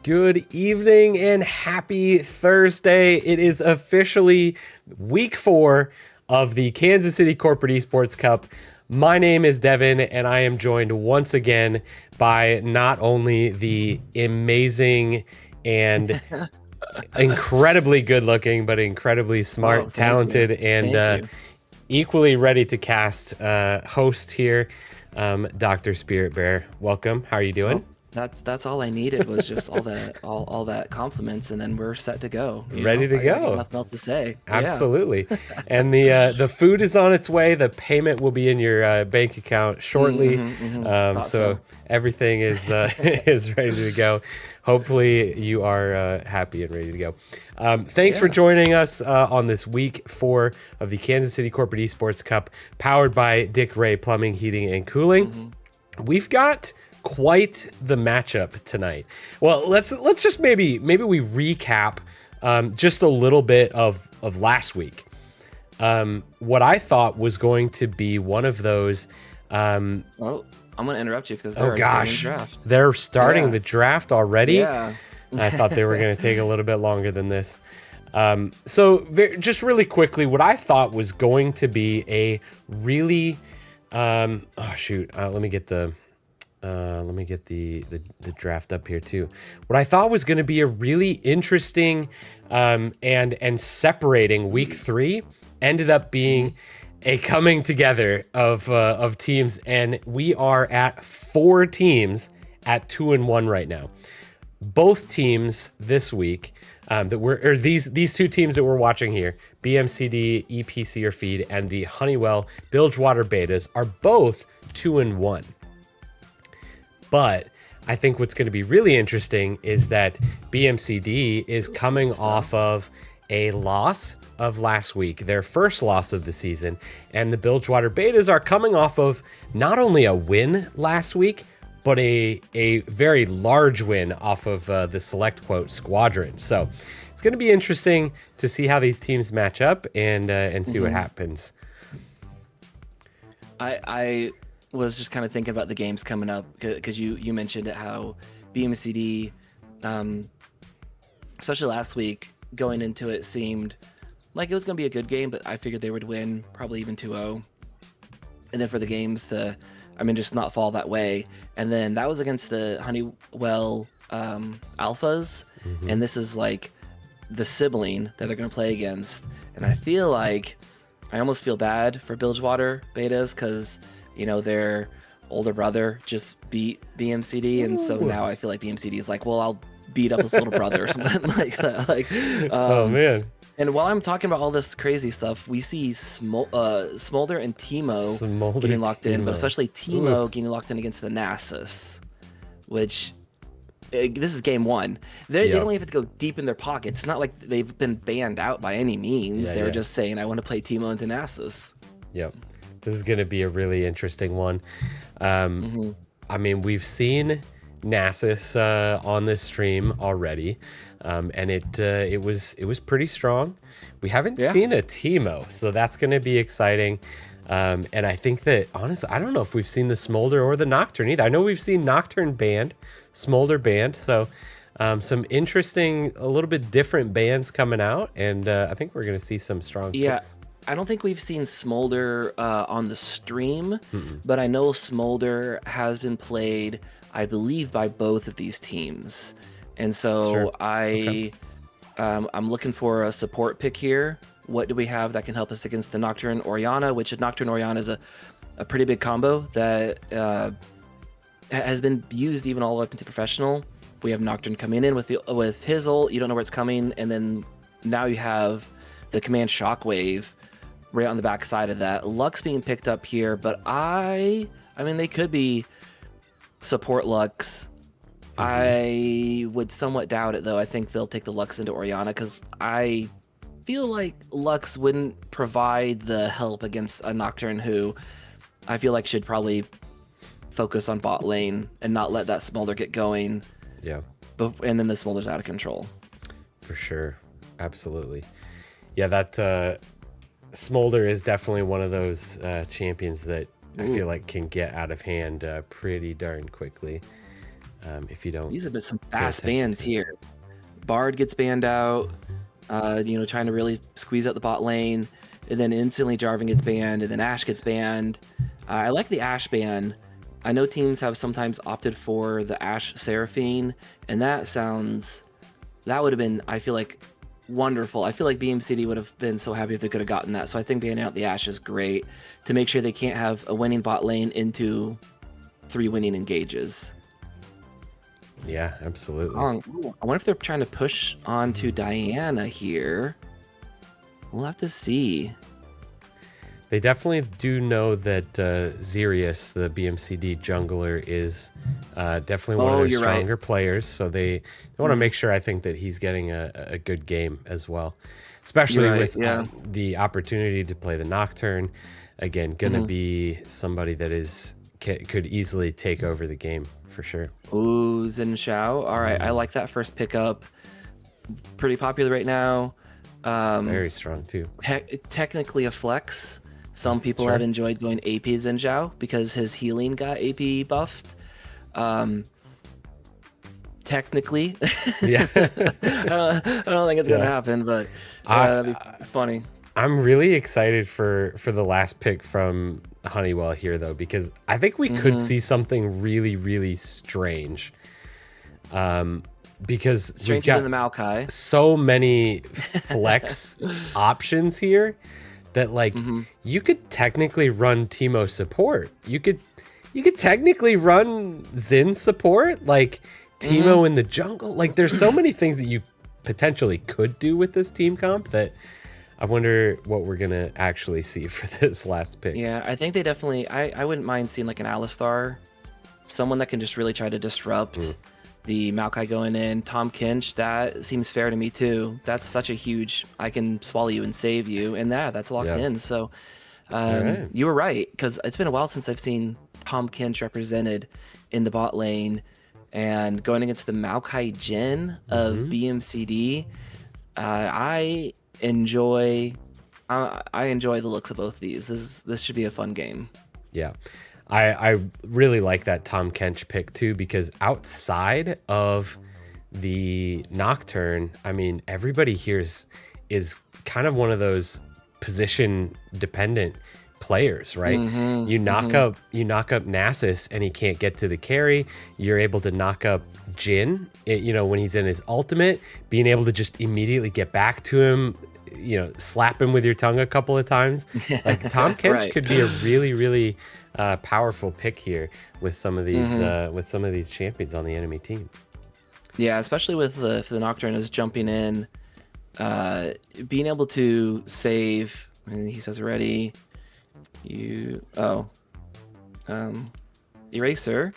Good evening and happy Thursday. It is officially week 4 of the Kansas City Corporate Esports Cup. My name is Devin, and I am joined once again by not only the amazing and incredibly good looking, but incredibly smart, talented, and equally ready to cast host here, Dr. Spirit Bear. Welcome. How are you doing? That's all I needed was just all that compliments, and then we're set to go. Ready to go. I got nothing else to say. Absolutely. Yeah. And the food is on its way. The payment will be in your bank account shortly. So everything is is ready to go. Hopefully you are happy and ready to go. Thanks for joining us on this week 4 of the Kansas City Corporate Esports Cup, powered by Dick Ray Plumbing, Heating, and Cooling. We've got quite the matchup tonight. Well, let's just maybe we recap just a little bit of last week. What I thought was going to be one of those. I'm going to interrupt you because they're starting the draft. They're starting the draft already. Yeah. I thought they were going to take a little bit longer than this. So just really quickly, what I thought was going to be a really let me get the draft up here too. What I thought was going to be a really interesting and separating week 3 ended up being a coming together of teams, and we are at 4 teams at 2-1 right now. Both teams this week these 2 teams that we're watching here, BMCD, EPC or Feed, and the Honeywell Bilgewater Betas, are both 2-1. But I think what's going to be really interesting is that BMCD is coming off of a loss of last week, their first loss of the season, and the Bilgewater Betas are coming off of not only a win last week, but a very large win off of the Select Quote Squadron. So it's going to be interesting to see how these teams match up and see what happens. I was just kind of thinking about the games coming up because you mentioned it, how BMCD, especially last week, going into it seemed like it was going to be a good game, but I figured they would win, probably even 2-0. And then for the games to, just not fall that way. And then that was against the Honeywell Alphas, and this is like the sibling that they're going to play against. And I feel like I almost feel bad for Bilgewater Betas because their older brother just beat BMCD, and so now I feel like BMCD is like, well, I'll beat up his little brother or something like that. Oh man! And while I'm talking about all this crazy stuff, we see Smolder and Teemo getting locked in, but especially Teemo getting locked in against the Nasus, which this is game 1. They don't even have to go deep in their pocket. It's not like they've been banned out by any means. They were just saying, I want to play Teemo into Nasus. Yep. This is going to be a really interesting one. We've seen Nasus on this stream already, and it was pretty strong. We haven't seen a Teemo, so that's going to be exciting. And I think that, honestly, I don't know if we've seen the Smolder or the Nocturne either. I know we've seen Nocturne banned, Smolder banned, so some interesting, a little bit different bans coming out, and I think we're going to see some strong picks. I don't think we've seen Smolder on the stream, but I know Smolder has been played, I believe, by both of these teams. And so I'm looking for a support pick here. What do we have that can help us against the Nocturne Orianna, which Nocturne Orianna is a pretty big combo that has been used even all up into professional. We have Nocturne coming in with his ult, you don't know where it's coming, and then now you have the command Shockwave right on the back side of that. Lux being picked up here, but they could be support Lux. I would somewhat doubt it, though. I think they'll take the Lux into Orianna because I feel like Lux wouldn't provide the help against a Nocturne who I feel like should probably focus on bot lane and not let that Smolder get going. Yeah. And then the Smolder's out of control. For sure. Absolutely. Yeah, that Smolder is definitely one of those champions that I feel like can get out of hand pretty darn quickly. if you don't. These have been some pay fast attention bans to it. here. Bard gets banned out, trying to really squeeze out the bot lane, and then instantly Jarvan gets banned, and then Ashe gets banned. I like the Ashe ban. I know teams have sometimes opted for the Ashe Seraphine, and that would have been, I feel like, wonderful. I feel like BMCD would have been so happy if they could have gotten that. So I think banning out the Ashe is great to make sure they can't have a winning bot lane into 3 winning engages. Yeah, absolutely. I wonder if they're trying to push onto Diana here. We'll have to see. They definitely do know that Xerius, the BMCD jungler, is definitely one of their stronger players. So they want to make sure, I think, that he's getting a good game as well. Especially with the opportunity to play the Nocturne. Again, going to be somebody that could easily take over the game for sure. Ooh, Xin Shao. All right, I like that first pickup. Pretty popular right now. Very strong too. Technically a flex. Some people have enjoyed going AP Xin Zhao because his healing got AP buffed. Technically, yeah. I don't think it's gonna happen, but that'd be funny. I'm really excited for the last pick from Honeywell here, though, because I think we could see something really, really strange. Because we've got the Maokai. So many flex options here that, like, you could technically run Teemo support. You could technically run Xin support, like Teemo in the jungle. Like, there's so many things that you potentially could do with this team comp that I wonder what we're gonna actually see for this last pick. Yeah, I think they definitely. I wouldn't mind seeing like an Alistar, someone that can just really try to disrupt the Maokai going in. Tom Kinch, that seems fair to me too. That's such a huge. I can swallow you and save you, and that's locked in. So you were right, because it's been a while since I've seen Tom Kinch represented in the bot lane, and going against the Maokai Jhin of BMCD. I enjoy the looks of both of these. This should be a fun game. Yeah. I really like that Tom Kench pick too, because outside of the Nocturne, I mean, everybody here is kind of one of those position dependent players, right? You knock up Nasus and he can't get to the carry. You're able to knock up Jhin, when he's in his ultimate, being able to just immediately get back to him, slap him with your tongue a couple of times. Like Tom Kench could be a really, really powerful pick here with some of these champions on the enemy team. Yeah, especially with if the Nocturne is jumping in, being able to save. And he says ready. Eraser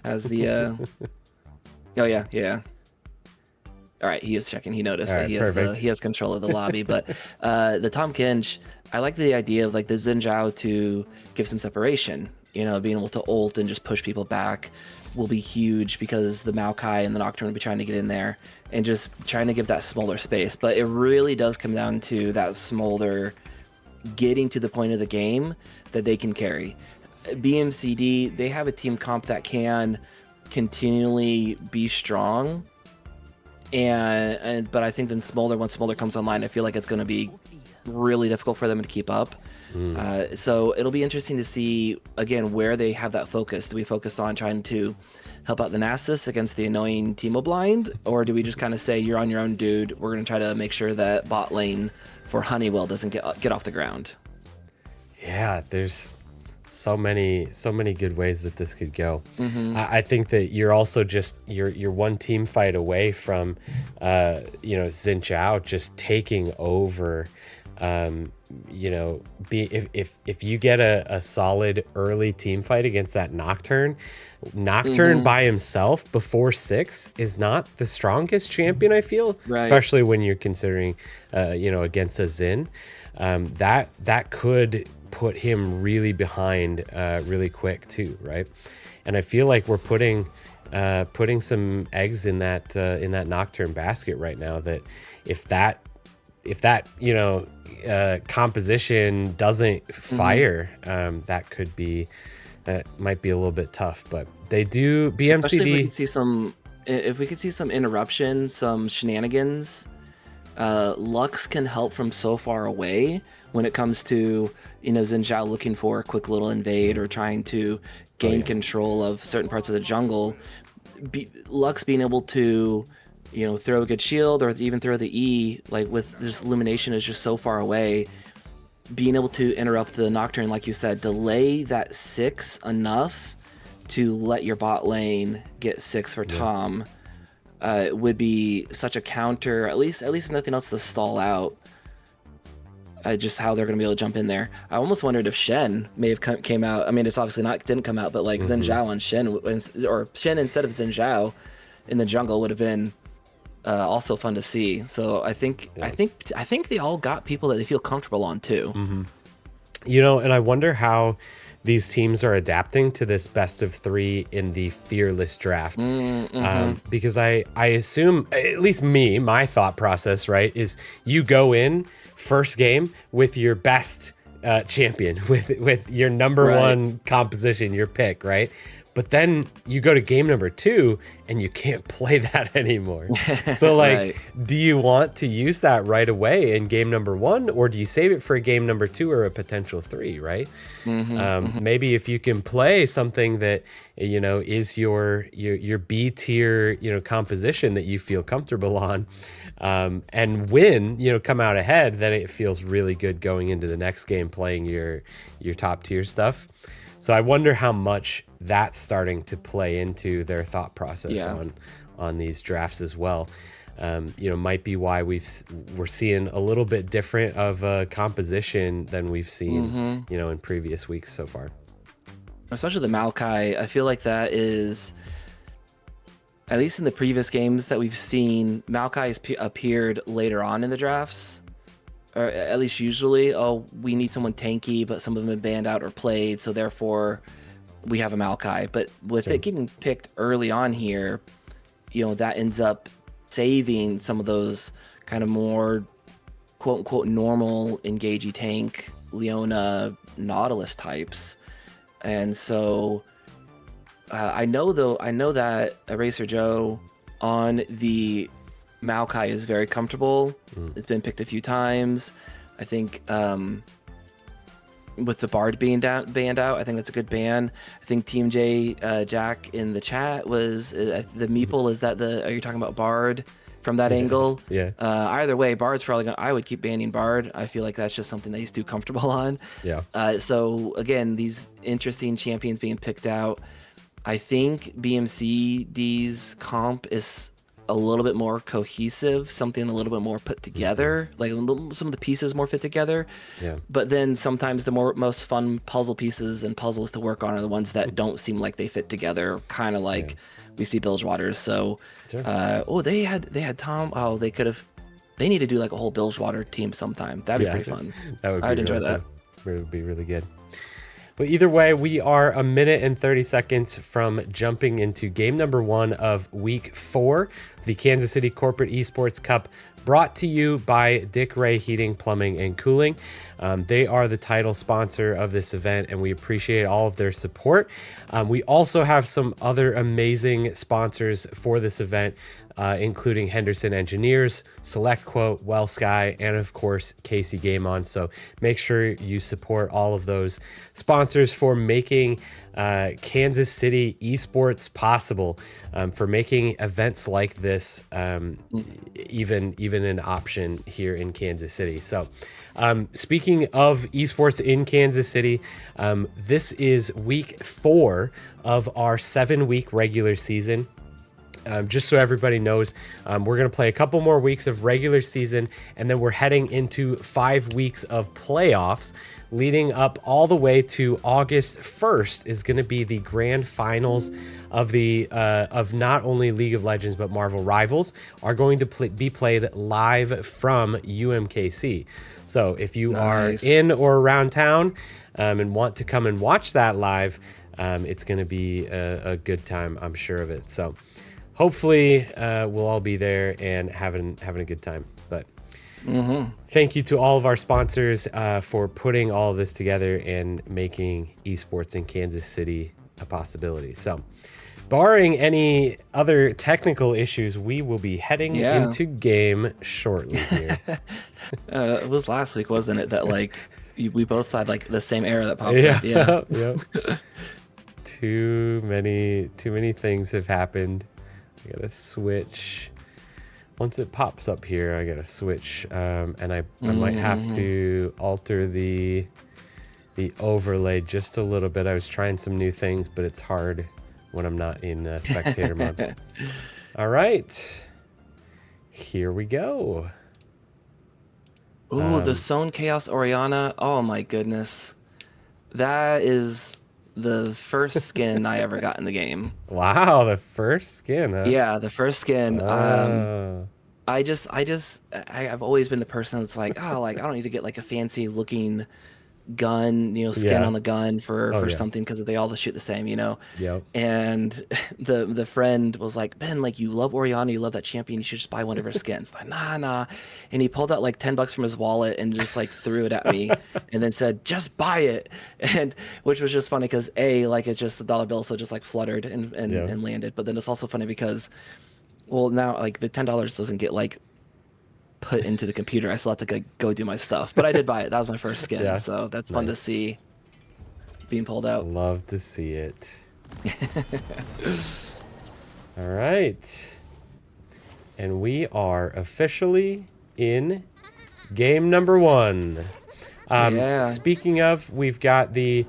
has the. Oh yeah. All right, he is checking. He noticed that he has control of the lobby. But the Tom Kinch, I like the idea of like the Xin Zhao to give some separation. Being able to ult and just push people back will be huge, because the Maokai and the Nocturne will be trying to get in there and just trying to give that Smolder space. But it really does come down to that Smolder getting to the point of the game that they can carry. BMCD, they have a team comp that can continually be strong. But I think then once Smolder comes online, I feel like it's going to be really difficult for them to keep up. So it'll be interesting to see, again, where they have that focus. Do we focus on trying to help out the Nasus against the annoying Teemo blind? Or do we just kind of say, you're on your own, dude. We're going to try to make sure that bot lane for Honeywell doesn't get off the ground? Yeah, there's so many good ways that this could go. I think that you're also just you're one team fight away from Xin Zhao just taking over. If you get a solid early team fight against that Nocturne by himself before 6 is not the strongest champion, I feel, especially when you're considering against a Xin. That could put him really behind really quick too, right? And I feel like we're putting some eggs in that Nocturne basket right now, that if that composition doesn't fire, that could be That might be a little bit tough, but they do Especially BMCD. if we could see some interruption, some shenanigans. Lux can help from so far away when it comes to, Xin Zhao looking for a quick little invade or trying to gain control of certain parts of the jungle. Lux being able to, throw a good shield or even throw the E, like with just illumination is just so far away. Being able to interrupt the Nocturne, like you said, delay that 6 enough to let your bot lane get 6 for Tom would be such a counter, at least if nothing else, to stall out just how they're going to be able to jump in there. I almost wondered if Shen may have came out. I mean, it's obviously didn't come out, but like Xin Zhao on Shen, or Shen instead of Xin Zhao in the jungle would have been also fun to see. So I think they all got people that they feel comfortable on too. And I wonder how these teams are adapting to this best of 3 in the fearless draft. Because I assume, at least my thought process, right, is you go in first game with your best champion, with your number one composition, your pick, right? But then you go to game number 2 and you can't play that anymore. So do you want to use that right away in game number 1, or do you save it for a game number 2 or a potential 3, right? Maybe if you can play something that, is your B tier, composition that you feel comfortable on, and win, come out ahead, then it feels really good going into the next game playing your top tier stuff. So I wonder how much that's starting to play into their thought process on these drafts as well. Might be why we're seeing a little bit different of a composition than we've seen, in previous weeks so far. Especially the Maokai, I feel like that is, at least in the previous games that we've seen, Maokai has appeared later on in the drafts. Or at least usually, we need someone tanky, but some of them have banned out or played, so therefore we have a Maokai. But with it getting picked early on here, that ends up saving some of those kind of more quote-unquote normal engagey tank, Leona, Nautilus types. And so I know that Eraser Joe on the Maokai is very comfortable. It's been picked a few times. I think with the Bard being banned out, I think that's a good ban. I think Team J Jack in the chat was the Meeple. Is that are you talking about Bard from that angle? Yeah. Either way, Bard's probably I would keep banning Bard. I feel like that's just something that he's too comfortable on. Yeah. So again, these interesting champions being picked out. I think BMCD's comp is a little bit more cohesive, something a little bit more put together, like some of the pieces more fit together. Yeah. But then sometimes the most fun puzzle pieces and puzzles to work on are the ones that don't seem like they fit together, kind of like we see Bilgewater. So, they had Tom. Oh, they need to do like a whole Bilgewater team sometime. That'd be pretty fun. I'd enjoy that. It would be really good. But either way, we are a minute and 30 seconds from jumping into game number 1 of week 4, the Kansas City Corporate Esports Cup, brought to you by Dick Ray Heating, Plumbing, and Cooling. They are the title sponsor of this event, and we appreciate all of their support. We also have some other amazing sponsors for this event, including Henderson Engineers, SelectQuote, WellSky, and of course Casey Game On. So make sure you support all of those sponsors for making Kansas City esports possible, for making events like this even an option here in Kansas City. So speaking of esports in Kansas City, this is week 4 of our 7-week regular season. Just so everybody knows, we're going to play a couple more weeks of regular season, and then we're heading into 5 weeks of playoffs, leading up all the way to August 1st is going to be the grand finals of the of not only League of Legends but Marvel Rivals are going to be played live from UMKC. So if you are in or around town and want to come and watch that live, it's going to be a good time, I'm sure of it. So hopefully we'll all be there and having a good time. But Thank you to all of our sponsors for putting all of this together and making esports in Kansas City a possibility. So, barring any other technical issues, we will be heading into game shortly here. It was last week, wasn't it? That like we both had like the same error that popped up. Yeah. Yep. Too many things have happened. I gotta switch. Once it pops up here, I gotta switch, and I might have to alter the overlay just a little bit. I was trying some new things, but it's hard when I'm not in spectator mode. All right, here we go. Ooh, the Zone Chaos Oriana. Oh my goodness, that is the first skin I ever got in the game. Wow, the first skin, huh? Yeah, the first skin. I've always been the person that's like, oh, like I don't need to get like a fancy looking gun, skin on the gun for something because they all shoot the same, Yep. And the friend was like, Ben, like you love Oriana, you love that champion, you should just buy one of her skins. Like, nah. And he pulled out like $10 from his wallet and just like threw it at me and then said, just buy it. And which was just funny because like it's just a dollar bill, so it just like fluttered and landed. But then it's also funny because now like the $10 doesn't get like put into the computer. I still have to go do my stuff, but I did buy it. That was my first skin, so that's fun to see being pulled out. Love to see it. All right, and we are officially in game number 1. Speaking of, we've got the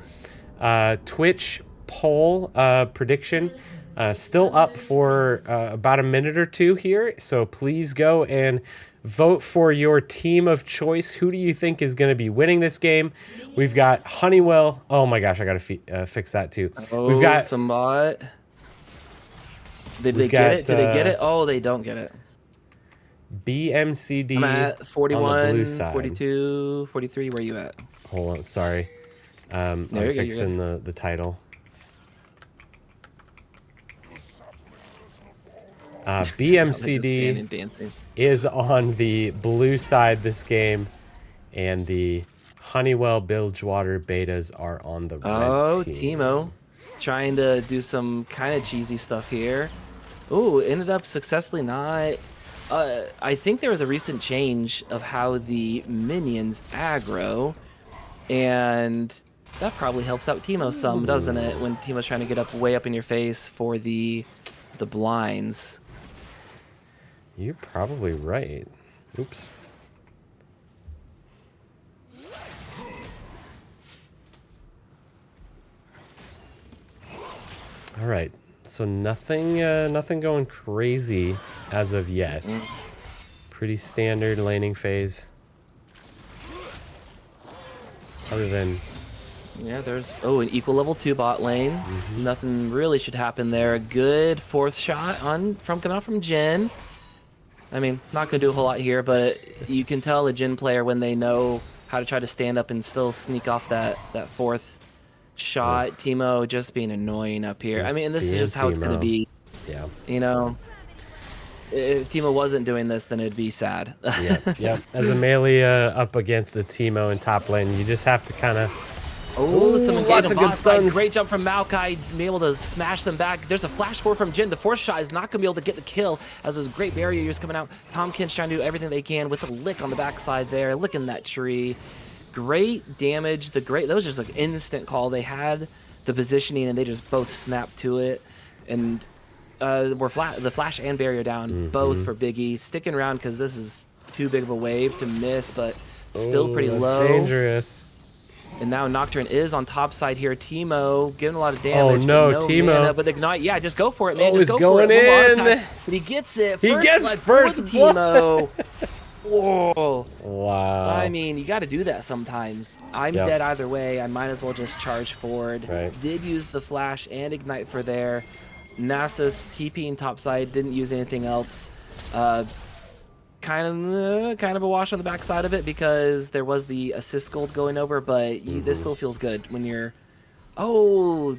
Twitch poll prediction still up for about a minute or two here, so please go and vote for your team of choice. Who do you think is going to be winning this game? We've got Honeywell. Oh my gosh, I got to fix that too. We've got Sambat. Did they get it? Did they get it? Oh, they don't get it. BMCD. I'm at 41, on the blue side. 42, 43. Where are you at? Hold on, sorry. I'm fixing the title. BMCD is on the blue side this game, and the Honeywell Bilgewater betas are on the red team. Oh, Teemo trying to do some kind of cheesy stuff here. Ooh, ended up successfully not. I think there was a recent change of how the minions aggro, and that probably helps out Teemo some, doesn't it? When Teemo's trying to get way up in your face for the blinds. You're probably right. Oops. All right. So nothing going crazy as of yet. Pretty standard laning phase. Other than there's an equal level 2 bot lane. Nothing really should happen there. A good 4th shot coming out from Jhin. I mean, not gonna do a whole lot here, but you can tell a Jhin player when they know how to try to stand up and still sneak off that 4th shot. Teemo just being annoying up here. I mean, this is just how it's gonna be. Yeah. If Teemo wasn't doing this, then it'd be sad. Yeah. As a melee up against the Teemo in top lane, you just have to kind of. Some lots of good stuns. Great jump from Maokai, be able to smash them back. There's a flash forward from Jhin. The 4th shot is not going to be able to get the kill as those great barriers coming out. Tompkins trying to do everything they can with a lick on the backside there, licking that tree. Great damage. That was just like instant call. They had the positioning and they just both snapped to it. And the flash and barrier down, both for Biggie. Sticking around because this is too big of a wave to miss, but still pretty low. Dangerous. And now Nocturne is on top side here. Teemo giving a lot of damage. Oh no, Teemo! Mana, but Ignite, just go for it, man. Just go for it. But he gets it. He gets first Teemo. Whoa! Wow. I mean, you got to do that sometimes. I'm dead either way. I might as well just charge forward. Right. Did use the flash and Ignite for there. Nasus TPing top side. Didn't use anything else. Kind of a wash on the back side of it because there was the assist gold going over, but this still feels good when you're. Oh,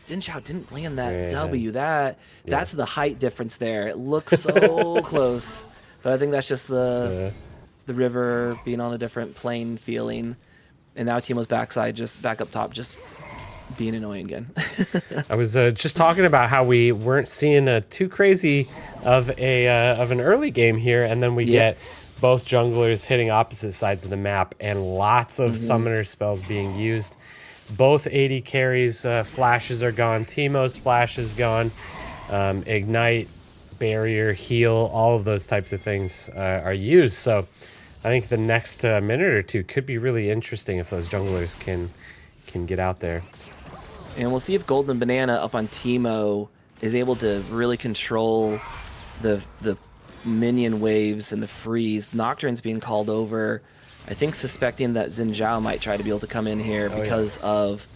Dinshao didn't land that W. That's the height difference there. It looks so close, but I think that's just the the river being on a different plane feeling, and now Teemo's backside, just back up top, just being annoying again. I was just talking about how we weren't seeing too crazy of an early game here, and then we get both junglers hitting opposite sides of the map, and lots of summoner spells being used. Both AD carries flashes are gone. Teemo's flash is gone. Ignite, barrier, heal, all of those types of things are used. So I think the next minute or two could be really interesting if those junglers can get out there. And we'll see if Golden Banana up on Teemo is able to really control the minion waves and the freeze. Nocturne's being called over, I think suspecting that Xin Zhao might try to be able to come in here because of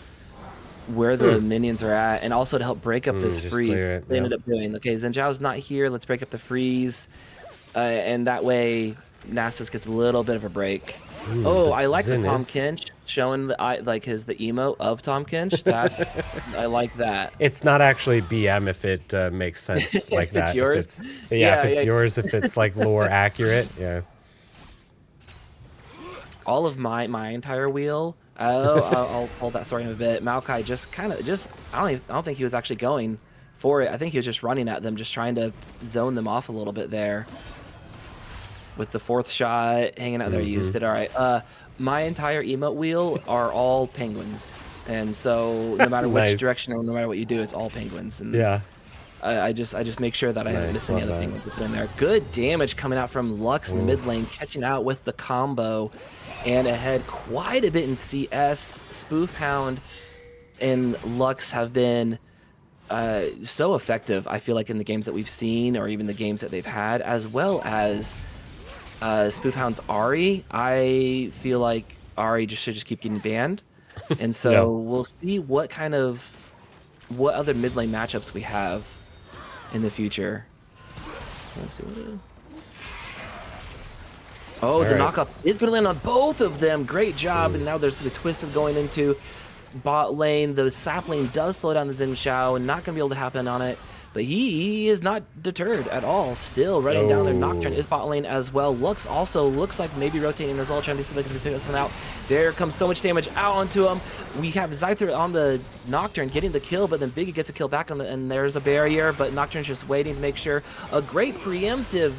where the minions are at, and also to help break up this freeze. They ended up doing, okay, Xin Zhao's not here, let's break up the freeze, and that way Nasus gets a little bit of a break. I like the Tom Kinch showing the the emote of Tom Kinch. That's I like that. It's not actually BM if it makes sense like that. It's yours. If it's yours, if it's like lore accurate, yeah. All of my entire wheel. I'll hold that story in a bit. Maokai I don't think he was actually going for it. I think he was just running at them, just trying to zone them off a little bit there. With the fourth shot hanging out there, used it. All right. My entire emote wheel are all penguins, and so no matter which direction or no matter what you do, it's all penguins. And I just make sure that I haven't missed any other penguins to put in there. Good damage coming out from Lux in the mid lane, catching out with the combo, and ahead quite a bit in CS. Spoof Hound and Lux have been so effective, I feel like, in the games that we've seen, or even the games that they've had, as well as Spoof Hound's Ahri. I feel like Ahri should just keep getting banned, and so we'll see what other mid lane matchups we have in the future. Let's see the knockup is going to land on both of them. Great job, and now there's the twist of going into bot lane. The sapling does slow down the Xin Zhao, and not going to be able to happen on it. But he is not deterred at all. Still running down there. Nocturne is bot lane as well. Lux also looks like maybe rotating as well, trying to see if they can figure something out. There comes so much damage out onto him. We have Zyther on the Nocturne getting the kill, but then Biggie gets a kill back on and there's a barrier, but Nocturne's just waiting to make sure. A great preemptive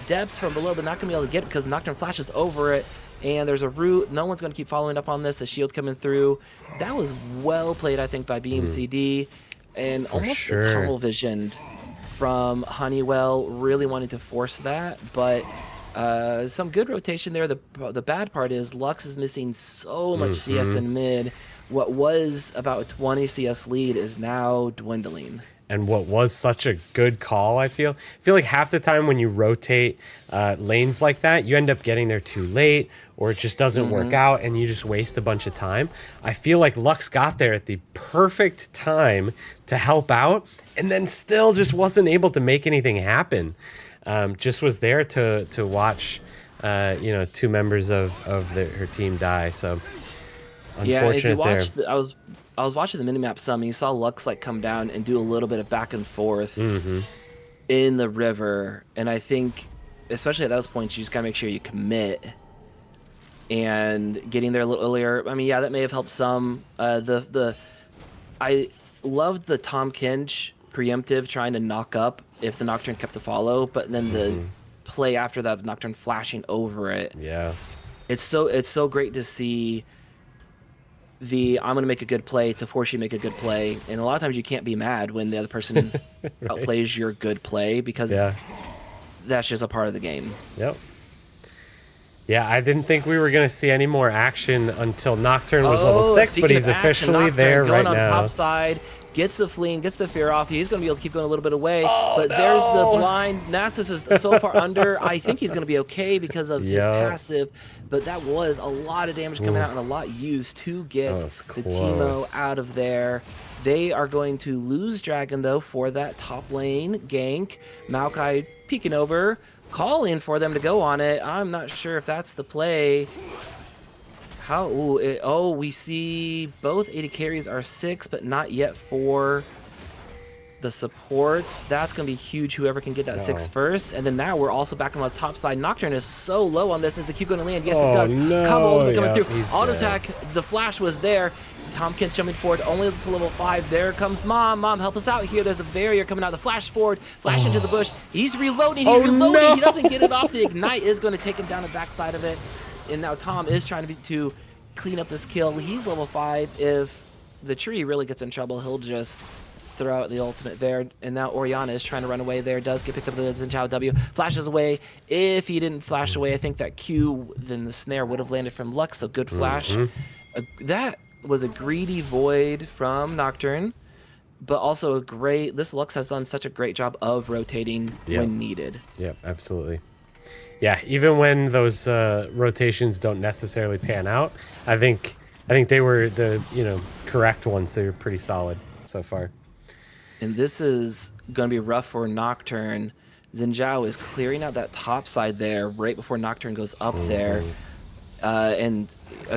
depths from below, but not going to be able to get it because Nocturne flashes over it. And there's a root. No one's going to keep following up on this. The shield coming through. That was well played, I think, by BMCD. And almost tunnel visioned from Honeywell, really wanting to force that, but some good rotation there. The bad part is Lux is missing so much CS in mid. What was about a 20 CS lead is now dwindling. And what was such a good call, I feel like half the time when you rotate lanes like that, you end up getting there too late, or it just doesn't work out, and you just waste a bunch of time. I feel like Lux got there at the perfect time to help out, and then still just wasn't able to make anything happen. Just was there to watch, two members of her team die. So yeah, if you watched, I was watching the minimap some, and you saw Lux come down and do a little bit of back and forth in the river, and I think, especially at those points, you just gotta make sure you commit. And getting there a little earlier, I mean, yeah, that may have helped some. I loved the Tom Kinch preemptive trying to knock up if the Nocturne kept the follow, but then the play after that, the Nocturne flashing over it. Yeah, it's so great to see I'm going to make a good play to force you to make a good play. And a lot of times you can't be mad when the other person outplays your good play, because that's just a part of the game. Yep. Yeah, I didn't think we were going to see any more action until Nocturne was level 6, but he's officially Nocturne there right now. Going on top side, gets the fleeing, gets the fear off. He's going to be able to keep going a little bit away. There's the blind. Nasus is so far under. I think he's going to be okay because of his passive. But that was a lot of damage coming out and a lot used to get the Teemo out of there. They are going to lose Dragon, though, for that top lane gank. Maokai peeking over, calling for them to go on it. I'm not sure if that's the play. We see both AD carries are 6, but not yet 4. the supports. That's going to be huge, whoever can get that 6 first. And then now we're also back on the top side. Nocturne is so low on this. Is the Q going to land? Yes, it does. No. Combo ultimate coming through. He's Auto dead. attack. The flash was there. Tom Kent jumping forward, only to level 5. There comes Mom. Mom, help us out here. There's a barrier coming out. The flash forward, flash into the bush. He's reloading. He's reloading. No. He doesn't get it off. The ignite is going to take him down the backside of it. And now Tom is trying to clean up this kill. He's level 5. If the tree really gets in trouble, he'll just throw out the ultimate there. And now Oriana is trying to run away there. Does get picked up with the Xin Zhao W. Flashes away. If he didn't flash away, I think that Q, then the snare would have landed from Lux. So good flash. That was a greedy void from Nocturne, but also a great, this Lux has done such a great job of rotating when needed. Yep, absolutely. Yeah, even when those rotations don't necessarily pan out, I think they were the correct ones. They were pretty solid so far. And this is going to be rough for Nocturne. Xin Zhao is clearing out that top side there right before Nocturne goes up there. And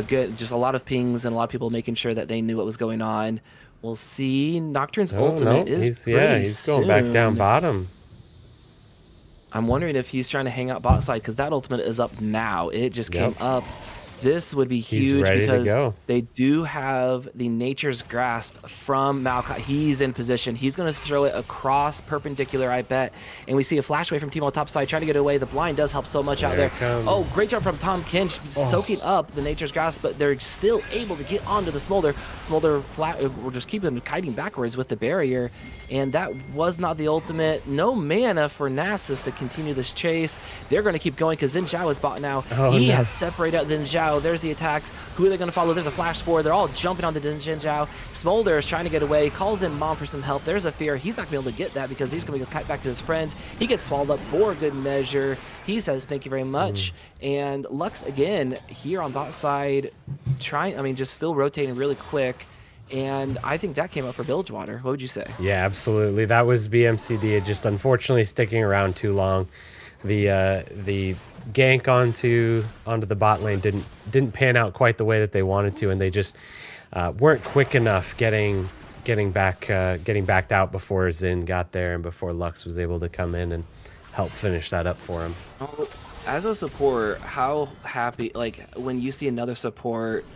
just a lot of pings and a lot of people making sure that they knew what was going on. We'll see. Nocturne's ultimate is he's going back down bottom. I'm wondering if he's trying to hang out bot side because that ultimate is up now. It just came up. This would be huge because they do have the Nature's Grasp from Maokai. He's in position. He's going to throw it across perpendicular, I bet. And we see a flash away from Teemo top side, trying to get away. The blind does help so much out there. Oh, great job from Tom Kinch, soaking up the Nature's Grasp, but they're still able to get onto the Smolder. Smolder will just keep him kiting backwards with the barrier. And that was not the ultimate. No mana for Nasus to continue this chase. They're going to keep going because Xin Zhao is bot now. He has separated out Xin Zhao. There's the attacks. Who are they going to follow? There's a flash forward. They're all jumping on the Xin Zhao. Smolder is trying to get away. Calls in Mom for some help. There's a fear. He's not going to be able to get that because he's going to be cut back to his friends. He gets swallowed up for good measure. He says thank you very much. And Lux again here on bot side, just still rotating really quick. And I think that came up for Bilgewater. What would you say? Yeah, absolutely. That was BMCD just unfortunately sticking around too long. The gank onto the bot lane didn't pan out quite the way that they wanted to, and they just weren't quick enough getting backed out before Xin got there and before Lux was able to come in and help finish that up for him. As a support, how happy when you see another support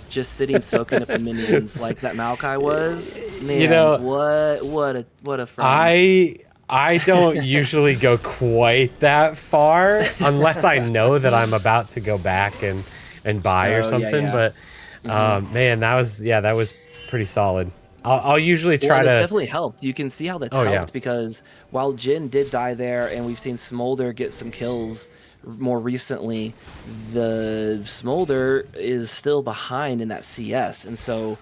just sitting soaking up the minions like that Maokai was? Man, what a friend. I don't usually go quite that far unless I know that I'm about to go back and buy or something. But man, that was pretty solid. I'll usually try to. It's definitely helped. You can see how that's helped because while Jin did die there, and we've seen Smolder get some kills more recently, the Smolder is still behind in that CS, and so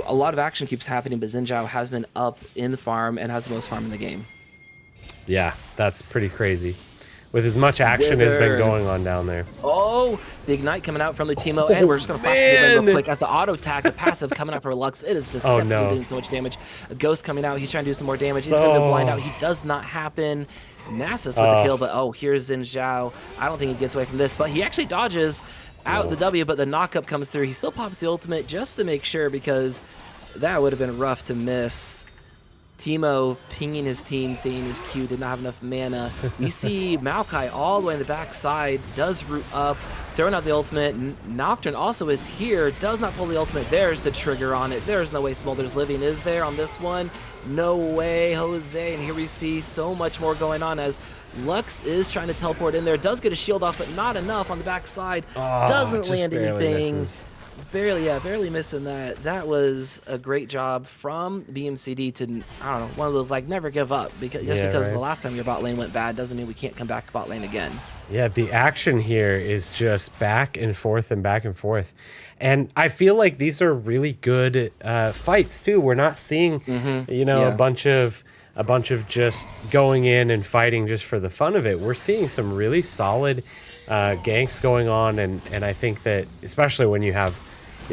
a lot of action keeps happening, but Xin Zhao has been up in the farm and has the most farm in the game. Yeah, that's pretty crazy. With as much action has been going on down there. Oh, the ignite coming out from the Teemo, and we're just going to flash it real quick as the auto attack, the passive coming out for Lux. It is deceptively doing so much damage. A Ghost coming out, he's trying to do some more damage. He's going to blind out. He does not happen. Nasus with the kill, but here's Xin Zhao. I don't think he gets away from this, but he actually dodges out the W, but the knockup comes through. He still pops the ultimate just to make sure because that would have been rough to miss. Teemo pinging his team, saying his Q did not have enough mana. We see Maokai all the way in the backside, does root up, throwing out the ultimate. Nocturne also is here, does not pull the ultimate. There's the trigger on it. There's no way Smolder's living, is there, on this one? No way, Jose. And here we see so much more going on as Lux is trying to teleport in there. Does get a shield off, but not enough on the backside. Doesn't land anything. Misses. Barely missing that. That was a great job from BMCD to, I don't know, one of those never give up because the last time your bot lane went bad doesn't mean we can't come back bot lane again. Yeah, the action here is just back and forth and back and forth. And I feel like these are really good fights too. We're not seeing a bunch of just going in and fighting just for the fun of it. We're seeing some really solid ganks going on, and I think that especially when you have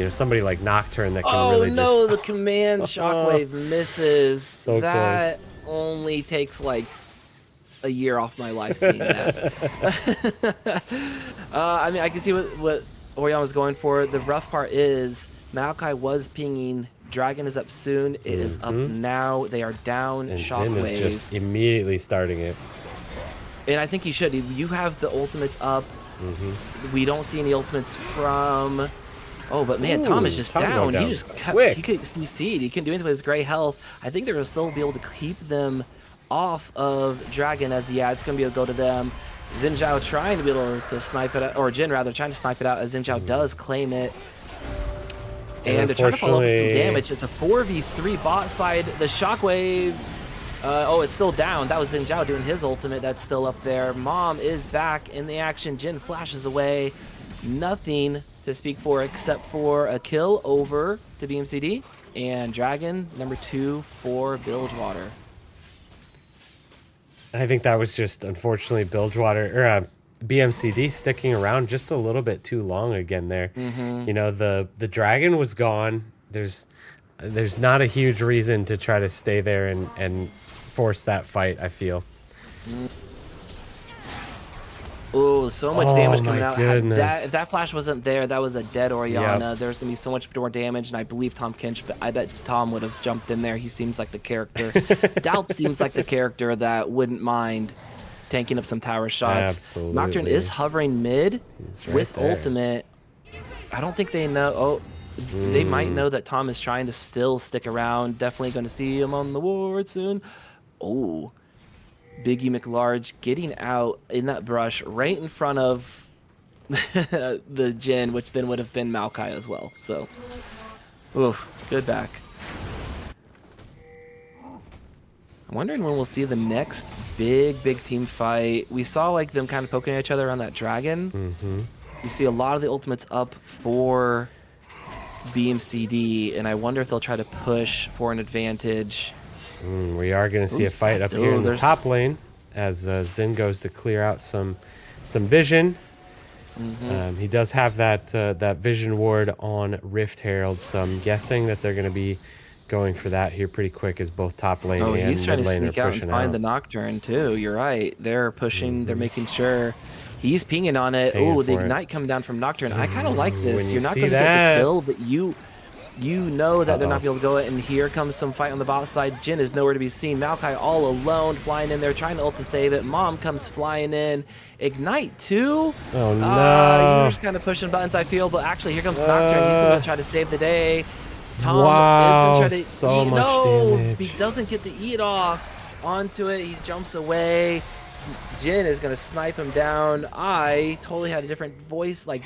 somebody like Nocturne that can really just... the command shockwave misses. So that close. Only takes a year off my life seeing that. I can see what Orion was going for. The rough part is Maokai was pinging Dragon is up soon. It is up now. They are down. And Shockwave. Zin is just immediately starting it. And I think he should. You have the ultimates up. We don't see any ultimates from... Oh, but man, Tom is just down. He just he could CC'd. He couldn't do anything with his gray health. I think they're going to still be able to keep them off of Dragon as, yeah, it's going to be able to go to them. Xin Zhao trying to be able to snipe it out, or Jin rather, trying to snipe it out as Xin Zhao does claim it. And they're trying to follow up with some damage. It's a 4v3 bot side. The Shockwave, oh, it's still down. That was Xin Zhao doing his ultimate. That's still up there. Mom is back in the action. Jin flashes away. Nothing to speak for except for a kill over to BMCD. And Dragon, number 2 for Bilgewater. I think that was just, unfortunately, Bilgewater, or BMCD sticking around just a little bit too long again there. You know, the Dragon was gone. There's not a huge reason to try to stay there and force that fight, I feel. Oh, so much damage coming out. Goodness. If that flash wasn't there, that was a dead Orianna. Yep. There's going to be so much more damage, and I believe Tom Kinch, but I bet Tom would have jumped in there. He seems like the character. Dalp seems like the character that wouldn't mind tanking up some tower shots. Absolutely. Nocturne is hovering mid with there. Ultimate. I don't think they know. Oh, they might know that Tom is trying to still stick around. Definitely going to see him on the ward soon. Oh. Biggie McLarge getting out in that brush right in front of the Jin, which then would have been Maokai as well. So, oof, good back. I'm wondering when we'll see the next big team fight. We saw like them kind of poking at each other on that Dragon. You see a lot of the ultimates up for BMCD, and I wonder if they'll try to push for an advantage. We are going to see a fight up here in the top lane as Zin goes to clear out some vision. He does have that vision ward on Rift Herald, so I'm guessing that they're going to be going for that here pretty quick as both top lane and mid lane are pushing out. He's trying to sneak out and find the Nocturne too. You're right. They're pushing. They're making sure. He's pinging on it. Oh, the Ignite coming down from Nocturne. I kind of like this. You're not going to get the kill, but you know that they're not going to be able to go it, and here comes some fight on the bot side. Jin is nowhere to be seen. Maokai all alone, flying in there, trying to ult to save it. Mom comes flying in. Ignite too? Oh, no. You're just kind of pushing buttons, I feel, but actually, here comes Nocturne. He's going to try to save the day. Tom is going to try to so much damage. He doesn't get the eat off onto it. He jumps away. Jin is going to snipe him down. I totally had a different voice. Like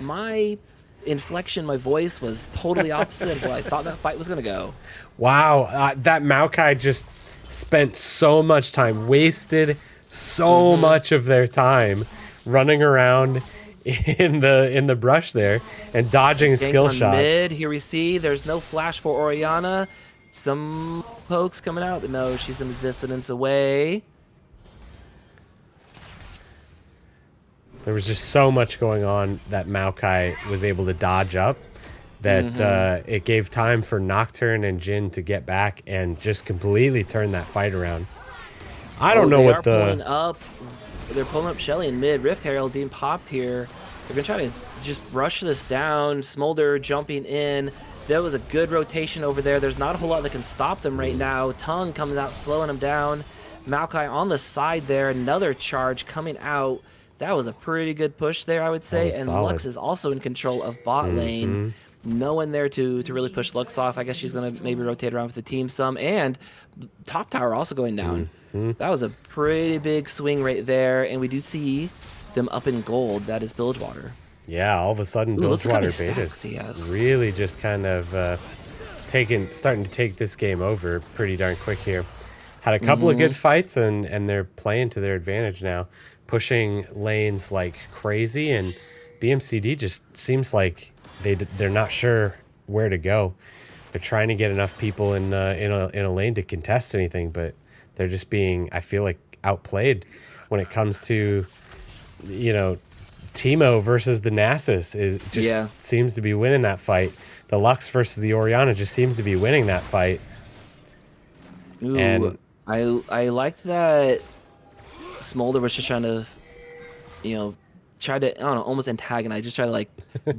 my inflection, my voice was totally opposite of what I thought that fight was going to go. Wow, that Maokai just spent so much time, wasted so much of their time running around in the brush there and dodging skill shots. Mid, here we see there's no flash for Orianna. Some pokes coming out, but no, she's going to dissonance away. There was just so much going on that Maokai was able to dodge up that it gave time for Nocturne and Jin to get back and just completely turn that fight around. I don't know what pulling up. They're pulling up Shelly in mid. Rift Herald being popped here. They're going to try to just rush this down. Smolder jumping in. There was a good rotation over there. There's not a whole lot that can stop them right now. Tongue comes out, slowing them down. Maokai on the side there. Another charge coming out. That was a pretty good push there, I would say. And solid. Lux is also in control of bot lane. No one there to really push Lux off. I guess she's going to maybe rotate around with the team some. And top tower also going down. That was a pretty big swing right there. And we do see them up in gold. That is Bilgewater. Yeah, all of a sudden Bilgewater Beta's really just kind of starting to take this game over pretty darn quick here. Had a couple of good fights, and they're playing to their advantage now. Pushing lanes like crazy, and BMCD just seems like they're not sure where to go. They're trying to get enough people in a lane to contest anything, but they're just being, I feel like, outplayed when it comes to, you know, Teemo versus the Nasus seems to be winning that fight. The Lux versus the Orianna just seems to be winning that fight. Ooh, and I liked that Smolder was just trying to, you know, tried to, I don't know, almost antagonize, just try to like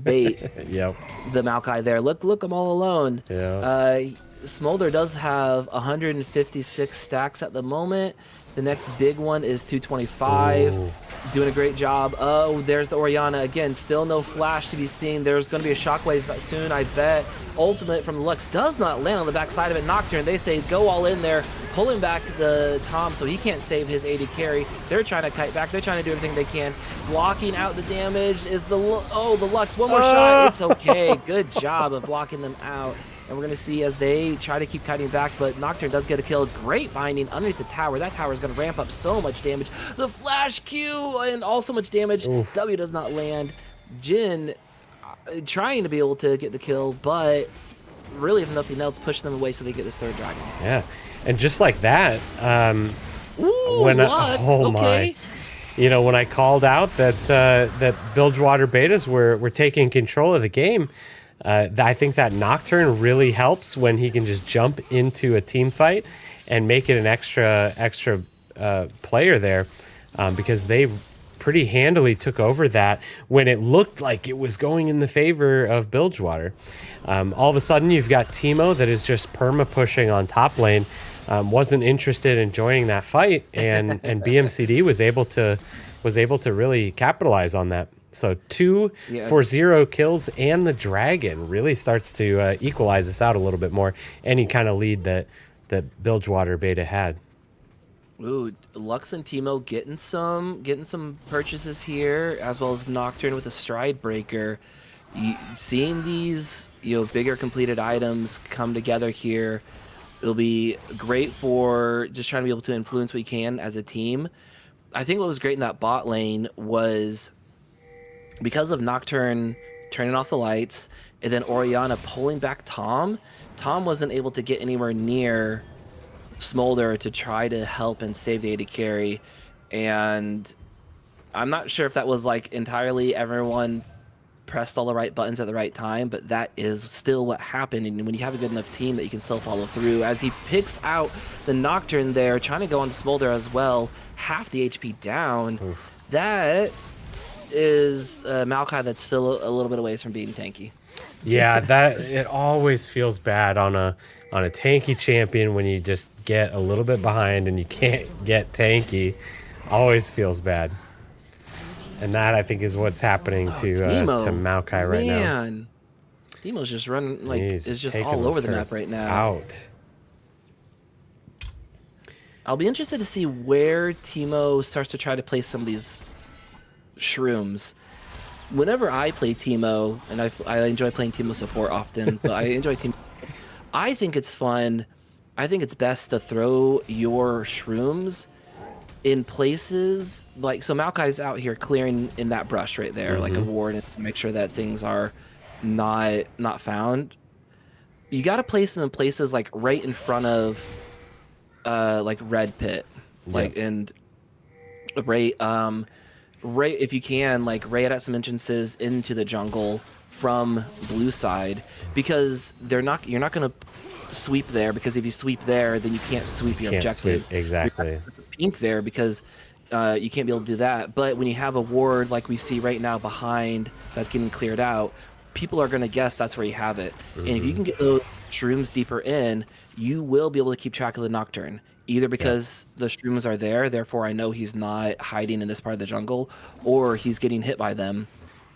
bait Yep. the Maokai there. Look, I'm all alone. Yeah. Smolder does have 156 stacks at the moment. The next big one is 225. Ooh. Doing a great job. Oh, there's the Orianna again. Still no flash to be seen. There's going to be a shockwave soon, I bet. Ultimate from the Lux does not land on the backside of it. Nocturne, they say go all in there, pulling back the Tom so he can't save his AD carry. They're trying to kite back. They're trying to do everything they can. Blocking out the damage is the Lux. One more shot. It's okay. Good job of blocking them out. And we're going to see as they try to keep kiting back, but Nocturne does get a kill. Great binding underneath the tower. That tower is going to ramp up so much damage. The flash Q and all so much damage. Oof. W does not land. Jin trying to be able to get the kill, but really, if nothing else, push them away so they get this third dragon. Yeah, and just like that, Ooh, when Lux, okay. When I called out that that Bilgewater betas were taking control of the game, I think that Nocturne really helps when he can just jump into a team fight and make it an extra player there, because they pretty handily took over that when it looked like it was going in the favor of Bilgewater. All of a sudden, you've got Teemo that is just perma-pushing on top lane, wasn't interested in joining that fight, and BMCD was able to really capitalize on that. So 2 for 0 kills, and the dragon really starts to equalize us out a little bit more. Any kind of lead that Bilgewater beta had. Ooh, Lux and Teemo getting some purchases here, as well as Nocturne with a stride breaker. Seeing these bigger completed items come together here, it'll be great for just trying to be able to influence what you can as a team. I think what was great in that bot lane was because of Nocturne turning off the lights and then Orianna pulling back Tom wasn't able to get anywhere near Smolder to try to help and save the AD carry. And I'm not sure if that was like entirely everyone pressed all the right buttons at the right time, but that is still what happened. And when you have a good enough team that you can still follow through, as he picks out the Nocturne there, trying to go onto Smolder as well, half the HP down. Oof. That is Maokai that's still a little bit away from being tanky. Yeah, that it always feels bad on a tanky champion when you just get a little bit behind and you can't get tanky. Always feels bad. And that, I think, is what's happening to Maokai right now. Man, Teemo's just running like is just all over the map right now. Out. I'll be interested to see where Teemo starts to try to place some of these shrooms. Whenever I play Teemo, and I enjoy playing Teemo support often, but I enjoy Teemo. I think it's fun. I think it's best to throw your shrooms in places like, so Maokai's out here clearing in that brush right there, like a ward, and make sure that things are not found. You got to place them in places like right in front of like red pit, like, and right if you can, like right at some entrances into the jungle from blue side, because you're not going to sweep there, because if you sweep there, then you can't sweep your objectives. Exactly. Pink there, because you can't be able to do that. But when you have a ward like we see right now behind that's getting cleared out, people are going to guess that's where you have it. And if you can get those shrooms deeper in, you will be able to keep track of the Nocturne. Either because the shrooms are there, therefore I know he's not hiding in this part of the jungle, or he's getting hit by them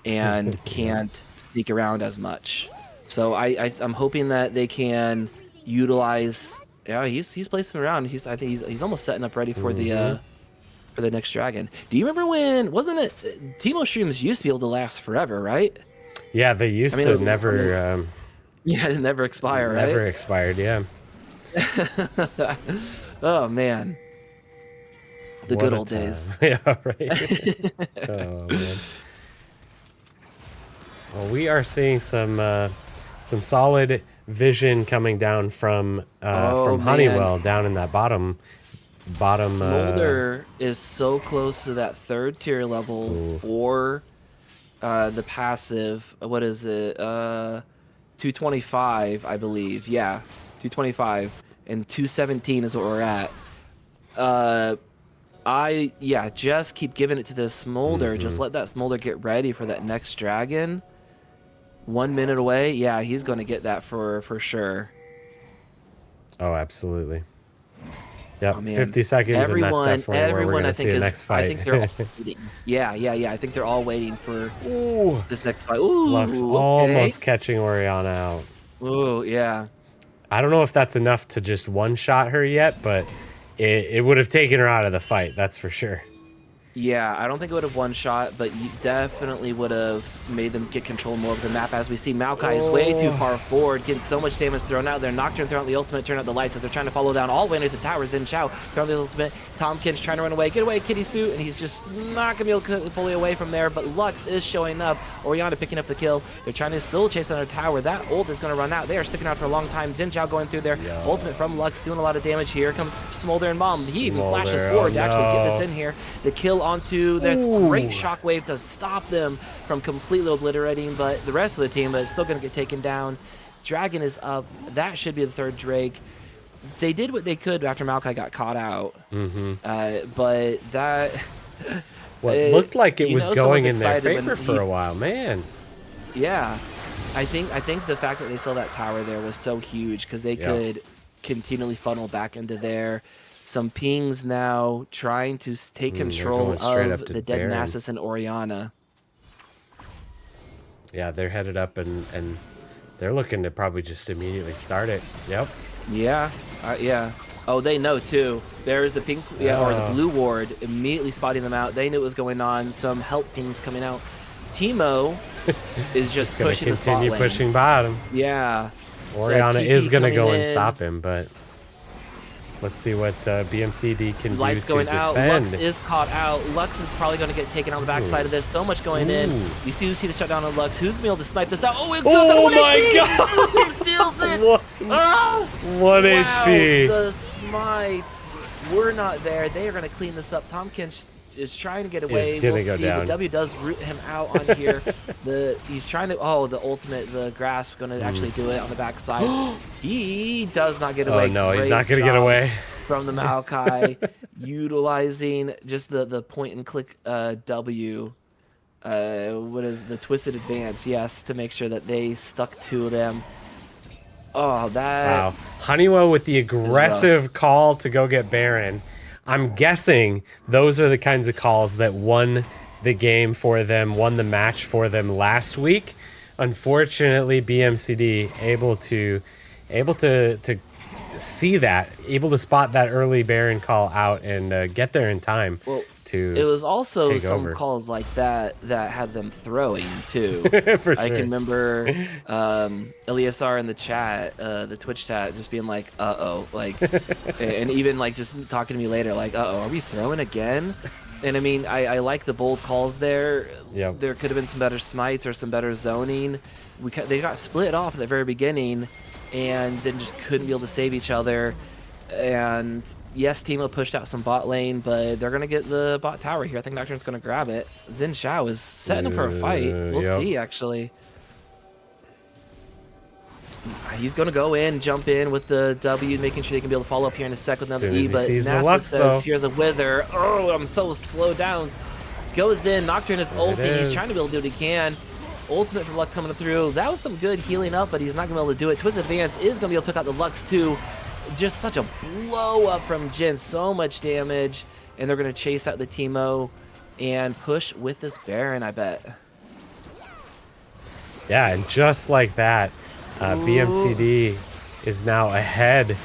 and can't sneak around as much. So I'm hoping that they can utilize. Yeah, he's placing around. I think he's almost setting up ready for the next dragon. Do you remember when, wasn't it Teemo shrooms used to be able to last forever, right? Yeah, they used to never. Yeah, it never expire, right? Never expired. Yeah. Oh man, the good old days. Yeah, right. Oh man. Well, we are seeing some solid vision coming down from Honeywell down in that bottom. Smolder is so close to that third tier level for the passive. What is it? 225, I believe. Yeah, 225. And 217 is what we're at. Yeah, just keep giving it to this Smolder. Just let that Smolder get ready for that next dragon. 1 minute away. Yeah, he's going to get that for sure. Oh, absolutely. Yep, Oh, man. 50 seconds, and that's definitely where we're going to see the next fight. I think they're all waiting. Yeah. I think they're all waiting for Ooh, this next fight. Ooh, Lux okay. almost catching Oriana out. Ooh, yeah. I don't know if that's enough to just one-shot her yet, but it would have taken her out of the fight, that's for sure. Yeah, I don't think it would have one-shot, but you definitely would have made them get control more of the map. As we see, Maokai is way too far forward, getting so much damage thrown out there. Nocturne throwing out the ultimate, turn out the lights as they're trying to follow down all the way into the towers. In Chao throwing the ultimate. Tomkin's trying to run away. Get away, Kitty Suit, and he's just not going to be able to fully away from there, but Lux is showing up. Oriana picking up the kill. They're trying to still chase on their tower. That ult is going to run out. They are sticking out for a long time. Xin Zhao going through there. Ultimate from Lux, doing a lot of damage. Here comes Smolder and Mom. He even flashes forward to actually get this in here. The kill onto the great shockwave to stop them from completely obliterating, but the rest of the team is still going to get taken down. Dragon is up. That should be the third Drake. They did what they could after Maokai got caught out, but that looked like it was going in their favor for a while, man. Yeah, I think the fact that they saw that tower there was so huge because they could continually funnel back into there. Some pings now trying to take control of the dead Nasus and Oriana. Yeah, they're headed up and they're looking to probably just immediately start it. Yep. Yeah. Yeah. Oh, they know too. There's the pink, or the blue ward immediately spotting them out. They knew what was going on. Some help pings coming out. Teemo is just gonna pushing continue the spot pushing bottom. Yeah. Oriana is gonna go and stop him, but let's see what BMCD can do to defend. Out. Lux is caught out. Lux is probably going to get taken on the backside of this. So much going in. You see the shutdown on Lux. Who's going to be able to snipe this out? Oh, my God! Team steals it. One HP. The smites were not there. They are going to clean this up. Tomkin is trying to get away. We'll see. The W does root him out on here. He's trying to. Oh, the ultimate, the grasp, going to actually do it on the backside. He does not get away. Oh no, he's not going to get away from the Maokai, utilizing just the point and click W. What is the twisted advance? Yes, to make sure that they stuck to them. Oh, that. Wow. Honeywell with the aggressive call to go get Baron. I'm guessing those are the kinds of calls that won the game for them, won the match for them last week. Unfortunately, BMCD able to see that, able to spot that early Baron call out and get there in time. Well, to it was also some over. calls like that had them throwing too. For I sure. can remember Eliasar in the chat, the Twitch chat, just being like, "Uh-oh," like, and even like just talking to me later, like, "Uh-oh, are we throwing again?" And I mean, I like the bold calls there. Yep. There could have been some better smites or some better zoning. They got split off at the very beginning, and then just couldn't be able to save each other. And yes, Teemo pushed out some bot lane, but they're gonna get the bot tower here. I think Nocturne's gonna grab it. Xin Zhao is setting up for a fight. We'll see, actually. He's gonna go in, jump in with the W, making sure they can be able to follow up here in a sec with another E. But Nasus says, "Here's a wither." Oh, I'm so slowed down. Goes in. Nocturne is ulting. He's trying to be able to do what he can. Ultimate for Lux coming through. That was some good healing up, but he's not gonna be able to do it. Twist Advance is gonna be able to pick out the Lux too. Just such a blow up from Jin, so much damage, and they're gonna chase out the Teemo and push with this Baron, I bet. Yeah, and just like that, BMCD is now ahead,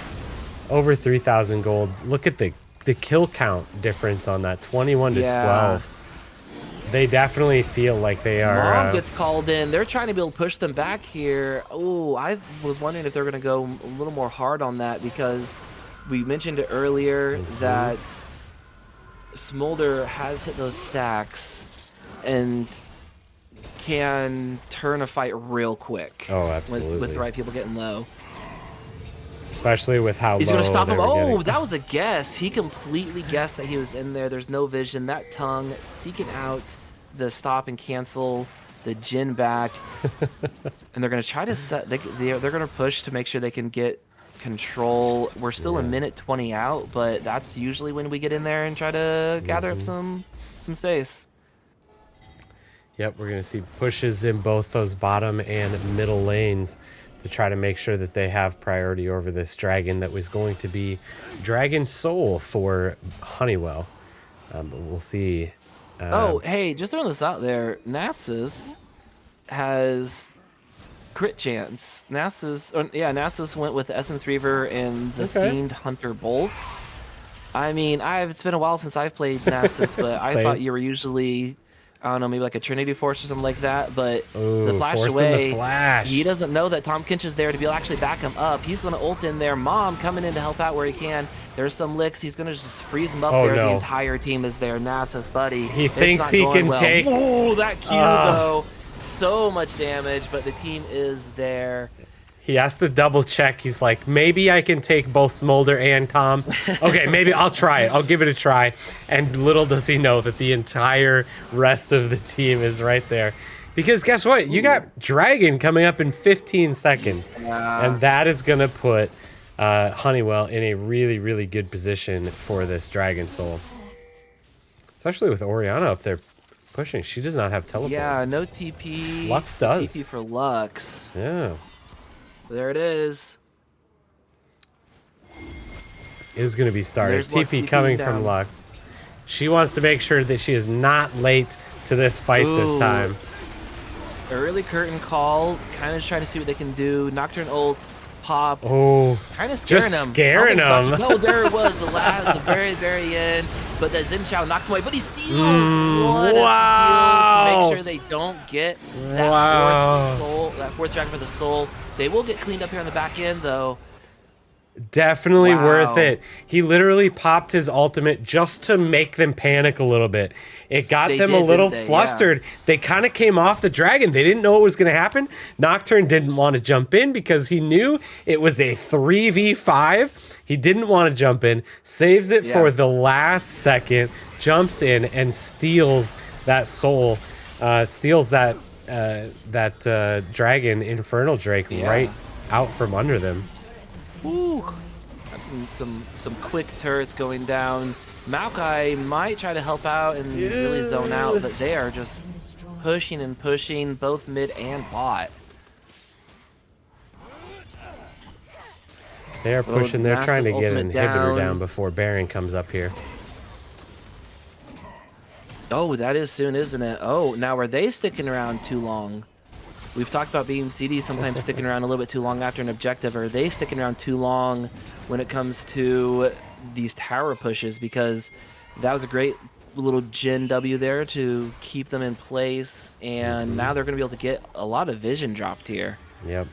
over 3,000 gold. Look at the kill count difference on that, 21 to 12. They definitely feel like they are. Mom gets called in. They're trying to be able to push them back here. Oh, I was wondering if they're going to go a little more hard on that, because we mentioned it earlier that Smolder has hit those stacks and can turn a fight real quick. Oh, absolutely. With the right people getting low. Especially with how he's low going to stop him. Oh, getting. That was a guess. He completely guessed that he was in there. There's no vision. That tongue seeking out the stop and cancel, the Jin back. And they're going to try to set. They're going to push to make sure they can get control. We're still a minute 20 out, but that's usually when we get in there and try to gather up some space. Yep, we're going to see pushes in both those bottom and middle lanes to try to make sure that they have priority over this dragon that was going to be Dragon Soul for Honeywell. But we'll see. Oh, hey, just throwing this out there, Nasus has crit chance. Nasus went with Essence Reaver and the Fiend Hunter Bolts. I mean, it's been a while since I've played Nasus, but I thought you were usually, I don't know, maybe like a Trinity Force or something like that. But the Flash away, he doesn't know that Tahm Kench is there to be able to actually back him up. He's going to ult in there. Mom coming in to help out where he can. There's some licks. He's going to just freeze him up there. The entire team is there. Nasus, buddy. He thinks he can take. Oh, that Q, though. So much damage, but the team is there. He has to double check. He's like, maybe I can take both Smolder and Tom. Okay, maybe I'll try it. I'll give it a try. And little does he know that the entire rest of the team is right there. Because guess what? You got Dragon coming up in 15 seconds. And that is going to put Honeywell in a really, really good position for this Dragon Soul. Especially with Orianna up there pushing. She does not have teleport. Yeah, no TP. Lux does. TP for Lux. Yeah. There it is. Is going to be started. TP coming from Lux. She wants to make sure that she is not late to this fight this time. Early curtain call. Kind of trying to see what they can do. Nocturne ult. Pop. Oh. Kind of scaring just him. Scaring him. No, there it was. The very, very end. But the Xin Zhao knocks him away. But he steals. What a steal. Make sure they don't get that fourth dragon for the soul. They will get cleaned up here on the back end, though. Definitely worth it. He literally popped his ultimate just to make them panic a little bit. It got them a little flustered. Yeah. They kind of came off the dragon. They didn't know what was going to happen. Nocturne didn't want to jump in because he knew it was a 3v5. He didn't want to jump in. Saves it for the last second. Jumps in and steals that soul. Steals that dragon Infernal Drake right out from under them. Ooh, I've seen some quick turrets going down. Maokai might try to help out and really zone out, but they are just pushing and pushing both mid and bot. They are pushing. They're trying to get an inhibitor down before Baron comes up here. Oh, that is soon, isn't it? Oh, now are they sticking around too long? We've talked about BMCD sometimes sticking around a little bit too long after an objective. Are they sticking around too long when it comes to these tower pushes? Because that was a great little Gen W there to keep them in place. And now they're going to be able to get a lot of vision dropped here. Yep.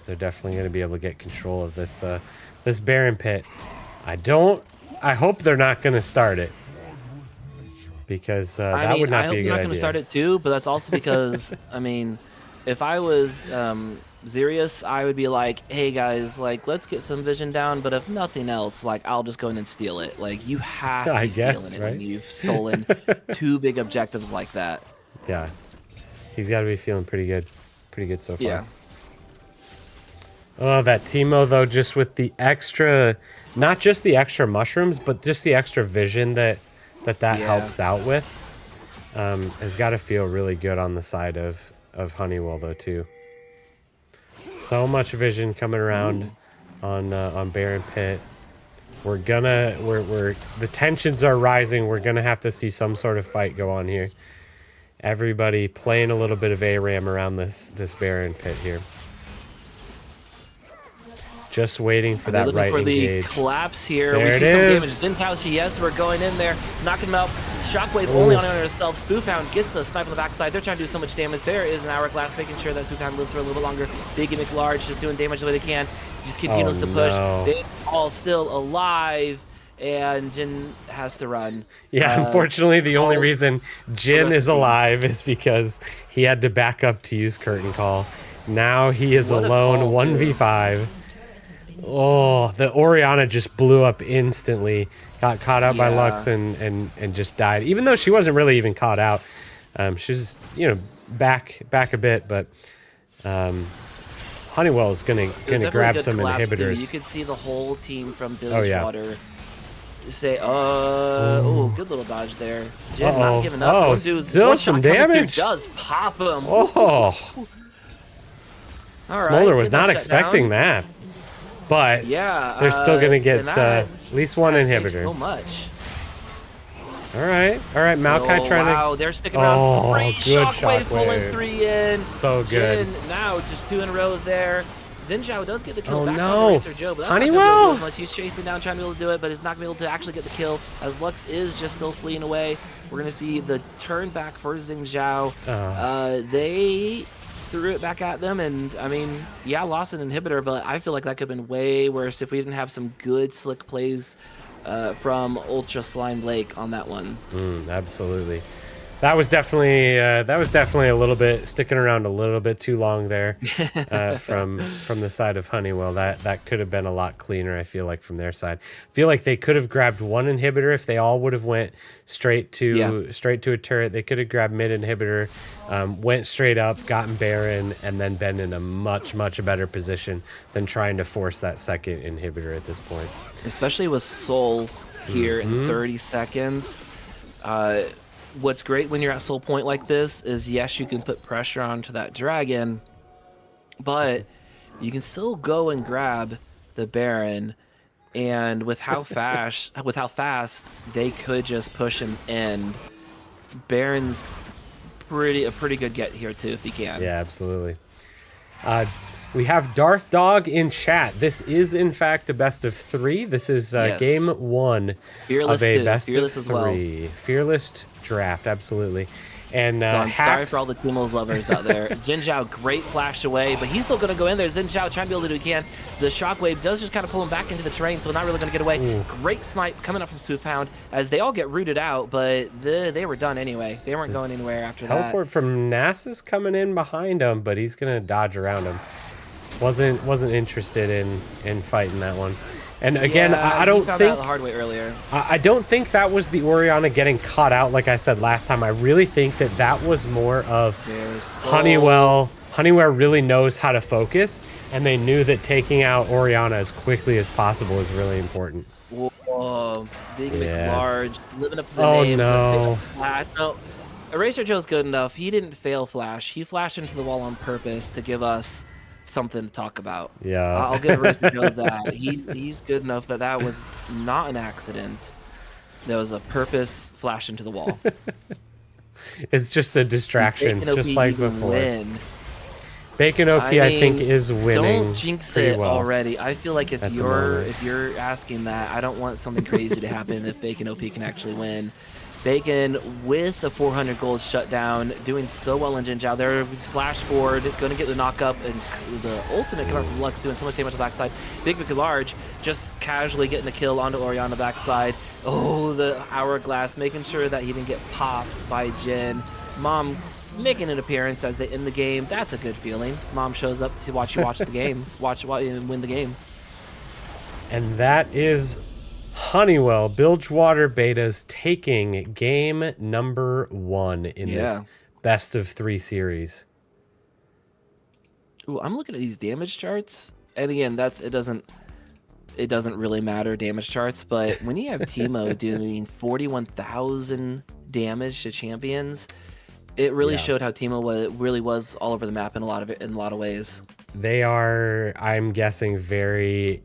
They're definitely going to be able to get control of this this Baron pit. I hope they're not going to start it. Because that would not be a good idea. I hope they're not going to start it too, but that's also because, I mean... If I was Xerius, I would be like, hey guys, like, let's get some vision down, but if nothing else, like, I'll just go in and steal it. Like, you have to be feeling it when you've stolen 2 big objectives like that. Yeah. He's got to be feeling pretty good. Pretty good so far. Yeah. Oh, that Teemo, though, just with the extra, not just the extra mushrooms, but just the extra vision that helps out with, has got to feel really good on the side of Honeywell, though, too. So much vision coming around on Baron Pit. The tensions are rising. We're gonna have to see some sort of fight go on here. Everybody playing a little bit of ARAM around this Baron Pit here. Just waiting for that right engage. The collapse here. There we see some damage. Zin's house, yes, we're going in there, knocking him out. Shockwave only on herself. Spoofhound gets the snipe on the backside. They're trying to do so much damage. There is an hourglass, making sure that Spoofhound lives for a little bit longer. Big and McLarge just doing damage the way they can. Just continues to push. They're all still alive, and Jin has to run. Yeah, unfortunately, the only reason Jin is alive is because he had to back up to use Curtain Call. Now he is alone, 1v5. Oh, the Orianna just blew up instantly. Got caught out by Lux and just died. Even though she wasn't really even caught out. She was, back a bit, but Honeywell is gonna definitely a grab good some collapse, too. inhibitors. You could see the whole team from Oh yeah. Bilgewater say, oh, good little dodge there. Jin not giving up. Oh, One dude, still one some shot coming through damage. does pop him. Oh, All Smolder right, was not expecting that, but yeah, they're still gonna get at least one inhibitor. So much. All right, Maokai trying to. Wow, they're sticking around. Oh, Great good shockwave pulling shockwave. 3 in. So good. Jin now just 2 in a row there. Xin Zhao does get the kill back no. on Racer Joe, but that's Honeywell? not gonna be able to do as much. He's chasing down, trying to be able to do it, but he's not gonna be able to actually get the kill, as Lux is just still fleeing away. We're gonna see the turn back for Xin Zhao. They threw it back at them, and I mean, yeah, lost an inhibitor, but I feel like that could have been way worse if we didn't have some good slick plays from Ultra Slime Lake on that one. Absolutely. That was definitely a little bit sticking around a little bit too long there from the side of Honeywell. That could have been a lot cleaner, I feel like, from their side. I feel like they could have grabbed one inhibitor if they all would have went straight to a turret. They could have grabbed mid inhibitor, went straight up, gotten Baron, and then been in a much better position than trying to force that second inhibitor at this point. Especially with Soul here in 30 seconds. What's great when you're at Soul Point like this is, yes, you can put pressure onto that dragon, but you can still go and grab the Baron, and with how fast they could just push him in, Baron's a pretty good get here too if he can. Yeah, absolutely. We have Darth Dog in chat. This is, in fact, a best of 3. This is game 1 Fearless of a too. best Fearless of as well. 3. Fearless draft, absolutely. And so I'm sorry for all the Teemos lovers out there. Xin Zhao, great flash away, but he's still going to go in there. Xin Zhao trying to be able to do what he can. The shockwave does just kind of pull him back into the terrain, so not really going to get away. Ooh. Great snipe coming up from Smoothhound as they all get rooted out, but they were done anyway. They weren't going anywhere after that. Teleport from Nasus coming in behind him, but he's going to dodge around him. Wasn't interested in fighting that one. And again, I don't think out the hard way earlier. I don't think that was the Orianna getting caught out like I said last time. I really think that was more of Honeywell. Honeywell really knows how to focus, and they knew that taking out Orianna as quickly as possible is really important. Whoa, big large, living up to the name. Oh no. No, Eraser Joe's good enough. He didn't fail flash. He flashed into the wall on purpose to give us something to talk about. Yeah, I'll give Eraser Joe that. He's good enough that was not an accident. There was a purpose flash into the wall. It's just a distraction, just like before. Win. Bacon OP, I think, is winning. Don't jinx it well already. I feel like if you're asking that, I don't want something crazy to happen if Bacon OP can actually win. Bacon with the 400 gold shutdown, doing so well in Xin Zhao. There, he's flash forward, going to get the knock up, and the ultimate coming from Lux doing so much damage on the backside. Big Large just casually getting the kill onto Orianna backside. Oh, the hourglass, making sure that he didn't get popped by Jin. Mom making an appearance as they end the game. That's a good feeling. Mom shows up to watch the game, watch and win the game. And that is Honeywell Bilgewater Betas taking game number 1 in this best of 3 series. Ooh, I'm looking at these damage charts, and again, it doesn't really matter, damage charts, but when you have Teemo doing 41,000 damage to champions, it really showed how Teemo really was all over the map in a lot of ways. They are, I'm guessing, very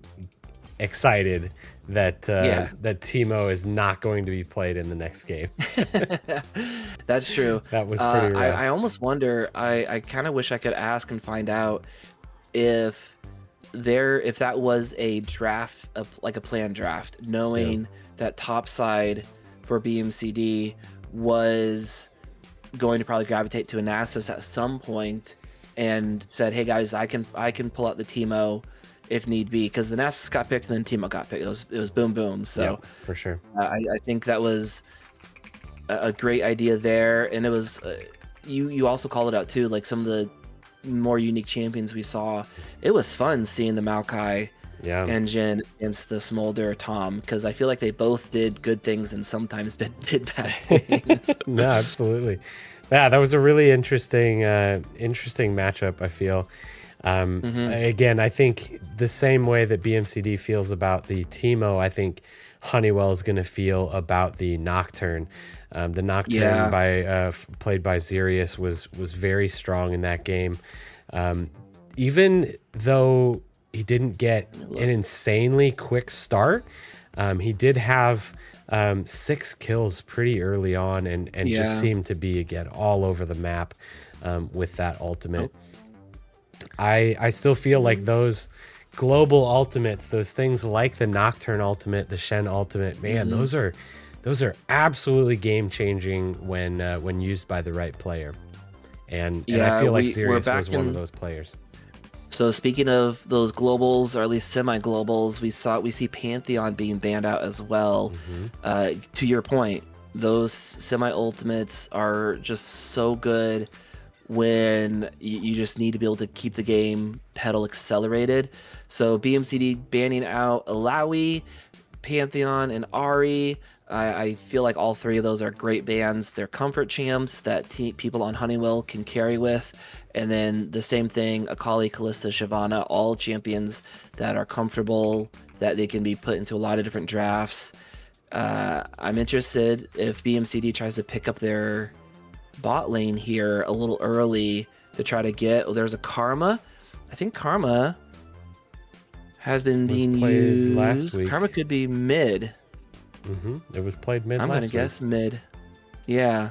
excited that that Teemo is not going to be played in the next game. That's true. That was pretty rough. I almost wonder, I kind of wish I could ask and find out if that was a draft, like a planned draft, knowing that top side for BMCD was going to probably gravitate to a Nasus at some point, and said, hey guys, I can pull out the Teemo if need be, because the Nasus got picked and then Teemo got picked. It was boom boom. So for sure, I think that was a great idea there, and it was you also called it out too, like some of the more unique champions we saw. It was fun seeing the Maokai engine against the Smolder Tom, because I feel like they both did good things and sometimes did bad things. No, absolutely. Yeah, that was a really interesting matchup, I feel. Again, I think the same way that BMCD feels about the Teemo, I think Honeywell is going to feel about the Nocturne. The Nocturne played by Xerius was very strong in that game. Even though he didn't get an insanely quick start, he did have 6 kills pretty early on and just seemed to be, again, all over the map with that ultimate. I still feel like those global ultimates, those things like the Nocturne ultimate, the Shen ultimate, man, those are absolutely game changing when used by the right player. And I feel like Xerius was one of those players. So speaking of those globals, or at least semi-globals, we see Pantheon being banned out as well. To your point, those semi-ultimates are just so good when you just need to be able to keep the game pedal accelerated. So BMCD banning out Alawi, Pantheon, and Ari. I feel like all 3 of those are great bans. They're comfort champs that people on Honeywell can carry with. And then the same thing, Akali, Kalista, Shyvana, all champions that are comfortable, that they can be put into a lot of different drafts. I'm interested if BMCD tries to pick up their bot lane here a little early to try to get... there's a Karma. I think Karma has been being used last week. Karma could be mid. It was played mid last week. I'm going to guess mid. Yeah.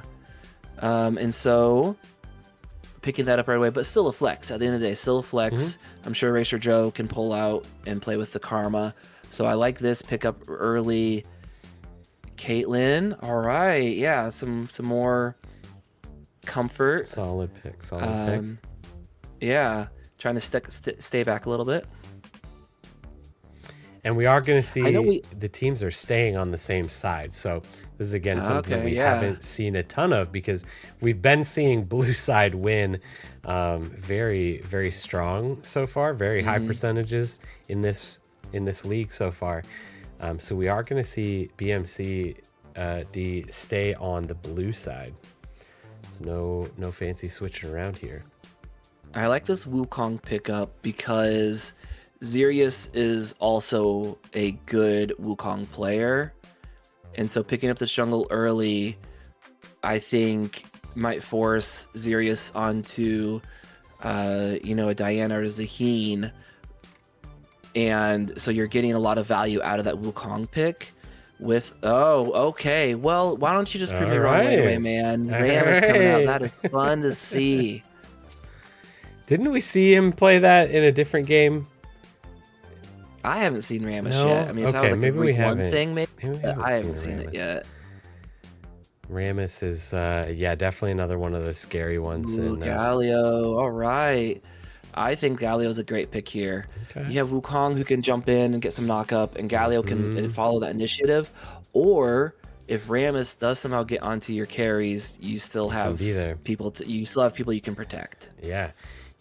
And so picking that up right away, but still a flex. At the end of the day, still a flex. I'm sure Racer Joe can pull out and play with the Karma. So I like this pickup early. Caitlyn. All right. Yeah, some more comfort. Solid pick. Yeah. Trying to stay back a little bit. And we are going to see the teams are staying on the same side. So this is, again, something we haven't seen a ton of, because we've been seeing blue side win very, very strong so far, very high percentages in this league so far. So we are going to see BMC D stay on the blue side. So no fancy switching around here. I like this Wukong pickup because Xerius is also a good Wukong player, and so picking up this jungle early, I think, might force Xerius onto, a Diana or Zaheen, and so you're getting a lot of value out of that Wukong pick. Okay, well, why don't you just prove me wrong right away, man? Ram is coming out. That is fun to see. Didn't we see him play that in a different game? I haven't seen Ramus yet. I mean, if that was like maybe a we one haven't. thing, maybe I haven't seen it yet. Ramus is, definitely another one of those scary ones. Ooh, Galio. All right. I think Galio's a great pick here. Okay. You have Wukong who can jump in and get some knock up, and Galio can follow that initiative. Or if Ramus does somehow get onto your carries, you still have people you can protect. Yeah.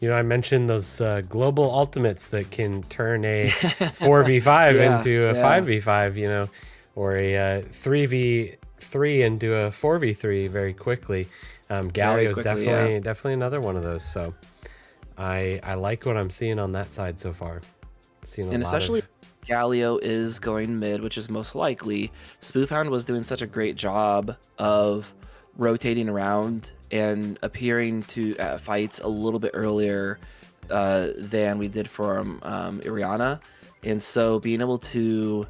I mentioned those global ultimates that can turn a 4v5 into a 5v5, or a 3v3 into a 4v3 very quickly. Galio is definitely another one of those. So I like what I'm seeing on that side so far. And especially Galio is going mid, which is most likely. Spoofhound was doing such a great job of rotating around and appearing to fights a little bit earlier than we did for Iriana, and so being able to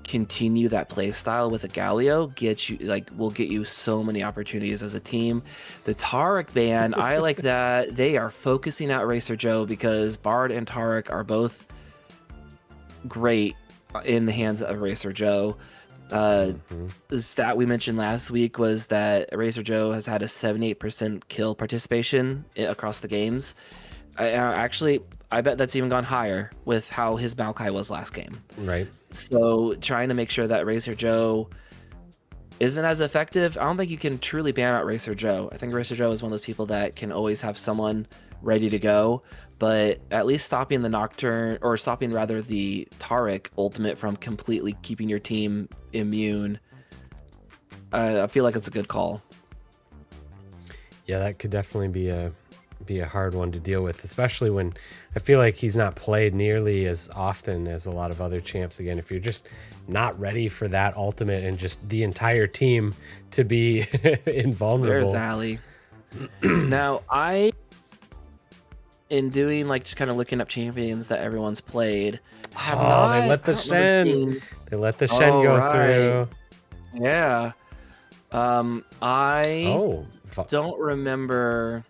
continue that play style with a Galio will get you so many opportunities as a team. The Taric ban, I like that they are focusing out Racer Joe, because Bard and Taric are both great in the hands of Racer Joe. The stat we mentioned last week was that Racer Joe has had a 78% kill participation across the games. I bet that's even gone higher with how his Maokai was last game. Right. So trying to make sure that Racer Joe isn't as effective. I don't think you can truly ban out Racer Joe. I think Racer Joe is one of those people that can always have someone ready to go, but at least stopping the Nocturne, or stopping rather the Taric ultimate from completely keeping your team immune, I feel like it's a good call. Yeah, that could definitely be a hard one to deal with, especially when I feel like he's not played nearly as often as a lot of other champs. Again, if you're just not ready for that ultimate and just the entire team to be invulnerable. There's Ali. Now, in doing like just kind of looking up champions that everyone's played, they let the Shen go through. Yeah. I don't remember.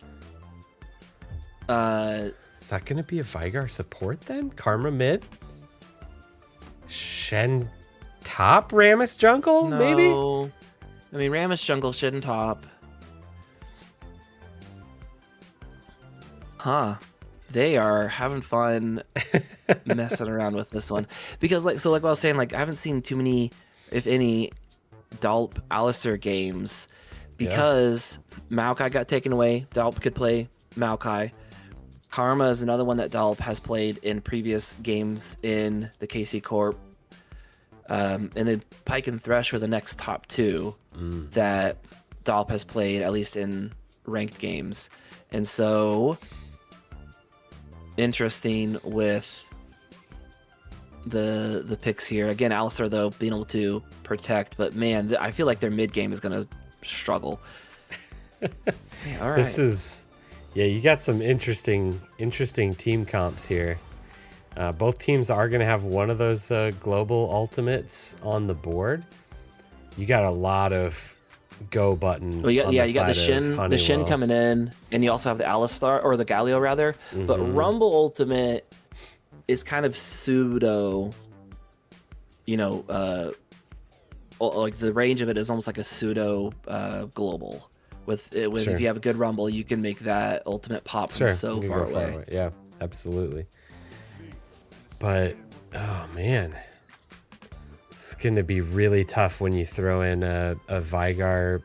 Is that going to be a Vigar support then? Karma mid? Shen top? Rammus jungle, no. maybe? I mean, Rammus jungle, Shen top. Huh. They are having fun messing around with this one. Because, like I was saying, like, I haven't seen too many, if any, Dalp Alistar games because Maokai got taken away. Dalp could play Maokai. Karma is another one that Dalp has played in previous games in the KC Corp. And then Pike and Thresh were the next top two that Dalp has played, at least in ranked games. And so, interesting with the picks here. Again, Alistar, though, being able to protect. But, man, I feel like their mid game is going to struggle. Yeah, all right. This is... Yeah, you got some interesting team comps here. Both teams are going to have one of those global ultimates on the board. You got a lot of go button. Well, you got the Shin coming in, and you also have the Alistar, or the Galio rather. But Rumble Ultimate is kind of pseudo. Like the range of it is almost like a pseudo global. With if you have a good Rumble, you can make that ultimate pop from so far away. Yeah, absolutely. But oh man, it's gonna be really tough when you throw in a Vigar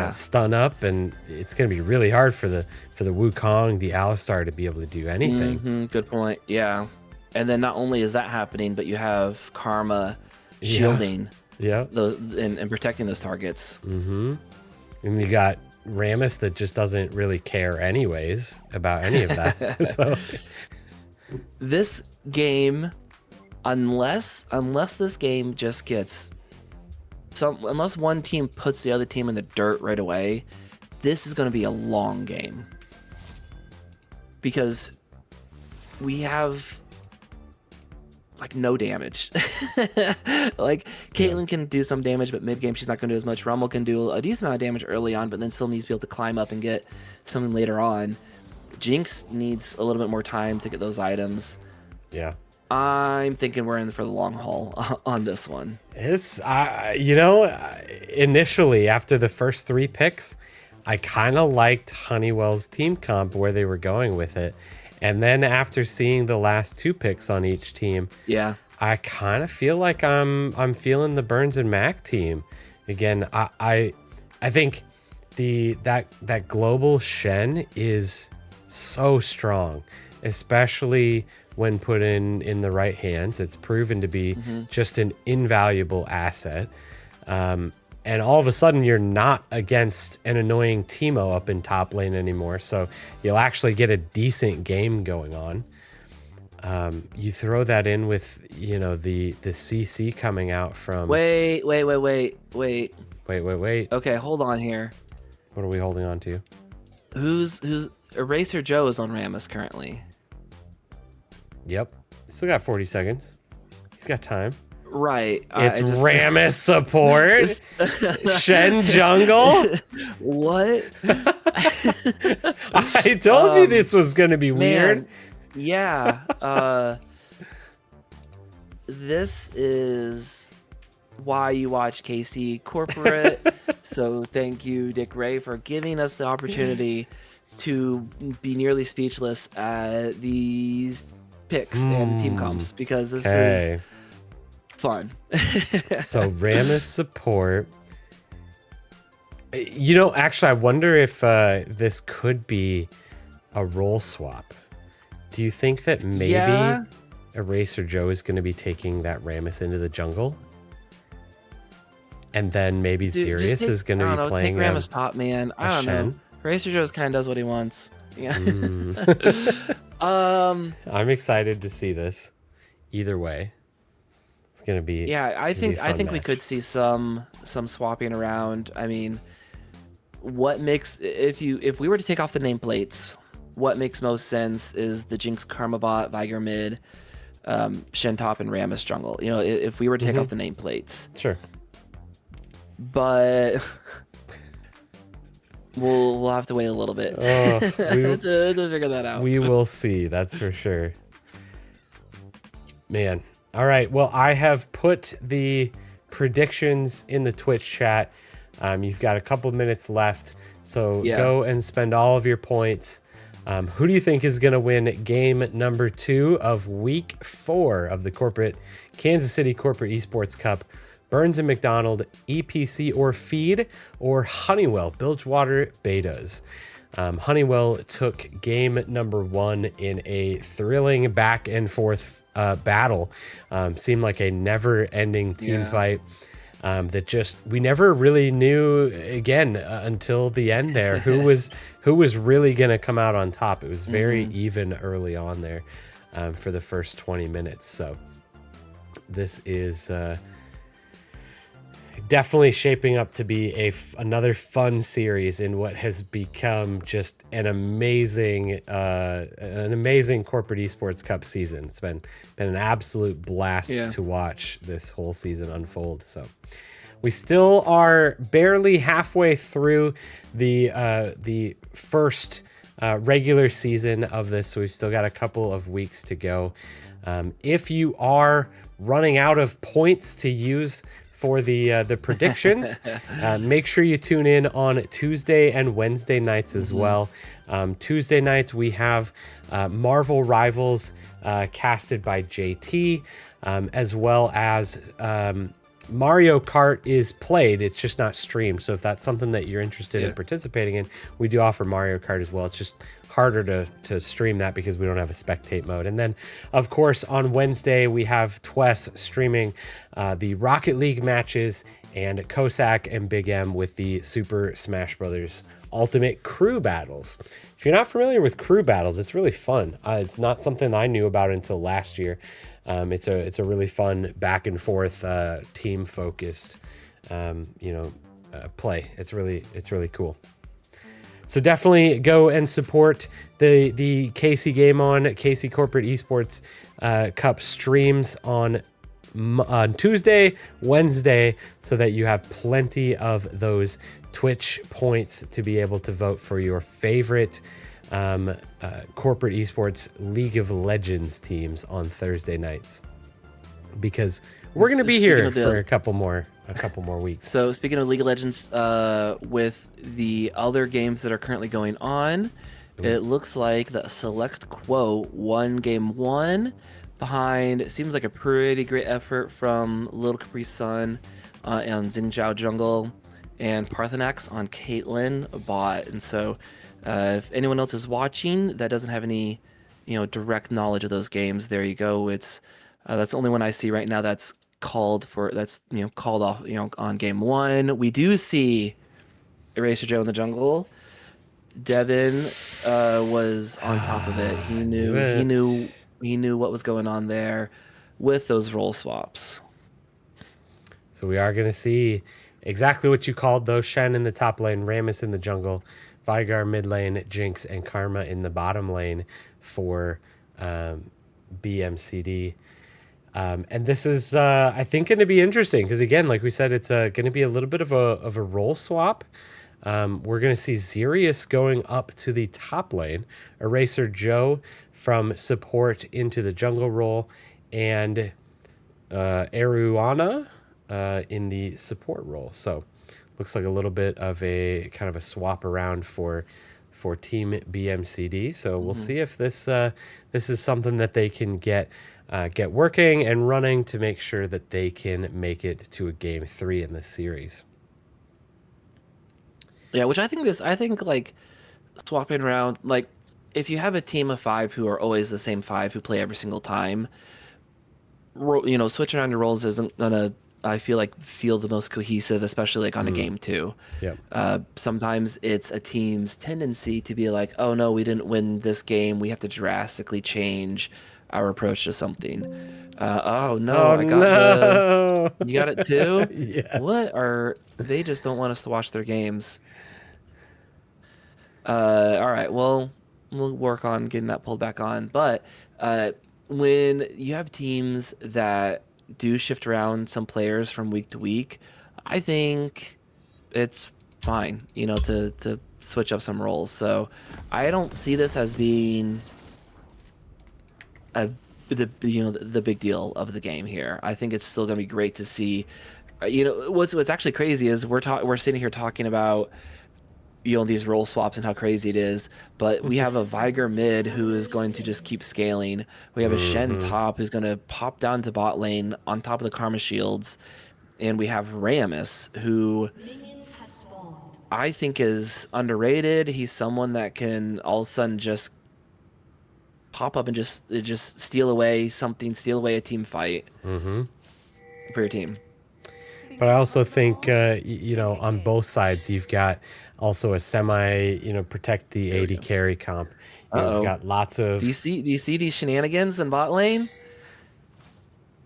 stun up, and it's gonna be really hard for the Wukong, the Alistar to be able to do anything. Good point. Yeah, and then not only is that happening, but you have Karma shielding. Yeah, and protecting those targets. And you got Rammus that just doesn't really care anyways about any of that. So this game, unless this game just gets unless one team puts the other team in the dirt right away, this is going to be a long game because we have like no damage. Like Caitlyn can do some damage, but mid game she's not going to do as much. Rumble can do a decent amount of damage early on, but then still needs to be able to climb up and get something later on. Jinx needs a little bit more time to get those items. Yeah, I'm thinking we're in for the long haul on this one. It's initially after the first 3 picks, I kind of liked Honeywell's team comp where they were going with it. And then after seeing the last 2 picks on each team, I kind of feel like I'm feeling the Burns and Mac team again. I think that global Shen is so strong, especially when put in the right hands. It's proven to be just an invaluable asset. And all of a sudden, you're not against an annoying Teemo up in top lane anymore. So you'll actually get a decent game going on. You throw that in with, the CC coming out from... Wait. Wait. Okay, hold on here. What are we holding on to? Who's Eraser Joe is on Rammus currently. Yep. Still got 40 seconds. He's got time. Right. It's Rammus support. Shen jungle. What? I told you this was going to be weird. Yeah. This is why you watch KC Corporate. So thank you, Dick Ray, for giving us the opportunity to be nearly speechless at these picks and team comps, because this is fun. So Rammus support. Actually, I wonder if this could be a role swap. Do you think that maybe Eraser Joe is going to be taking that Rammus into the jungle? and then maybe Dude, just Sirius take, is going I to don't be know, take playing Rammus top, man. I a don't know. Shen. Racer Joe's kind of does what he wants. Yeah. I'm excited to see this. Either way, it's going to be Yeah, I gonna be a think fun we match. could see some swapping around. I mean, what makes if we were to take off the nameplates, what makes most sense is the Jinx Karma bot, Viger mid, Shen top, and Rammus jungle. You know, if we were to take off the nameplates. Sure. But we'll have to wait a little bit to figure that out. We will see. That's for sure. Man. All right. Well, I have put the predictions in the Twitch chat. You've got a couple minutes left, so go and spend all of your points. Who do you think is going to win game number 2 of week 4 of the Kansas City Corporate Esports Cup? Burns and McDonald, EPC or Feed, or Honeywell, Bilgewater betas? Honeywell took game number 1 in a thrilling back and forth battle. Seemed like a never-ending team fight. That we never really knew again until the end there who was really going to come out on top. It was very even early on there for the first 20 minutes. So this is definitely shaping up to be another fun series in what has become just an amazing corporate esports cup season. It's been an absolute blast to watch this whole season unfold. So we still are barely halfway through the first regular season of this, so we've still got a couple of weeks to go. If you are running out of points to use for the predictions, make sure you tune in on Tuesday and Wednesday nights as well. Tuesday nights we have Marvel Rivals casted by JT, as well as Mario Kart is played. It's just not streamed. So if that's something that you're interested in participating in, we do offer Mario Kart as well. It's just harder to stream that because we don't have a spectate mode. And then, of course, on Wednesday, we have Twess streaming the Rocket League matches and Kosak and Big M with the Super Smash Brothers Ultimate Crew Battles. If you're not familiar with crew battles, it's really fun. It's not something I knew about until last year. It's a really fun back and forth team focused play. It's really cool. So definitely go and support the KC Game On, KC Corporate Esports Cup streams on Tuesday, Wednesday, so that you have plenty of those Twitch points to be able to vote for your favorite corporate esports League of Legends teams on Thursday nights, because we're going to be here for a couple more weeks. So speaking of League of Legends, with the other games that are currently going on, it looks like the Select Quo won game 1 behind, it seems like a pretty great effort from Little Capri Sun on Xingjiao Jungle and Parthenax on Caitlyn bot. And so if anyone else is watching that doesn't have any direct knowledge of those games, there you go. It's that's the only one I see right now that's called off on game 1. We do see Eraser Joe in the jungle. Devin was on top of it. He knew what was going on there with those role swaps. So we are going to see exactly what you called those: Shen in the top lane, Rammus in the jungle, Vigar mid lane, Jinx and Karma in the bottom lane for BMCD. And this is, I think, going to be interesting because, again, like we said, it's going to be a little bit of a role swap. We're going to see Xerius going up to the top lane, Eraser Joe from support into the jungle role, and Aruana in the support role. So looks like a little bit of a kind of a swap around for Team BMCD. So we'll see if this is something that they can get working and running to make sure that they can make it to a game 3 in this series. Yeah, which I think like swapping around, like if you have a team of 5 who are always the same 5 who play every single time, switching around your roles isn't gonna I feel the most cohesive, especially like on a game too. Yep. Sometimes it's a team's tendency to be like, oh no, we didn't win this game. We have to drastically change our approach to something. Oh no, Oh I got the. no. You got it too? Yes. What are they just don't want us to watch their games? All right, well, we'll work on getting that pulled back on. But uh, when you have teams that do shift around some players from week to week, I think it's fine, to switch up some roles. So I don't see this as being a the big deal of the game here. I think it's still going to be great to see. What's actually crazy is we're sitting here talking about these role swaps and how crazy it is, but we have a Viger mid who is going to just keep scaling. We have a Shen top who's going to pop down to bot lane on top of the Karma shields, and we have Ramus who I think is underrated. He's someone that can all of a sudden just pop up and just steal away a team fight for your team. But I also think, on both sides, you've got also a protect the AD carry comp. You've got lots of. Do you see these shenanigans in bot lane?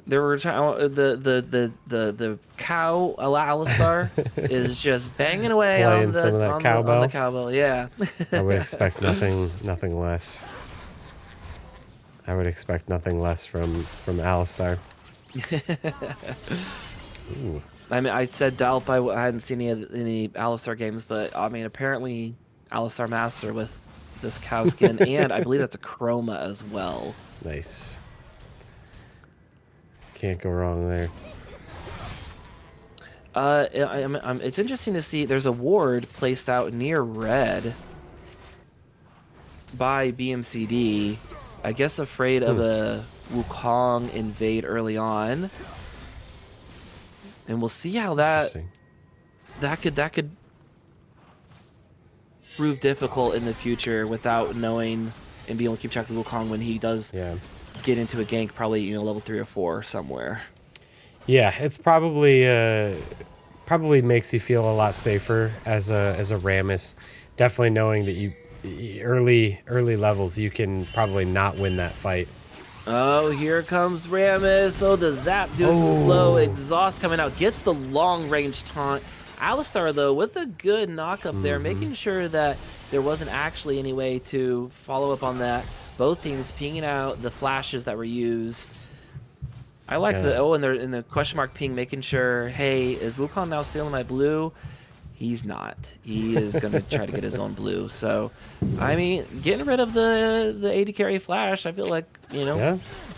There were the cow Alistar is just banging away Playing on the some of that on cowbell. the cowbell. Yeah. I would expect nothing less. I would expect nothing less from Alistar. Ooh. I mean, I said Delp. I hadn't seen any Alistar games, but I mean, apparently Alistar Master with this cow skin, and I believe that's a chroma as well. Nice. Can't go wrong there. It's interesting to see. There's a ward placed out near red by BMCD. I guess afraid of a Wukong invade early on. And we'll see how that could prove difficult in the future without knowing and being able to keep track of Wukong when he does get into a gank, probably level 3 or 4 somewhere. Yeah, it's probably makes you feel a lot safer as a Ramus. Definitely knowing that you early levels you can probably not win that fight. Oh, here comes Ramus. Oh, the zap doing some slow exhaust coming out. Gets the long-range taunt. Alistar, though, with a good knock-up there, making sure that there wasn't actually any way to follow up on that. Both teams pinging out the flashes that were used. I like and the question mark ping, making sure, hey, is Wukong now stealing my blue? He's not. He is going to try to get his own blue. So, I mean, getting rid of the AD carry flash, I feel like,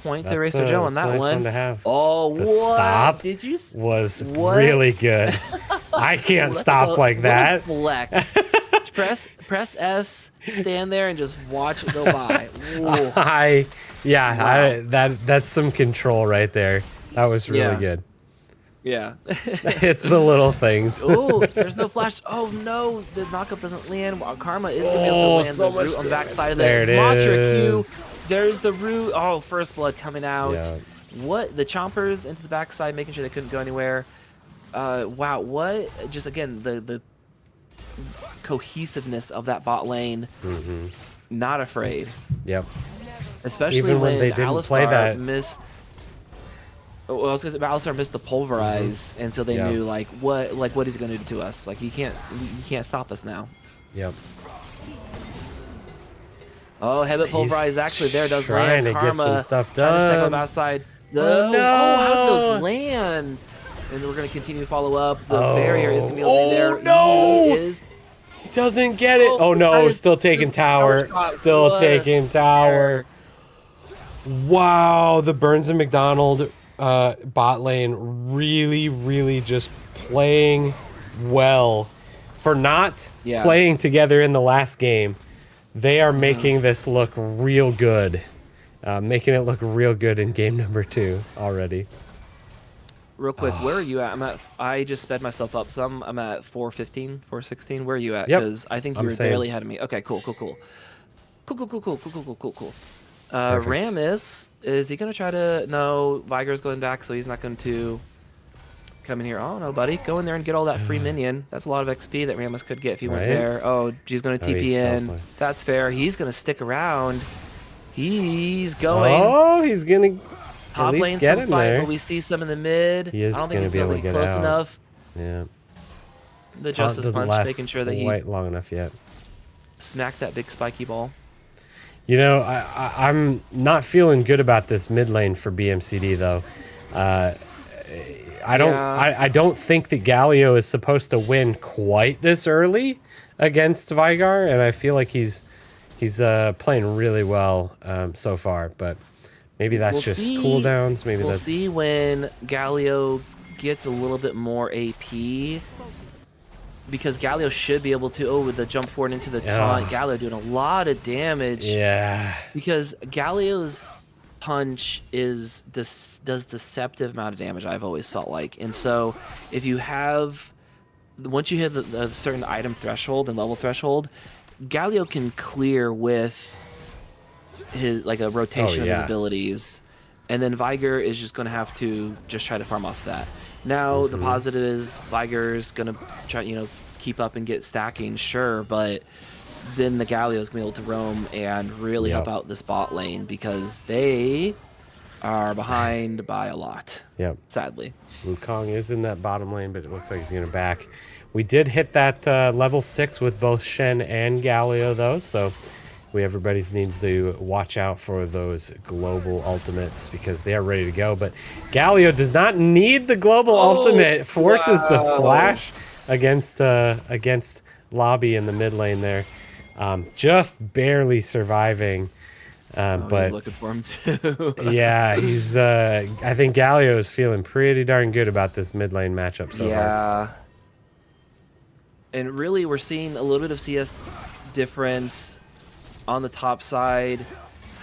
point to Racer Joe on that nice one. To have. Oh, the what? Stop Did you? Was really good. I can't stop like that. Flex. press S, stand there, and just watch it go by. That's some control right there. That was really good. Yeah. It's the little things. Oh, there's no flash. Oh no, the knockup doesn't land. Karma is gonna be able to land the root on the backside of there. There it is. There's the root. Oh, first blood coming out. Yeah. What? The chompers into the backside, making sure they couldn't go anywhere. Wow. What? Just again, the cohesiveness of that bot lane. Not afraid. Yep. Especially even when they didn't Alistar play that. missed. Well, I was gonna say Alistar missed the pulverize, and so they knew what he's gonna do to us. Like he can't stop us now. Yep. Oh, headbutt pulverize actually there does trying land. to Karma get some stuff done. On the outside. Oh, no! Oh, how did those land? And we're gonna continue to follow up. The barrier is gonna be able to be there. No! He doesn't get it. Oh no! Still taking tower. Still taking tower. Wow! The Burns and McDonald bot lane really just playing well for not playing together in the last game. They are making this look real good, making it look real good in game number 2 already. Real quick, where are you at? I just sped myself up some. I'm at 415, 416. Where are you at? Because I think you were barely ahead of me. Okay, cool. Ramus, is he going to try to... No, Viger's going back, so he's not going to... come in here. Oh no, buddy, go in there and get all that free minion. That's a lot of XP that Rammus could get if he went Right? there. Oh, he's gonna TP he's in. teleporting. That's fair. He's gonna stick around. He's going. Oh, he's gonna Top at least lane get some him fight, there. but we see some in the mid. He is I don't think gonna he's be able gonna to be get close out. enough. Yeah. The Taunt Justice doesn't Punch, last making sure that he quite long enough yet. smacked that big spiky ball. You know, I'm not feeling good about this mid lane for BMCD though. I don't think that Galio is supposed to win quite this early against Vigar, and I feel like he's playing really well so far. But maybe that's We'll just see. cooldowns. Maybe We'll that's see when Galio gets a little bit more AP. Because Galio should be able to, with the jump forward into the taunt, Galio doing a lot of damage. Yeah. Because Galio's punch does deceptive amount of damage, I've always felt like. And so if you have, once you hit a certain item threshold and level threshold, Galio can clear with his, like, a rotation of his abilities. And then Vigar is just going to have to just try to farm off that. Now, the positive is Vigar's going to try, keep up and get stacking, sure, but then the Galio's going to be able to roam and really help out this bot lane because they are behind by a lot, sadly. Wukong is in that bottom lane, but it looks like he's going to back. We did hit that level 6 with both Shen and Galio, though, so everybody needs to watch out for those global ultimates because they are ready to go. But Galio does not need the global ultimate. Forces the flash against Lobby in the mid lane there. Just barely surviving. But he's looking for him too. yeah, he's. I think Galio is feeling pretty darn good about this mid lane matchup so far. And really, we're seeing a little bit of CS difference on the top side.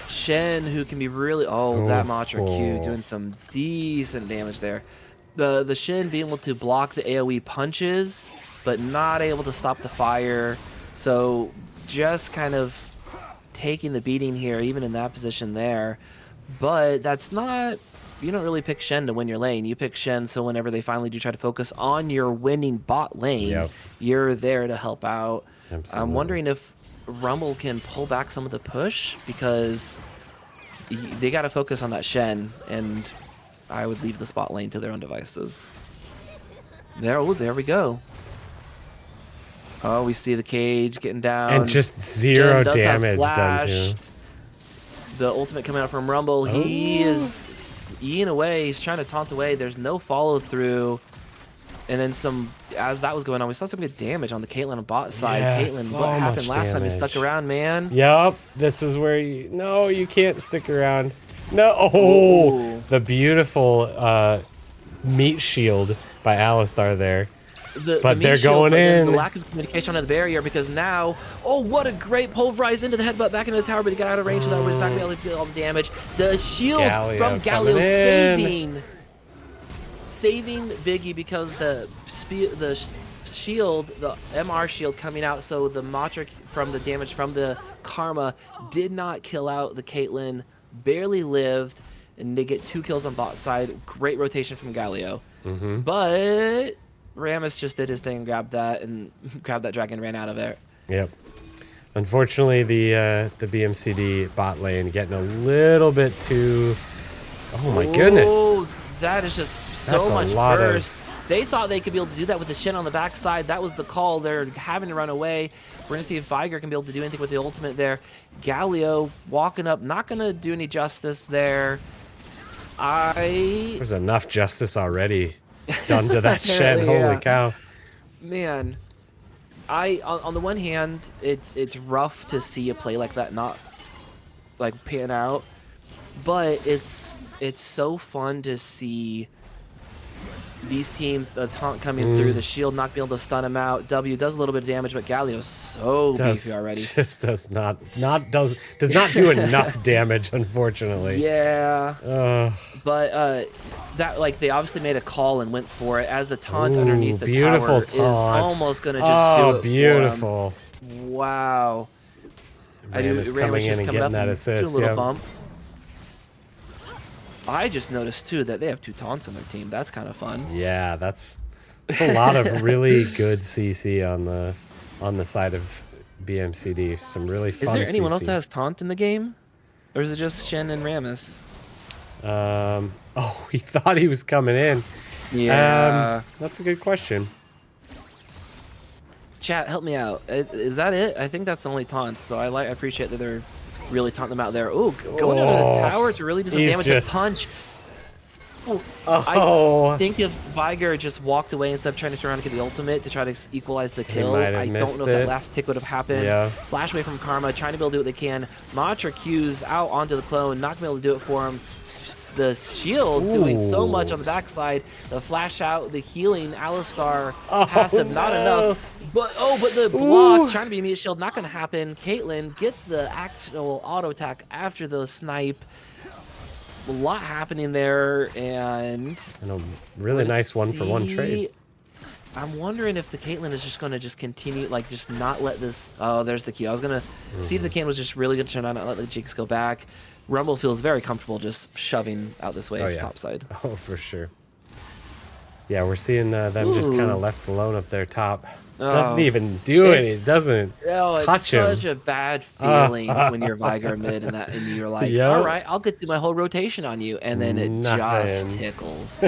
Shen, who can be really that Matra Q doing some decent damage there. The Shen being able to block the AoE punches, but not able to stop the fire. So just kind of taking the beating here, even in that position there. But that's not, you don't really pick Shen to win your lane. You pick Shen so whenever they finally do try to focus on your winning bot lane, you're there to help out. Absolutely. I'm wondering if Rumble can pull back some of the push because they got to focus on that Shen, and I would leave the spot lane to their own devices. There we go. Oh, we see the cage getting down. And just zero damage done to. The ultimate coming out from Rumble. He is eating away. He's trying to taunt away. There's no follow through. And then as that was going on, we saw some good damage on the Caitlyn on bot side. Caitlyn, what happened last time you stuck around, man? Yep, this is where you can't stick around. No, the beautiful meat shield by Alistar there. But they're going in. The lack of communication on the barrier because now, what a great pulverize into the headbutt back into the tower, but he got out of range of that, where he's not going to be able to get all the damage. The shield from Galio saving Biggie because the shield, the MR shield coming out, so the Matrix from the damage from the Karma did not kill out the Caitlyn, barely lived, and they get 2 kills on bot side. Great rotation from Galio. But Rammus just did his thing, grabbed that dragon, and ran out of it. Yep. Unfortunately, the BMCD bot lane getting a little bit too. Oh my goodness. That is just so much burst. They thought they could be able to do that with the Shen on the backside. That was the call. They're having to run away. We're going to see if Vigar can be able to do anything with the ultimate there. Galio walking up, not going to do any justice there. There's enough justice already done to that Shen. Holy cow. Man, on the one hand, it's rough to see a play like that not like pan out, but it's so fun to see these teams, the taunt coming through, the shield not being able to stun him out. W does a little bit of damage, but Galio's so beefy already. Just does not do enough damage, unfortunately. Yeah. But that, like, they obviously made a call and went for it as the taunt underneath the tower is almost gonna just do it. Beautiful. For him. Wow. Rammus coming in and getting that assist. Do a little bump. I just noticed too that they have 2 taunts on their team. That's kind of fun. Yeah, that's a lot of really good CC on the side of BMCD. Some really fun. Is there anyone else CC. that has taunt in the game, or is it just Shen and Rammus? Oh, he thought he was coming in. Yeah. That's a good question. Chat, help me out. Is that it? I think that's the only taunts. So I appreciate that they're really taunting them out there. Ooh, going under the tower to really do some damage. A punch. Ooh, I think if Viger just walked away instead of trying to turn around and get the ultimate to try to equalize the kill, I don't know if that last tick would have happened. Yeah. Flash away from Karma, trying to be able to do what they can. Mantra Q's out onto the clone, not going to be able to do it for him. The shield doing so much on the backside. The flash out, the healing, Alistar passive, not enough. But the block, trying to be immediate shield, not going to happen. Caitlyn gets the actual auto attack after the snipe. A lot happening there, and a really nice 1-for-1 trade. I'm wondering if the Caitlyn is just going to continue, like, just not let this. Oh, there's the Q. I was going to see if the Caitlyn was just really going to turn on and let the Jinx go back. Rumble feels very comfortable just shoving out this way top side. Oh, for sure. Yeah, we're seeing them just kind of left alone up there top. Doesn't even do it. It doesn't touch him. It's such a bad feeling when you're Viger mid and you're like, all right, I'll get through my whole rotation on you, and then it just tickles.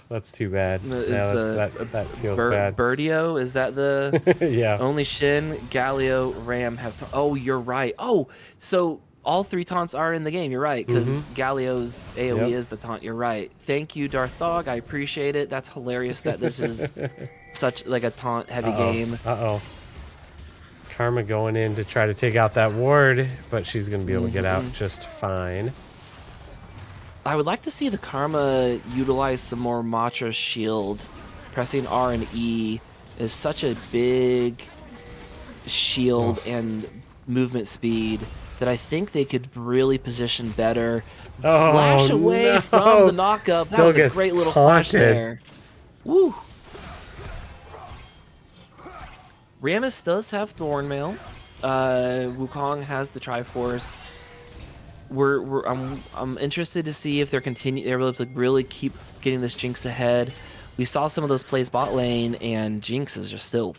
That's too bad. That feels bad. Birdio, is that the yeah? Only Shin, Galio, Ram have. Oh, you're right. Oh, so all 3 taunts are in the game. You're right, because Galio's AOE is the taunt. You're right. Thank you, Darth Thog. I appreciate it. That's hilarious that this is such like a taunt heavy game. Karma going in to try to take out that ward, but she's gonna be able to get out just fine. I would like to see the Karma utilize some more Matra shield. Pressing R and E is such a big shield and movement speed that I think they could really position better. Flash away from the knockup. That was a great little flash there. Woo! Rammus does have Thornmail. Wukong has the Triforce. I'm interested to see if they're able to really keep getting this Jinx ahead. We saw some of those plays bot lane, and Jinx is just still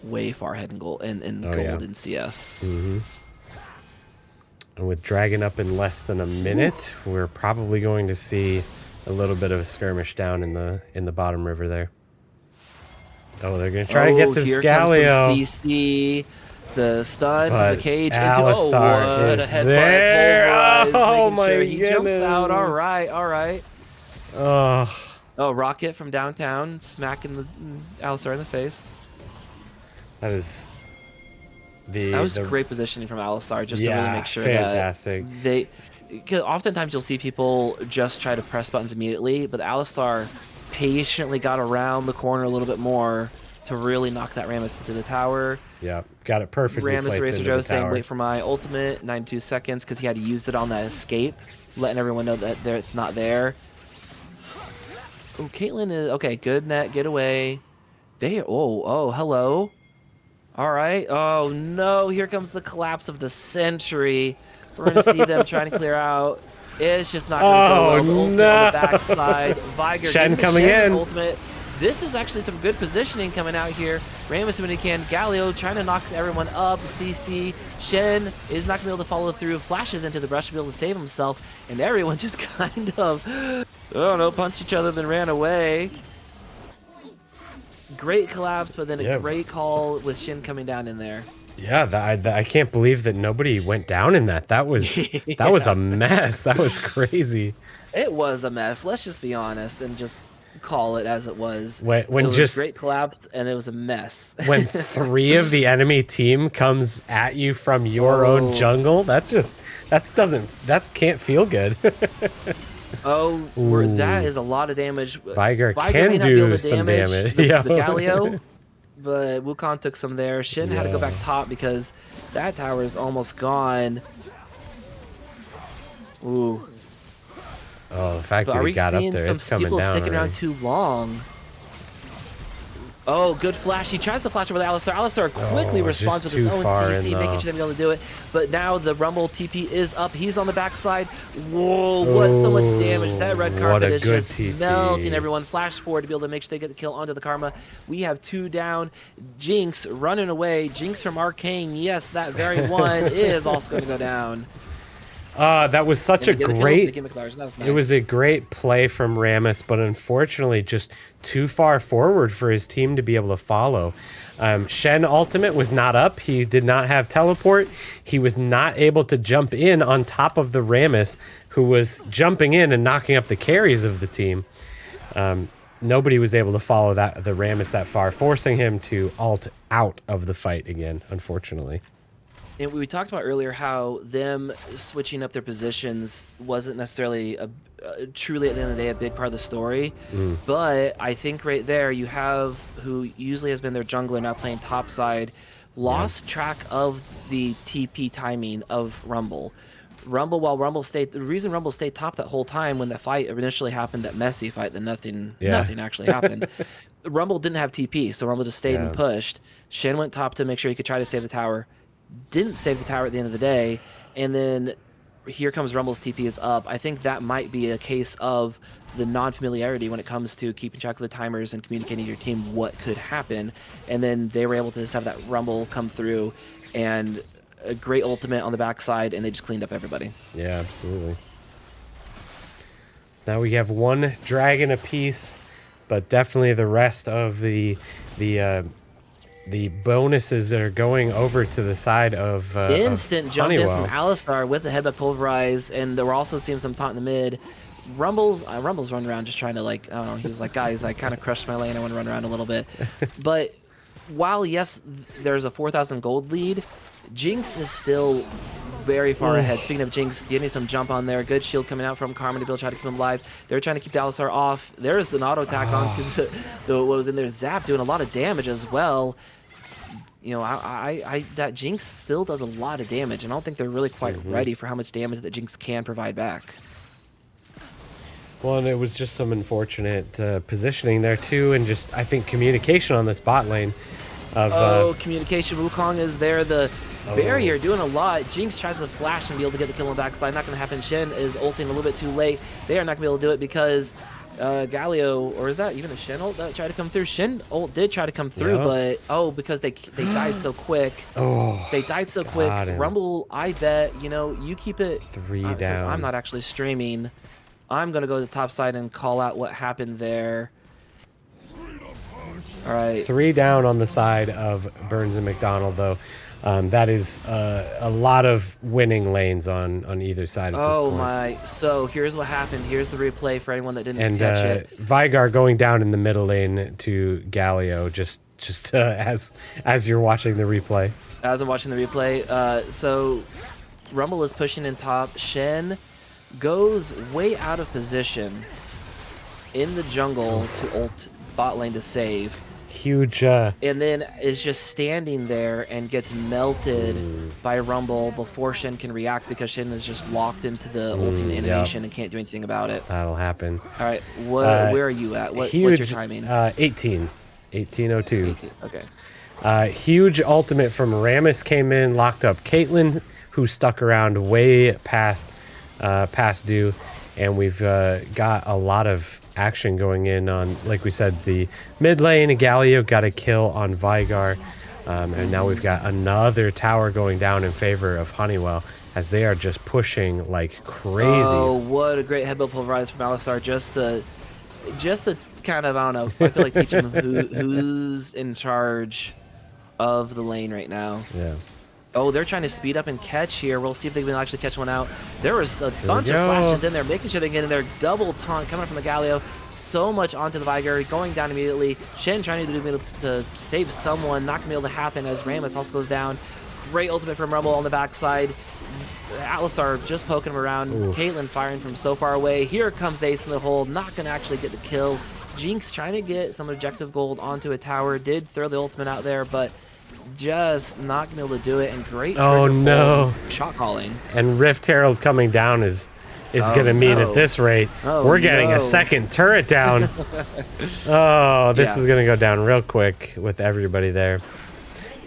way far ahead in gold and gold in CS. And with Dragon up in less than a minute, we're probably going to see a little bit of a skirmish down in the bottom river there. Oh, they're gonna try to get this Galio. Comes some CC. The stun, the cage, Alistar is there. Oh my goodness! He jumps out. All right. Oh, Rocket from downtown, smacking the Alistar in the face. That was great positioning from Alistar, just to really make sure fantastic. that because oftentimes you'll see people just try to press buttons immediately, but Alistar patiently got around the corner a little bit more to really knock that Rammus into the tower. Yeah, got it perfectly Rammus placed into Joe the saying, tower. wait for my ultimate, 92 seconds, because he had used it on that escape, letting everyone know that it's not there. Oh, Caitlyn is... Okay, good net, get away. Hello. All right. Oh, no, here comes the collapse of the century. We're going to see them trying to clear out. It's just not going to go well. On the backside. Viger Shen coming in. Ultimate. This is actually some good positioning coming out here. Rammus when he can. Galio trying to knock everyone up. CC. Shen is not going to be able to follow through. Flashes into the brush to be able to save himself. And everyone just kind of, punched each other then ran away. Great collapse, but then a great call with Shin coming down in there. Yeah, I can't believe that nobody went down in that. That was that was a mess. That was crazy. It was a mess. Let's just be honest and just call it as it was. When it was just great collapse and it was a mess. When 3 of the enemy team comes at you from your own jungle, that can't feel good. That is a lot of damage. Viger can do some damage. The Galio, but Wukong took some there. Shin had to go back top because that tower is almost gone. Ooh. Oh, the fact that he got up there, it's coming down. Are we seeing some people sticking around too long? Oh, good flash. He tries to flash over the Alistar. Alistar quickly responds with his own CC, making sure they're able to do it. But now the Rumble TP is up. He's on the backside. Whoa, what so much damage. That red carpet is just melting everyone. Flash forward to be able to make sure they get the kill onto the Karma. We have 2 down. Jinx running away. Jinx from Arcane. Yes, that very one is also going to go down. That was such a great. Nice. It was a great play from Rammus, but unfortunately, just too far forward for his team to be able to follow. Shen ultimate was not up. He did not have teleport. He was not able to jump in on top of the Rammus, who was jumping in and knocking up the carries of the team. Nobody was able to follow the Rammus that far, forcing him to ult out of the fight again, unfortunately. And we talked about earlier how them switching up their positions wasn't necessarily truly at the end of the day a big part of the story. But I think right there you have who usually has been their jungler now playing topside, lost track of the TP timing of Rumble. While Rumble stayed, the reason Rumble stayed top that whole time when the fight initially happened, that messy fight, that nothing actually happened. Rumble didn't have TP, so Rumble just stayed and pushed. Shen went top to make sure he could try to save the tower. Didn't save the tower at the end of the day, and then here comes Rumble's TP is up. I think that might be a case of the non-familiarity when it comes to keeping track of the timers and communicating to your team what could happen, and then they were able to just have that Rumble come through and a great ultimate on the backside, and they just cleaned up everybody. Yeah, absolutely. So now we have 1 dragon apiece, but definitely the rest of the bonuses are going over to the side of instant jump Honeywell. in from Alistar with the headbutt pulverize, and we're also seeing some taunt in the mid. Rumble's running around just trying to, like, I don't know, he's like, guys, I kind of crushed my lane, I want to run around a little bit. But while, yes, there's a 4,000 gold lead, Jinx is still very far ahead. Speaking of Jinx, getting some jump on there. Good shield coming out from Karma to be able to try to keep him alive. They're trying to keep the Alistar off. There's an auto attack onto the what was in there. Zap doing a lot of damage as well. You know, that Jinx still does a lot of damage, and I don't think they're really quite ready for how much damage that Jinx can provide back. Well, and it was just some unfortunate positioning there too, and just I think communication on this bot lane. Communication. Wukong is there. The barrier doing a lot. Jinx tries to flash and be able to get the kill on the backside. Not going to happen. Shen is ulting a little bit too late. They are not going to be able to do it because Galio, or is that even a Shen ult that tried to come through? Shen ult did try to come through, but because they died so quick. They died so quick. Rumble, I bet, you know, you keep it 3 down. Since I'm not actually streaming, I'm going to go to the top side and call out what happened there. All right. 3 down on the side of Burns and McDonald, though. That is a lot of winning lanes on either side at this point. Oh my! So here's what happened. Here's the replay for anyone that didn't catch it. Vigar going down in the middle lane to Galio, just as you're watching the replay. As I'm watching the replay, so Rumble is pushing in top. Shen goes way out of position in the jungle to ult bot lane to save. Huge. And then is just standing there and gets melted by Rumble before Shen can react because Shen is just locked into the ultimate animation and can't do anything about it. That'll happen. All right, where are you at? What's your timing? 18:02. Okay. Huge ultimate from Rammus came in, locked up Caitlyn, who stuck around way past due, and we've got a lot of action going in on, like we said, the mid lane. Galio got a kill on Vigar, and now we've got another tower going down in favor of Honeywell as they are just pushing like crazy. Oh, what a great headbutt pulverize from Alistar. Just the kind of, I don't know, I feel like teaching them who's in charge of the lane right now. Yeah. Oh, they're trying to speed up and catch here. We'll see if they can actually catch one out. There was a bunch of flashes in there, making sure they get in there. Double taunt coming from the Galio. So much onto the Vigar, going down immediately. Shen trying to save someone. Not going to be able to happen as Rammus also goes down. Great ultimate from Rumble on the backside. Alistar just poking him around. Caitlyn firing from so far away. Here comes the ace in the hole. Not going to actually get the kill. Jinx trying to get some objective gold onto a tower. Did throw the ultimate out there, but just not gonna be able to do it. And great shot calling. And Rift Herald coming down is is going to mean at this rate, we're getting a second turret down. Oh, this is going to go down real quick with everybody there.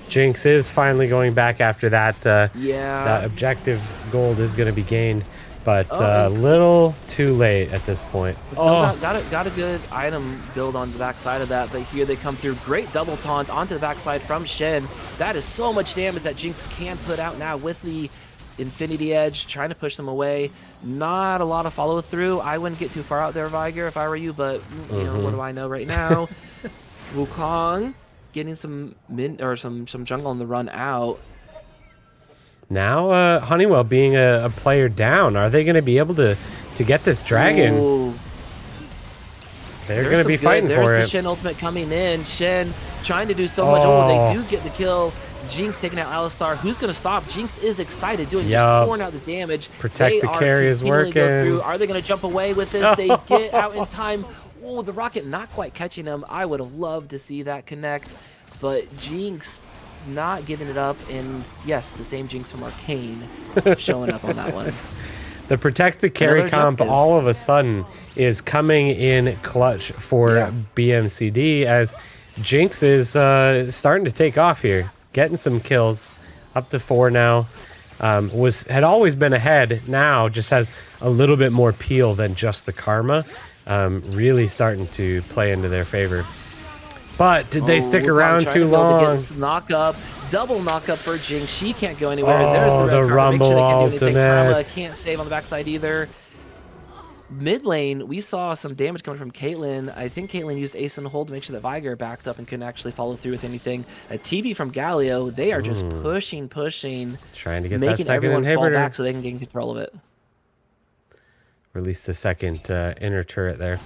Jinx is finally going back after that. That objective gold is going to be gained, but a little too late at this point. Got a good item build on the backside of that, but here they come through. Great double taunt onto the backside from Shen. That is so much damage that Jinx can put out now with the Infinity Edge, trying to push them away. Not a lot of follow through. I wouldn't get too far out there, Viger, if I were you, but you know, what do I know right now? Wukong getting some some jungle on the run out. Now Honeywell being a player down. Are they going to be able to get this dragon? Ooh. They're going to be fighting for it. There's the Shen ultimate coming in. Shen trying to do so much. They do get the kill. Jinx taking out Alistar. Who's going to stop? Jinx is excited, just pouring out the damage. Protect the carry is working. Are they going to jump away with this? They get out in time. Oh, the rocket not quite catching him. I would have loved to see that connect, but Jinx not giving it up. And yes, the same Jinx from Arcane showing up on that one. The protect the carry comp all of a sudden is coming in clutch for BMCD as Jinx is starting to take off here. Getting some kills, up to 4 now. Had always been ahead. Now just has a little bit more peel than just the karma. Really starting to play into their favor. But did they stick around too long? Knock up, double knock up for Jinx. She can't go anywhere. There's the Rumble ultimate. Karma can't save on the backside either. Mid lane, we saw some damage coming from Caitlyn. I think Caitlyn used Ace and Hold to make sure that Viger backed up and couldn't actually follow through with anything. A TB from Galio, they are just pushing. Trying to get that making second everyone inhibitor. fall back so they can gain control of it. Release the second inner turret there.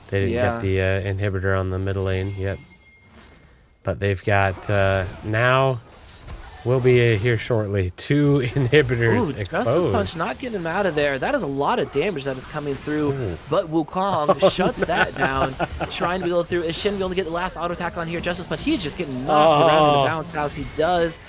They didn't get the inhibitor on the middle lane yet. But they've got, now, we'll be here shortly. 2 inhibitors exposed. Justice Punch not getting him out of there. That is a lot of damage that is coming through. But Wukong shuts that down, trying to be able to through. Is Shen able to get the last auto attack on here? Justice Punch, he's just getting knocked around in the bounce house. He does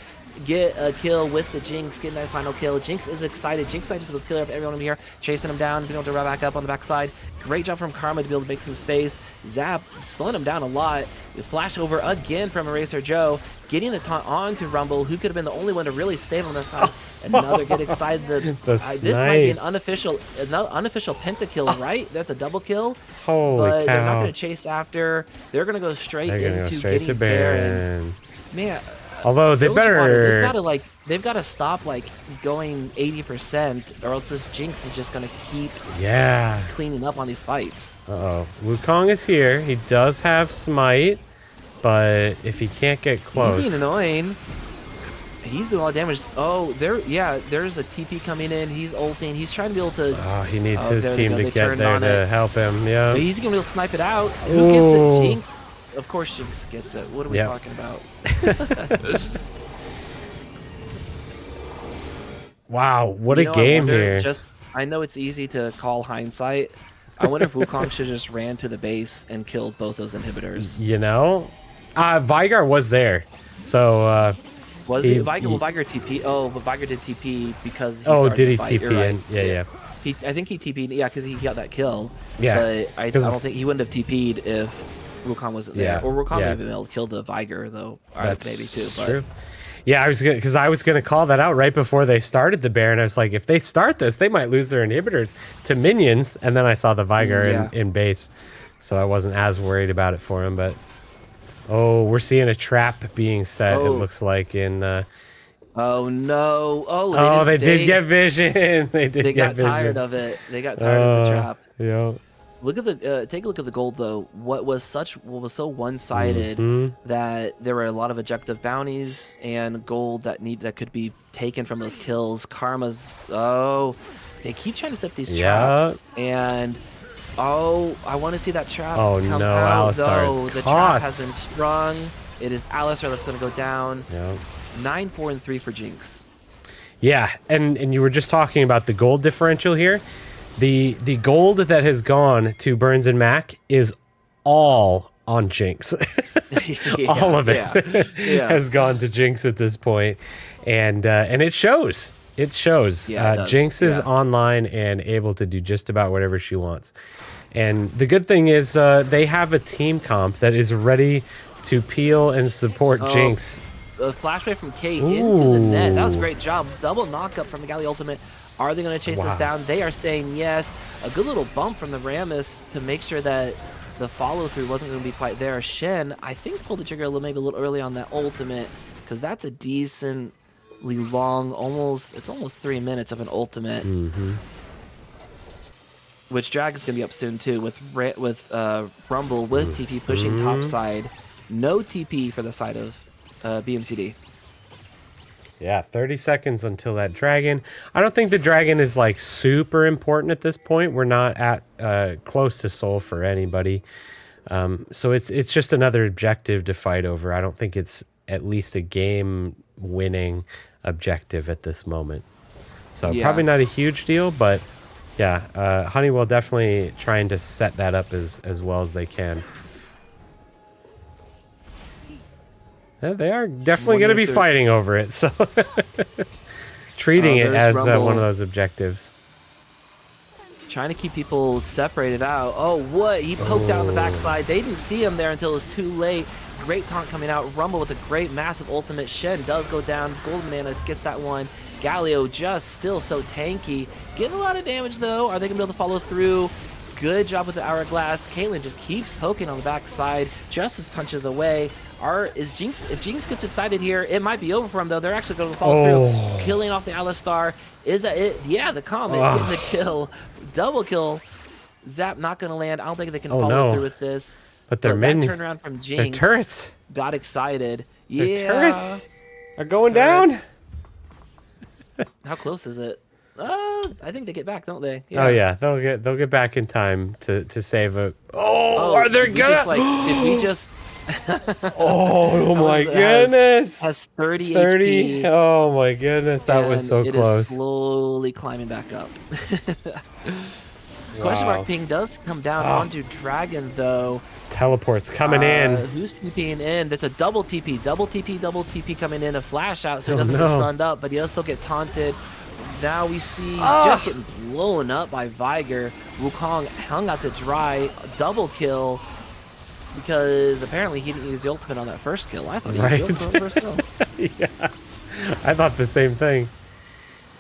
get a kill with the Jinx, getting that final kill. Jinx is excited. Jinx might just be able to kill everyone here, chasing him down, being able to run back up on the backside. Great job from Karma to be able to make some space. Zap slowing him down a lot. Flash over again from Eraser Joe, getting the taunt onto Rumble, who could have been the only one to really stay on this side. Another get excited. This might be an unofficial pentakill, right? That's a double kill. Holy cow. They're not going to chase after. They're going to go straight into getting Baron. Man. Although they've got to stop going 80%, or else this Jinx is just gonna keep cleaning up on these fights. Wukong is here. He does have smite, but if he can't get close, he's being annoying. He's doing a lot of damage. There's a TP coming in. He's ulting. He's trying to be able to. He needs his team to get there to help him. Yeah. But he's gonna be able to snipe it out. Who gets it? Jinx. Of course Jinx gets it. What are we talking about? Wow, what a game here. I know it's easy to call hindsight. I wonder if Wukong should have just ran to the base and killed both those inhibitors. Viger was there. So was he? Viger TP. But Viger did TP because did he TP in? Yeah. I think he TP'd, because he got that kill. Yeah. But I don't think he wouldn't have TP'd if Wukong wasn't there. Or Wukong may have been able to kill the Viger, though. That's maybe too. But true. Yeah, I was gonna call that out right before they started the Baron. I was like, if they start this, they might lose their inhibitors to minions. And then I saw the Viger in base, so I wasn't as worried about it for him. But we're seeing a trap being set. It looks like in. Oh no! They did get vision. They got tired of it. They got tired of the trap. Yeah. Look at the take a look at the gold though. What was so one-sided that there were a lot of objective bounties and gold that could be taken from those kills. Karma's they keep trying to set these traps and I want to see that trap. Come out, Alistar's the trap has been sprung. It is Alistar that's going to go down. 9, 4, and 3 for Jinx. Yeah, and you were just talking about the gold differential here. The gold that has gone to Burns and Mac is all on Jinx. All of it has gone to Jinx at this point, and it shows. It shows. Yeah, it does. Jinx is Yeah. online and able to do just about whatever she wants. And the good thing is they have a team comp that is ready to peel and support Jinx. The flashback from Kate into the net. That was a great job. Double knockup from the Galley ultimate. Are they going to chase this down? They are saying yes. A good little bump from the Rammus to make sure that the follow-through wasn't going to be quite there. Shen, I think, pulled the trigger maybe a little early on that ultimate, because that's a decently long, it's almost 3 minutes of an ultimate. Which Drag is going to be up soon too with Rumble with TP pushing top side. No TP for the side of BMCD. Yeah, 30 seconds until that dragon. I don't think the dragon is like super important at this point. We're not at close to soul for anybody. So it's just another objective to fight over. I don't think it's at least a game winning objective at this moment. So probably not a huge deal, but yeah, Honeywell definitely trying to set that up as well as they can. Yeah, they are definitely going to be fighting over it, so treating it as one of those objectives. Trying to keep people separated out. Oh, what? He poked out on the backside. They didn't see him there until it was too late. Great taunt coming out. Rumble with a great massive ultimate. Shen does go down. Golden Banana gets that one. Galio just still so tanky. Getting a lot of damage, though. Are they going to be able to follow through? Good job with the Hourglass. Caitlyn just keeps poking on the backside. Justice punches away. If Jinx gets excited here, it might be over for him, though. They're actually going to follow through. Killing off the Alistar. Is that it? Yeah, the Comet getting the kill. Double kill. Zap not going to land. I don't think they can follow through with this. But their turnaround from Jinx. Their turrets. Got excited. Their turrets are going down. How close is it? I think they get back, don't they? Yeah. Oh yeah, they'll get back in time to save it. Are they gonna? Did we just? Oh my goodness! Has 30 HP. Oh my goodness, that was so close. It is slowly climbing back up. Question mark ping does come down onto Dragon though. Teleports coming in. Who's TPing in? That's a double TP coming in. A flash out, so he doesn't get stunned up, but he does still get taunted. Now we see just getting blown up by Viger. Wukong hung out to dry. Double kill. Because apparently he didn't use the ultimate on that first kill. I thought he used the ultimate on the first kill. Yeah, I thought the same thing.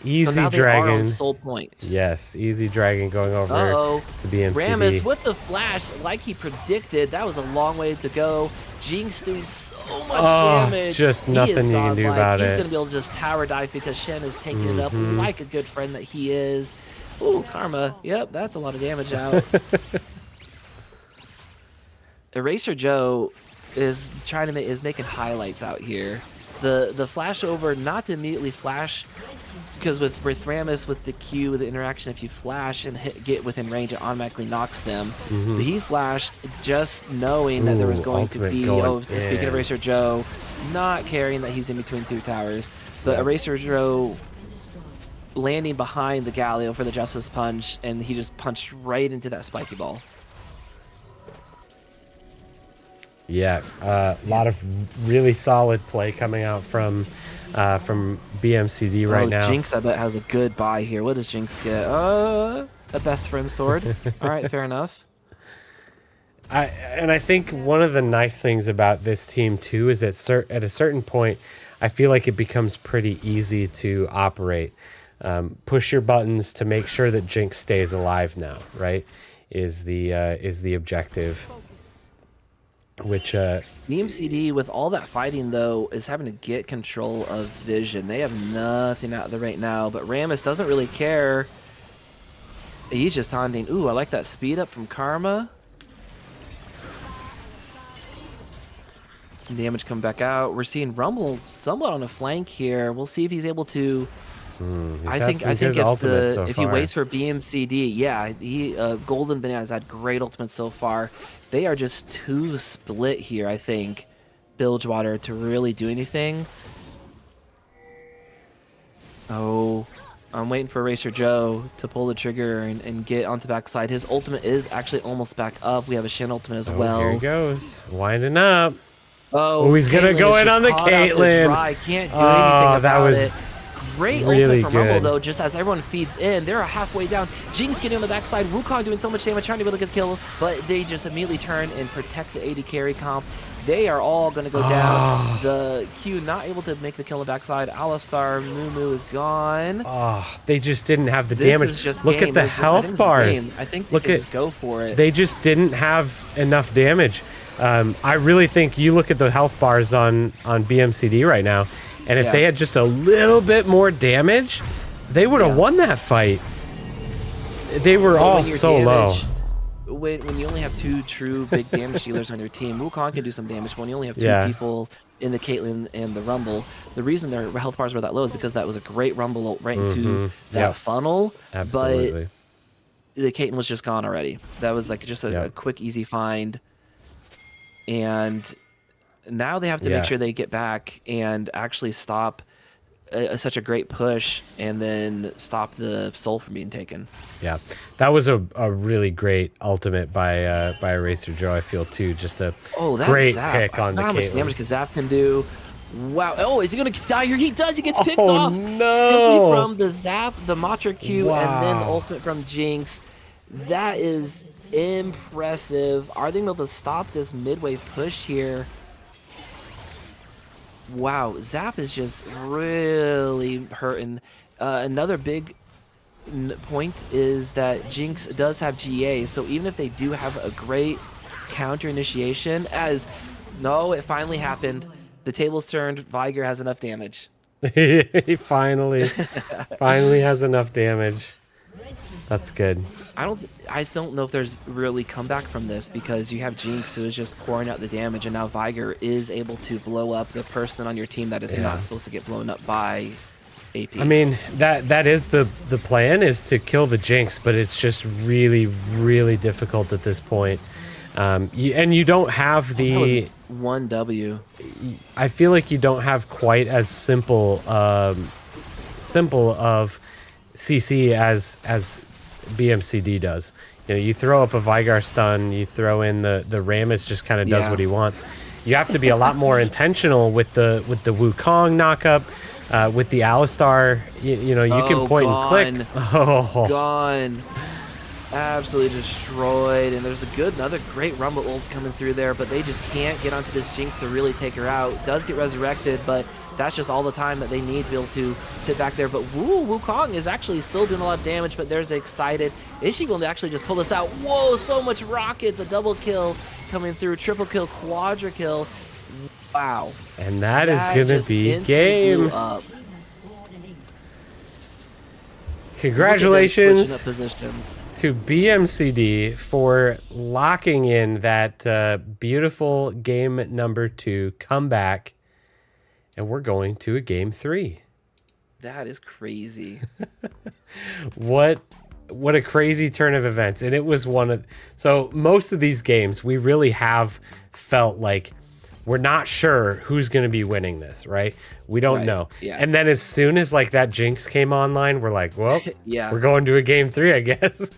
Easy so now Dragon. They are on soul point. Yes, Easy Dragon going over to BMCD. Rammus with the flash, like he predicted. That was a long way to go. Jinx doing so much damage. Just nothing you can do about it. He's going to be able to just tower dive because Shen is taking it up like a good friend that he is. Ooh, Karma. Yep, that's a lot of damage out. Eraser Joe is making highlights out here. The flash over, not to immediately flash, because with Rammus, with the Q, with the interaction, if you flash and get within range, it automatically knocks them. But he flashed just knowing that there was going to be, speaking of Eraser Joe, not caring that he's in between two towers, but Eraser Joe landing behind the Galio for the Justice Punch, and he just punched right into that spiky ball. Yeah, a lot of really solid play coming out from BMCD right now. Jinx, I bet, has a good buy here. What does Jinx get? A best friend sword. All right, fair enough. I think one of the nice things about this team too is at a certain point, I feel like it becomes pretty easy to operate. Push your buttons to make sure that Jinx stays alive now. Right, is the objective. Which BMCD, with all that fighting though, is having to get control of vision. They have nothing out there right now, but Rammus doesn't really care. He's just taunting. Ooh, I like that speed up from Karma. Some damage come back out. We're seeing Rumble somewhat on a flank here. We'll see if he's able to. I think if he waits for BMCD, yeah, Golden Banana has had great ultimates so far. They are just too split here, I think, Bilgewater, to really do anything. Oh, I'm waiting for Eraser Joe to pull the trigger and get onto backside. His ultimate is actually almost back up. We have a Shen ultimate as well. Here he goes, winding up. Oh, he's gonna go in on the Caitlyn. Can't do anything about it. Great Really ultimate from Rumble, good. though, just as everyone feeds in. They're halfway down. Jinx getting on the backside. Wukong doing so much damage, trying to be able to get the kill, but they just immediately turn and protect the AD carry comp. They are all going to go down. The Q not able to make the kill on the backside. Alistar, Mumu is gone. Oh, they just didn't have the This damage. is just Look game. at the health bars. I think they Look can at, just go for it. They just didn't have enough damage. I really think you look at the health bars on BMCD right now, and if they had just a little bit more damage, they would have won that fight. They were all so low. When you only have 2 true big damage dealers on your team, Wukong can do some damage. But when you only have 2 people in the Caitlyn and the Rumble, the reason their health bars were that low is because that was a great Rumble right into that funnel. Absolutely. But the Caitlyn was just gone already. That was like just a quick, easy find. And now they have to make sure they get back and actually stop such a great push and then stop the soul from being taken. Yeah, that was a really great ultimate by Eraser Joe, I feel, too. Just a great Zap. pick on the Caitlyn. How much damage Zap can do. Wow. Oh, is he going to die here? He does. He gets picked off. No. Simply from the Zap, the Matra Q, and then the ultimate from Jinx. That is impressive. Are they able to stop this mid-wave push here? Wow, Zap is just really hurting. Another big point is that Jinx does have GA, so even if they do have a great counter initiation, it finally happened. The tables turned. Viger has enough damage. He finally has enough damage. That's good. I don't know if there's really comeback from this, because you have Jinx who is just pouring out the damage, and now Viger is able to blow up the person on your team that is not supposed to get blown up by AP. I mean, that is the plan, is to kill the Jinx, but it's just really, really difficult at this point. And you don't have the... That was 1W. I feel like you don't have quite as simple of CC as BMCD does. You know, you throw up a Vigar stun, you throw in the Rammus just kind of does what he wants. You have to be a lot more intentional with the Wukong knockup, with the Alistar. You know, you can point and click. Oh, gone. Absolutely destroyed. And there's another great Rumble ult coming through there, but they just can't get onto this Jinx to really take her out. Does get resurrected, but that's just all the time that they need to be able to sit back there. But Wukong is actually still doing a lot of damage, but there's excited. Is she going to actually just pull this out? Whoa, so much rockets. A double kill coming through. Triple kill, quadra kill. Wow. And that is going to be game. Congratulations to BMCD for locking in that beautiful game number 2 comeback. And we're going to a game 3. That is crazy. What a crazy turn of events. And it was so most of these games, we really have felt like we're not sure who's going to be winning this, right? We don't know. Yeah. And then as soon as like that Jinx came online, we're like, well, we're going to a game 3, I guess.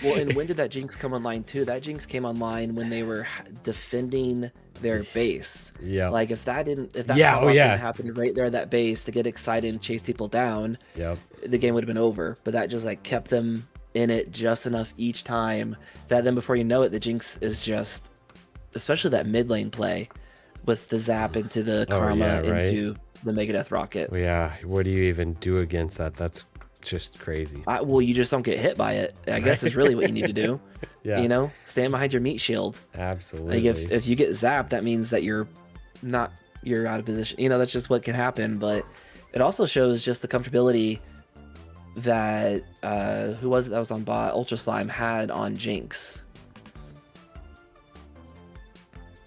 Well, and when did that Jinx come online too? That Jinx came online when they were defending their base. Yeah. Like if that didn't happen right there at that base to get excited and chase people down, the game would have been over. But that just like kept them in it just enough each time that then before you know it, the Jinx is just, especially that mid lane play with the zap into the Karma into the Megadeth rocket. Yeah. What do you even do against that? That's just crazy. Well, you just don't get hit by it, I guess is really what you need to do. You know, stand behind your meat shield. Absolutely. Like if you get zapped, that means that you're out of position. You know, that's just what can happen. But it also shows just the comfortability that who was it that was on bot? Ultra Slime had on Jinx.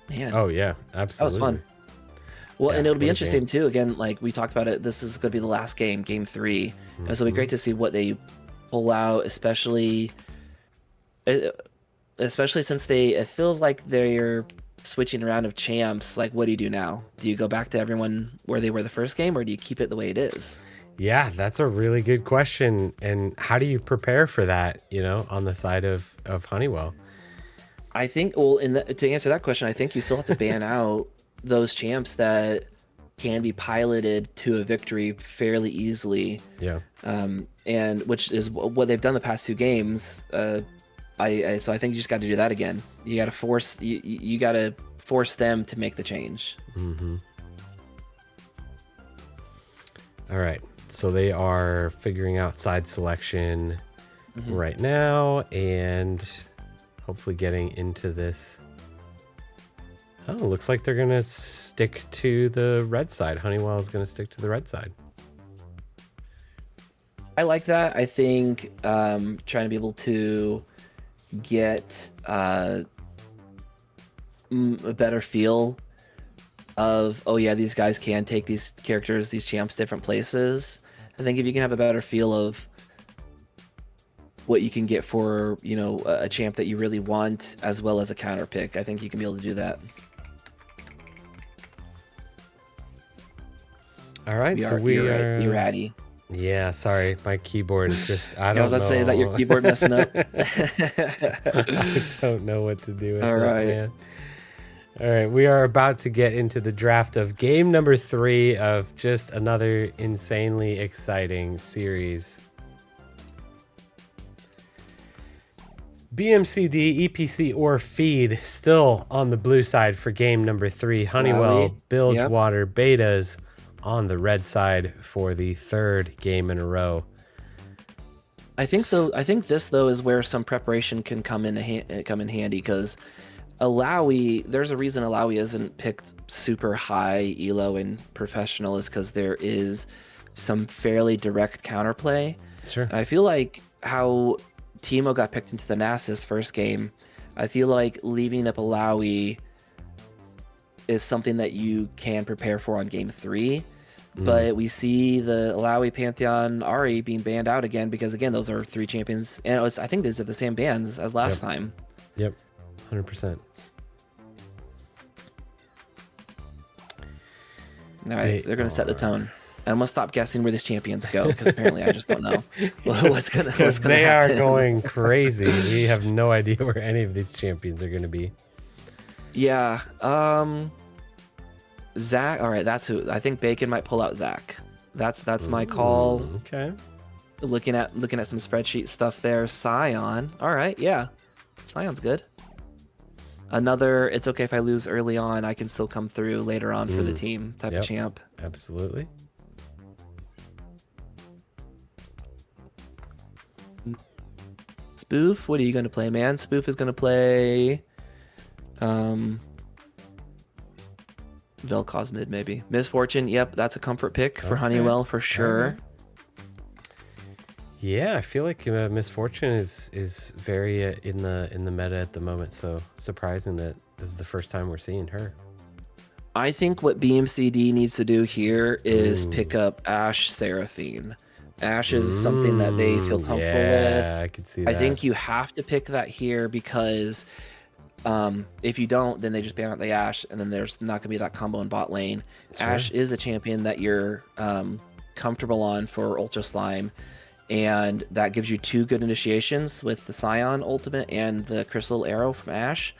Man. Oh yeah, absolutely. That was fun. Well, and it'll be interesting too. Again, like we talked about it, this is going to be the last game, game 3. And so it'll be great to see what they pull out, especially since it feels like they're switching around of champs. Like, what do you do now? Do you go back to everyone where they were the first game, or do you keep it the way it is? Yeah, that's a really good question. And how do you prepare for that, you know, on the side of Honeywell? I think, well, to answer that question, I think you still have to ban out those champs that can be piloted to a victory fairly easily. Yeah. And which is what they've done the past 2 games. So I think you just got to do that again. You got to force them to make the change. Mm-hmm. All right. So they are figuring out side selection right now and hopefully getting into this. Oh, looks like they're going to stick to the red side. Honeywell is going to stick to the red side. I like that. I think trying to be able to get a better feel of, oh yeah, these guys can take these characters, these champs, different places. I think if you can have a better feel of what you can get for, you know, a champ that you really want, as well as a counter pick, I think you can be able to do that. All right, you're ratty. Yeah, sorry, my keyboard is just, I don't know. I was about to say, is that your keyboard messing up? I don't know what to do with All that, right. man. All right, we are about to get into the draft of game number 3 of just another insanely exciting series. BMCD, EPC, or Feed still on the blue side for game number 3. Honeywell, Bilgewater, Betas on the red side for the 3rd game in a row. I think this though is where some preparation can come in handy, because Alawi, there's a reason Alawi isn't picked super high elo in professional, is because there is some fairly direct counterplay. Sure. I feel like how Timo got picked into the Nasus first game, I feel like leaving up Alawi is something that you can prepare for on game 3. But we see the Alawi, Pantheon, Ari being banned out again, because again, those are 3 champions, and I think these are the same bans as last time. Yep, 100%. All right, they're gonna set the tone. I'm gonna stop guessing where these champions go, because apparently I just don't know what's gonna they happen. are going crazy. We have no idea where any of these champions are gonna be. Yeah. Zach. All right, that's who I think. Bacon might pull out Zach. That's my call. Okay. Looking at some spreadsheet stuff there. Scion. All right, yeah. Scion's good. Another, it's okay if I lose early on, I can still come through later on for the team type of champ. Absolutely. Spoof, what are you going to play, man? Spoof is going to play Vel'Koz mid, maybe. Misfortune, yep, that's a comfort pick for Honeywell for sure. Yeah, I feel like Misfortune is very in the meta at the moment, so surprising that this is the first time we're seeing her. I think what BMCD needs to do here is pick up Ashe Seraphine. Ashe is something that they feel comfortable with. Yeah, I could see that. I think you have to pick that here, because if you don't, then they just ban out the Ashe, and then there's not going to be that combo in bot lane. Sure. Ashe is a champion that you're comfortable on for Ultra Slime, and that gives you 2 good initiations with the Scion ultimate and the Crystal Arrow from Ashe.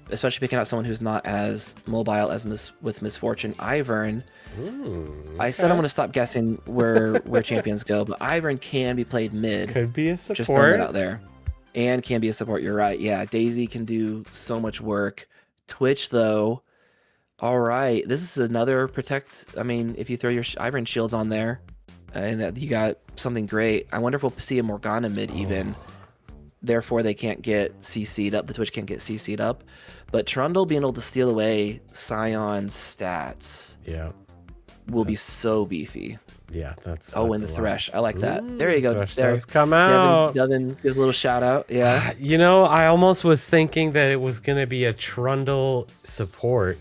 Especially picking out someone who's not as mobile as with Misfortune. Ivern. I said I'm going to stop guessing where champions go, but Ivern can be played mid. Could be a support. Just throwing it out there. And can be a support, you're right. Yeah, Daisy can do so much work. Twitch, though, all right. This is another protect. I mean, if you throw your Ivern shields on there, and that you got something great. I wonder if we'll see a Morgana mid even. Therefore, they can't get CC'd up. The Twitch can't get CC'd up. But Trundle being able to steal away Scion's stats will be so beefy. Yeah, that's and the Thresh. I like that. There you go. Thresh does come out. Devin gives a little shout out. Yeah. You know, I almost was thinking that it was going to be a Trundle support.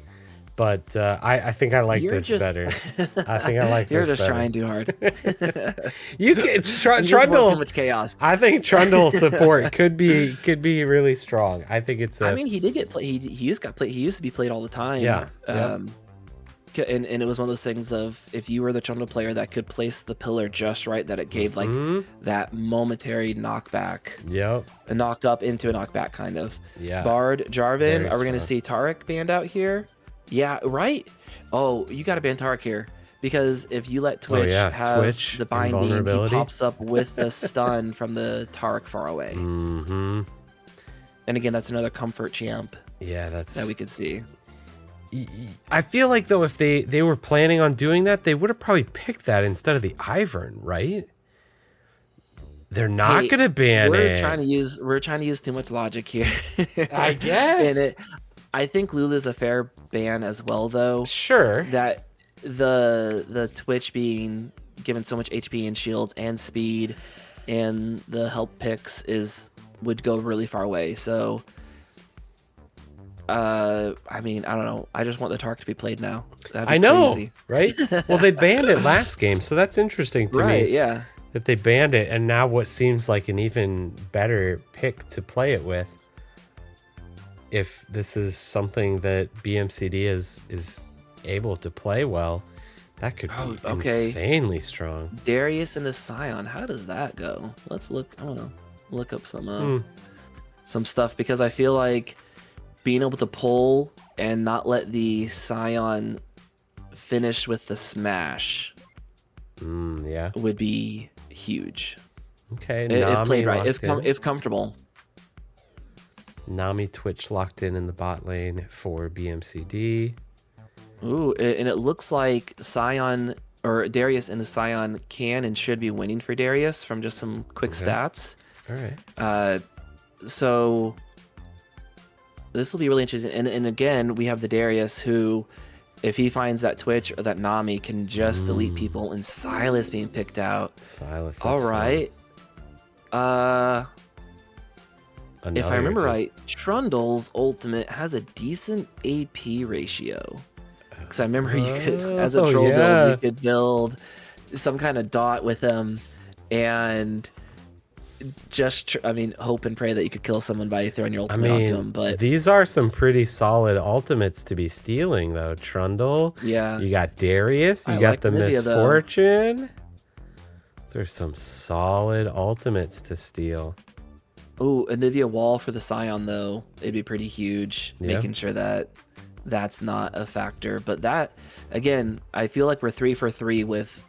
But I think I like this better. I think I like You're this just better. trying too hard. You can Trundle. Too much chaos. I think Trundle support could be really strong. I think it's. I mean, he did get played. He used to be played all the time. Yeah. And it was one of those things of, if you were the Trundle player that could place the pillar just right, that it gave like that momentary knockback. Yep. A knock up into a knockback kind of. Yeah. Bard, Jarvan. Very Are we going to strong. see Taric banned out here? Yeah, right. Oh, you got to ban Tark here because if you let Twitch have Twitch the binding, he invulnerability. pops up with the stun from the Tark far away. Mm-hmm. And again, that's another comfort champ. Yeah, that we could see. I feel like though, if they were planning on doing that, they would have probably picked that instead of the Ivern, right? They're not gonna ban we're it. We're trying to use too much logic here. I guess. And I think Lulu's a fair ban as well, though. Sure. That the Twitch being given so much HP and shields and speed, and the help picks would go really far away. So, I mean, I don't know. I just want the Tark to be played now. That'd be crazy. Right? Well, they banned it last game, so that's interesting to me. Right? Yeah. That they banned it, and now what seems like an even better pick to play it with. If this is something that BMCD is able to play well, that could be insanely strong. Darius and the Scion, how does that go? Let's look. I don't know. Look up some stuff, because I feel like being able to pull and not let the Scion finish with the smash would be huge. Okay, if played right, if comfortable. Nami Twitch locked in the bot lane for BMCD. Ooh, and it looks like Scion or Darius and the Scion can and should be winning for Darius from just some quick stats. All right. So this will be really interesting. And again, we have the Darius who, if he finds that Twitch or that Nami, can just delete people, and Silas being picked out. Silas. All right. If I remember right, Trundle's ultimate has a decent AP ratio. Because I remember you could, as a troll build, you could build some kind of dot with him and just, hope and pray that you could kill someone by throwing your ultimate onto him. But these are some pretty solid ultimates to be stealing, though. Trundle. Yeah. You got Darius. You got the Misfortune. Those are some solid ultimates to steal. Oh, Anivia Wall for the Scion, though. It'd be pretty huge, making sure that that's not a factor. But that, again, I feel like we're 3 for 3 with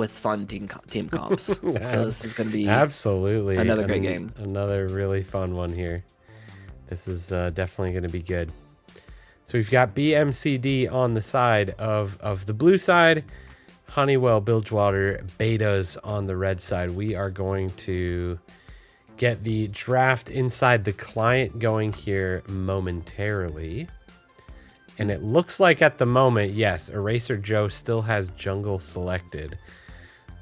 fun team comps. So this is going to be absolutely another great game. Another really fun one here. This is definitely going to be good. So we've got BMCD on the side of the blue side, Honeywell, Bilgewater, Betas on the red side. We are going to get the draft inside the client going here momentarily. And it looks like at the moment, yes, Eraser Joe still has jungle selected.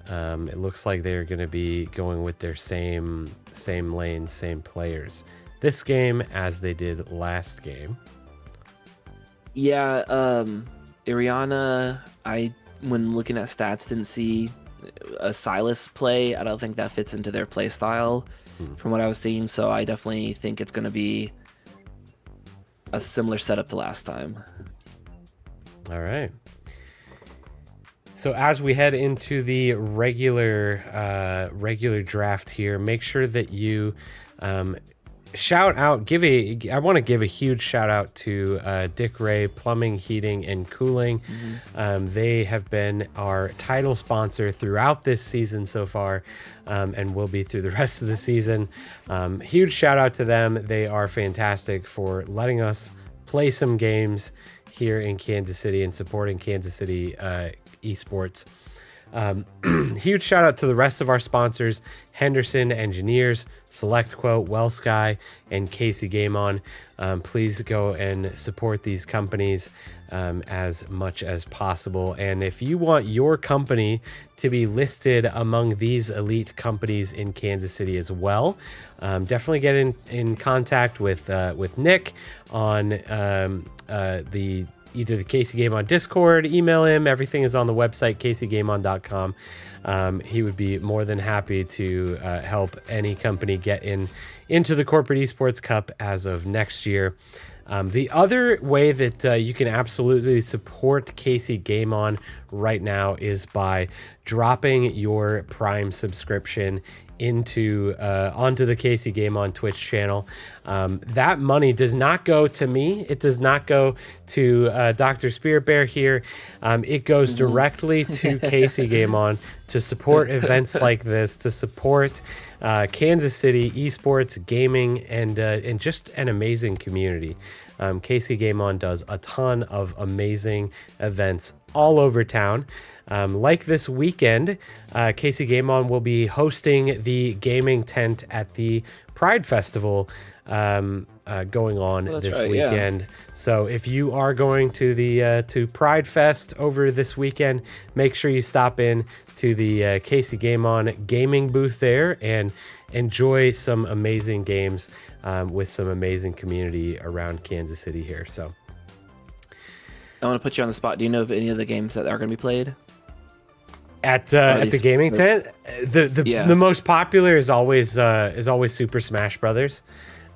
It looks like they're going to be going with their same lanes, same players this game as they did last game. Yeah, Iriana, when looking at stats, didn't see a Silas play. I don't think that fits into their play style from what I was seeing. So I definitely think it's going to be a similar setup to last time. All right. So as we head into the regular draft here, make sure that you shout out, I want to give a huge shout out to Dick Ray Plumbing, Heating, and Cooling. They have been our title sponsor throughout this season so far, and will be through the rest of the season. Huge shout out to them. They are fantastic for letting us play some games here in Kansas City and supporting Kansas City esports. Huge shout out to the rest of our sponsors: Henderson Engineers, Select Quote, WellSky, and Casey Game On. Please go and support these companies as much as possible. And if you want your company to be listed among these elite companies in Kansas City as well, definitely get in contact with Nick on either the Casey Game On Discord, email him. Everything is on the website, caseygameon.com. He would be more than happy to help any company get into the Corporate Esports Cup as of next year. The other way that you can absolutely support Casey Game On right now is by dropping your Prime subscription onto the Casey Game On Twitch channel. That money does not go to me. It does not go to Dr. Spirit Bear here. It goes directly to Casey Game On to support events like this, to support Kansas City esports, gaming, and just an amazing community. Casey Game On does a ton of amazing events all over town. Like this weekend, Casey Game On will be hosting the gaming tent at the Pride Festival going on this weekend. Yeah. So if you are going to the to Pride Fest over this weekend, make sure you stop in to the Casey Game On gaming booth there and enjoy some amazing games with some amazing community around Kansas City here. So I want to put you on the spot. Do you know of any of the games that are going to be played at the gaming tent? The most popular is always Super Smash Brothers.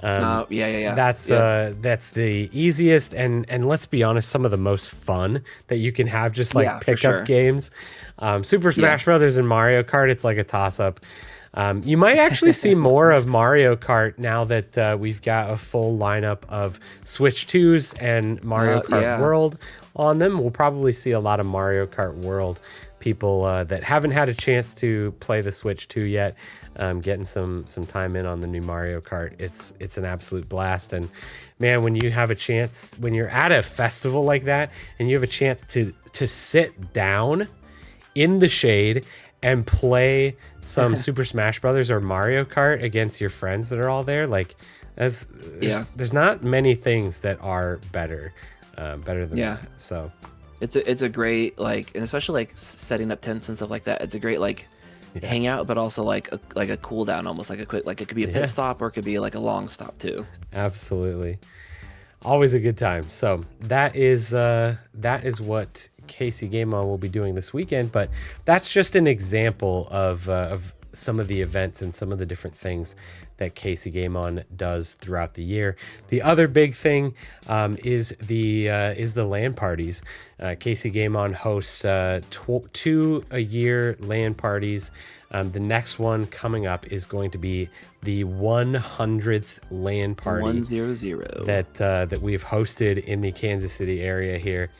That's the easiest and let's be honest, some of the most fun that you can have, just like pickup games. Super Smash Brothers and Mario Kart, it's like a toss-up. You might actually see more of Mario Kart now that we've got a full lineup of Switch 2s and Mario Kart World on them. We'll probably see a lot of Mario Kart World people that haven't had a chance to play the Switch 2 yet, getting some time in on the new Mario Kart. It's an absolute blast. And man, when you have a chance, when you're at a festival like that and you have a chance to sit down in the shade and play some Super Smash Brothers or Mario Kart against your friends that are all there, like there's not many things that are better than that. So it's a great, like, and especially like setting up tents and stuff like that. It's a great like hangout, but also like a cool down, almost like a quick, like it could be a pit stop or it could be like a long stop too. Absolutely, always a good time. So that is what Casey Game On will be doing this weekend, but that's just an example of some of the events and some of the different things that Casey Game On does throughout the year. The other big thing is the LAN parties. Casey Game On hosts 2 a year LAN parties. The next one coming up is going to be the 100th LAN party 100 that we've hosted in the Kansas City area here.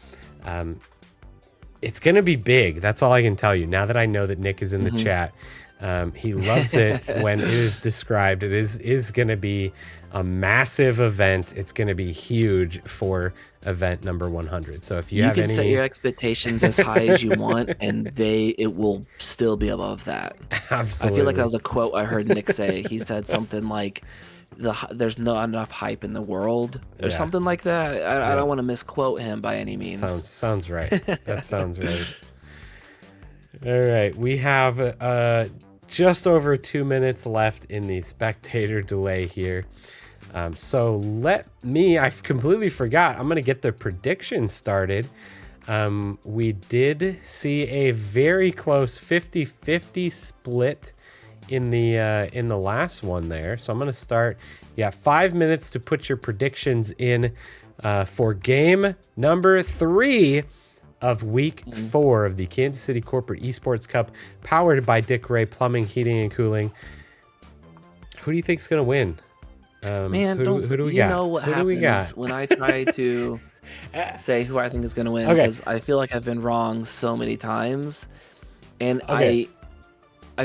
It's going to be big. That's all I can tell you. Now that I know that Nick is in the chat, he loves it when it is described. It is going to be a massive event. It's going to be huge for event number 100. So if you can set your expectations as high as you want, and it will still be above that. Absolutely. I feel like that was a quote I heard Nick say. He said something like, there's not enough hype in the world or something like that. I don't want to misquote him by any means. Sounds right. That sounds right. All right, we have just over 2 minutes left in the spectator delay here. So I've completely forgot. I'm going to get the prediction started. We did see a very close 50-50 split in the last one there. So I'm going to start. You have 5 minutes to put your predictions in for game number 3 of week 4 of the Kansas City Corporate Esports Cup, powered by Dick Ray Plumbing, Heating, and Cooling. Who do you think's going to win? Man, who do we got? You know what happens when I try to say who I think is going to win, because I feel like I've been wrong so many times, and I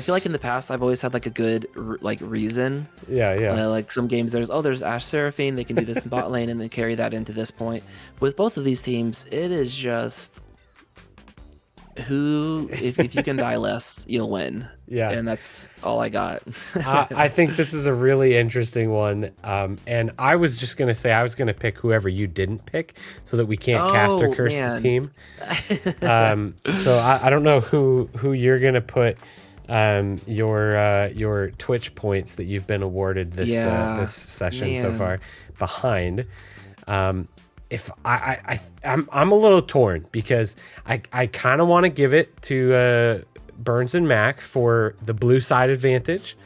feel like in the past I've always had like a good reason. Like some games there's Ash Seraphine, they can do this in bot lane and then carry that into this point. With both of these teams, it is just if you can die less, you'll win. And that's all I got. I think this is a really interesting one. And I was just going to say I was going to pick whoever you didn't pick so that we can't cast or curse the team. So I don't know who you're going to put your Twitch points that you've been awarded this session so far behind. If I'm a little torn because I kind of want to give it to Burns and Mac for the blue side advantage.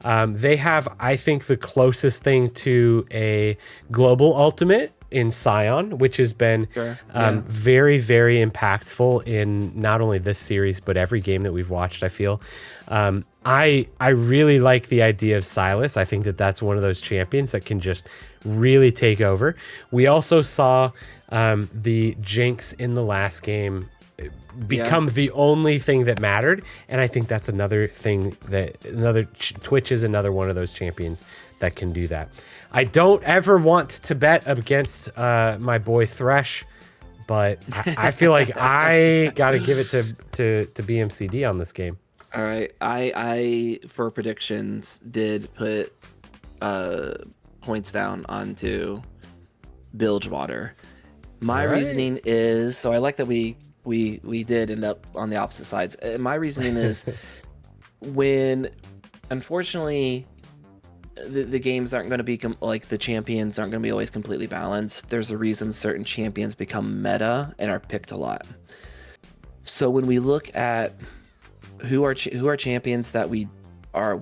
They have, I think, the closest thing to a global ultimate in Scion, which has been Sure. very, very impactful in not only this series, but every game that we've watched, I feel. I really like the idea of Silas. I think that that's one of those champions that can just really take over. We also saw the Jinx in the last game become the only thing that mattered, and I think that's another thing that Twitch is another one of those champions that can do that. I don't ever want to bet against my boy Thresh, but I feel like I gotta give it to BMCD on this game. All right, I for predictions did put points down onto Bilgewater. My reasoning is, so I like that we did end up on the opposite sides. My reasoning is when, unfortunately, the games aren't going to be like the champions aren't going to be always completely balanced. There's a reason certain champions become meta and are picked a lot. So when we look at who are champions that we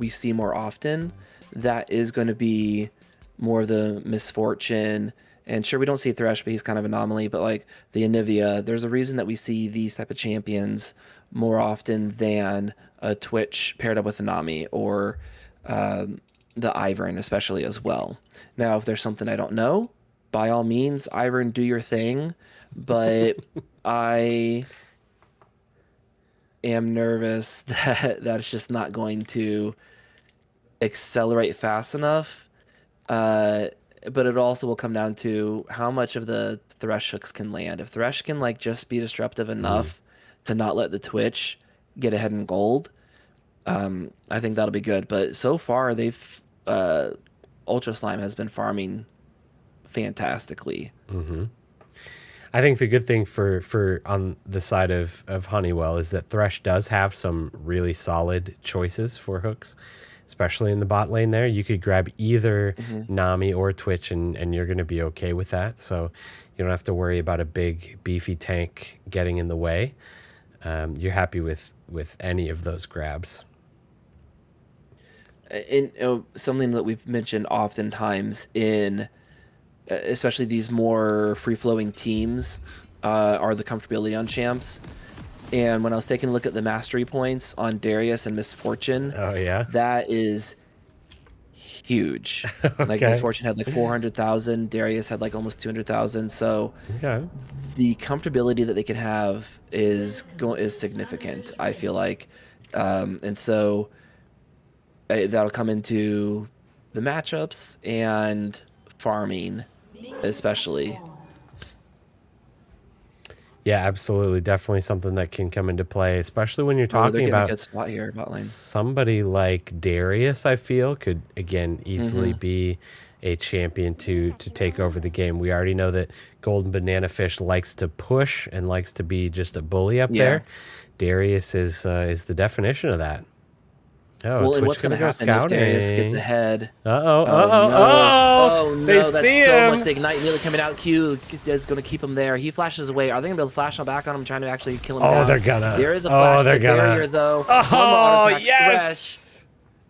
see more often, that is going to be more of the misfortune. And sure, we don't see Thresh, but he's kind of an anomaly. But like the Anivia, there's a reason that we see these type of champions more often than a Twitch paired up with a Nami, or the Ivern especially as well. Now, if there's something I don't know, by all means, Ivern, do your thing. But I am nervous that that's just not going to accelerate fast enough. But it also will come down to how much of the Thresh hooks can land. If Thresh can like just be disruptive enough to not let the Twitch get ahead in gold, I think that'll be good. But so far, they've Ultra Slime has been farming fantastically. I think the good thing for on the side of Honeywell is that Thresh does have some really solid choices for hooks, especially in the bot lane there. You could grab either Nami or Twitch and you're going to be okay with that. So you don't have to worry about a big beefy tank getting in the way. You're happy with any of those grabs. And something that we've mentioned oftentimes in especially these more free-flowing teams are the comfortability on champs. And when I was taking a look at the mastery points on Darius and Misfortune, that is huge. Like Misfortune had like 400,000, Darius had like almost 200,000. So the comfortability that they can have is significant, I feel like. And so that'll come into the matchups and farming, especially. Yeah, absolutely. Definitely something that can come into play, especially when you're talking about a good spot here, bot lane. Somebody like Darius, I feel, could, again, easily be a champion to take over the game. We already know that Golden Banana Fish likes to push and likes to be just a bully up there. Darius is the definition of that. Oh, well, Twitch and what's going to happen scouting. if Darius gets the head? Oh, no, they that's see so him. much. The Ignite immediately coming out. Q is going to keep him there. He flashes away. Are they going to be able to flash back on him, trying to actually kill him down? They're gonna. There is a flash barrier, though. Oh, yes. Thresh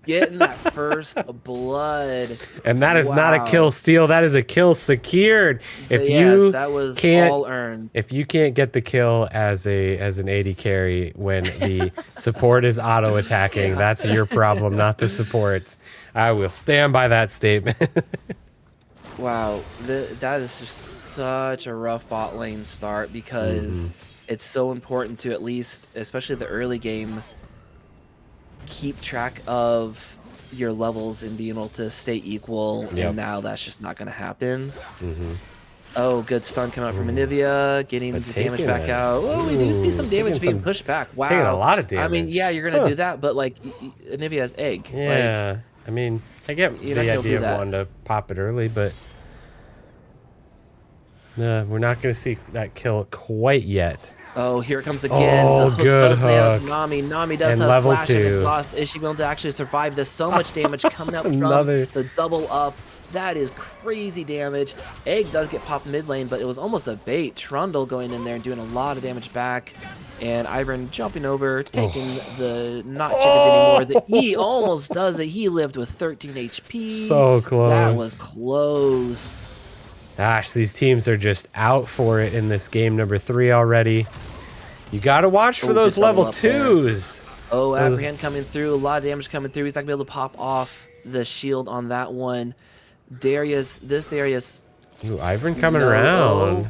getting that first blood. And that is not a kill steal. That is a kill secured. If that was all earned. If you can't get the kill as an AD carry when the support is auto attacking, that's your problem, not the support's. I will stand by that statement. Wow, that is just such a rough bot lane start, because it's so important to at least, especially the early game, keep track of your levels and being able to stay equal. And now that's just not going to happen. Oh, good stun coming out from Anivia, getting the damage back out. Oh, we do see some damage being pushed back. Wow, taking a lot of damage. I mean, yeah, you're gonna do that, but like Anivia has egg. Yeah, I mean, I get the idea of wanting to pop it early, but we're not gonna see that kill quite yet. Oh, here it comes again. Oh, the hook good does land hook. Nami. Nami does And have level flash 2. and exhaust. Is she going to actually survive this? So much damage coming out from the double up. That is crazy damage. Egg does get popped mid lane, but it was almost a bait. Trundle going in there and doing a lot of damage back. And Ivern jumping over, taking the not chickens anymore. He almost does it. He lived with 13 HP. So close. That was close. Gosh, these teams are just out for it in this game number 3 already. You got to watch for those level 2s. Oh, Apprehend coming through. A lot of damage coming through. He's not going to be able to pop off the shield on that one. Darius. Ooh, Ivern coming around.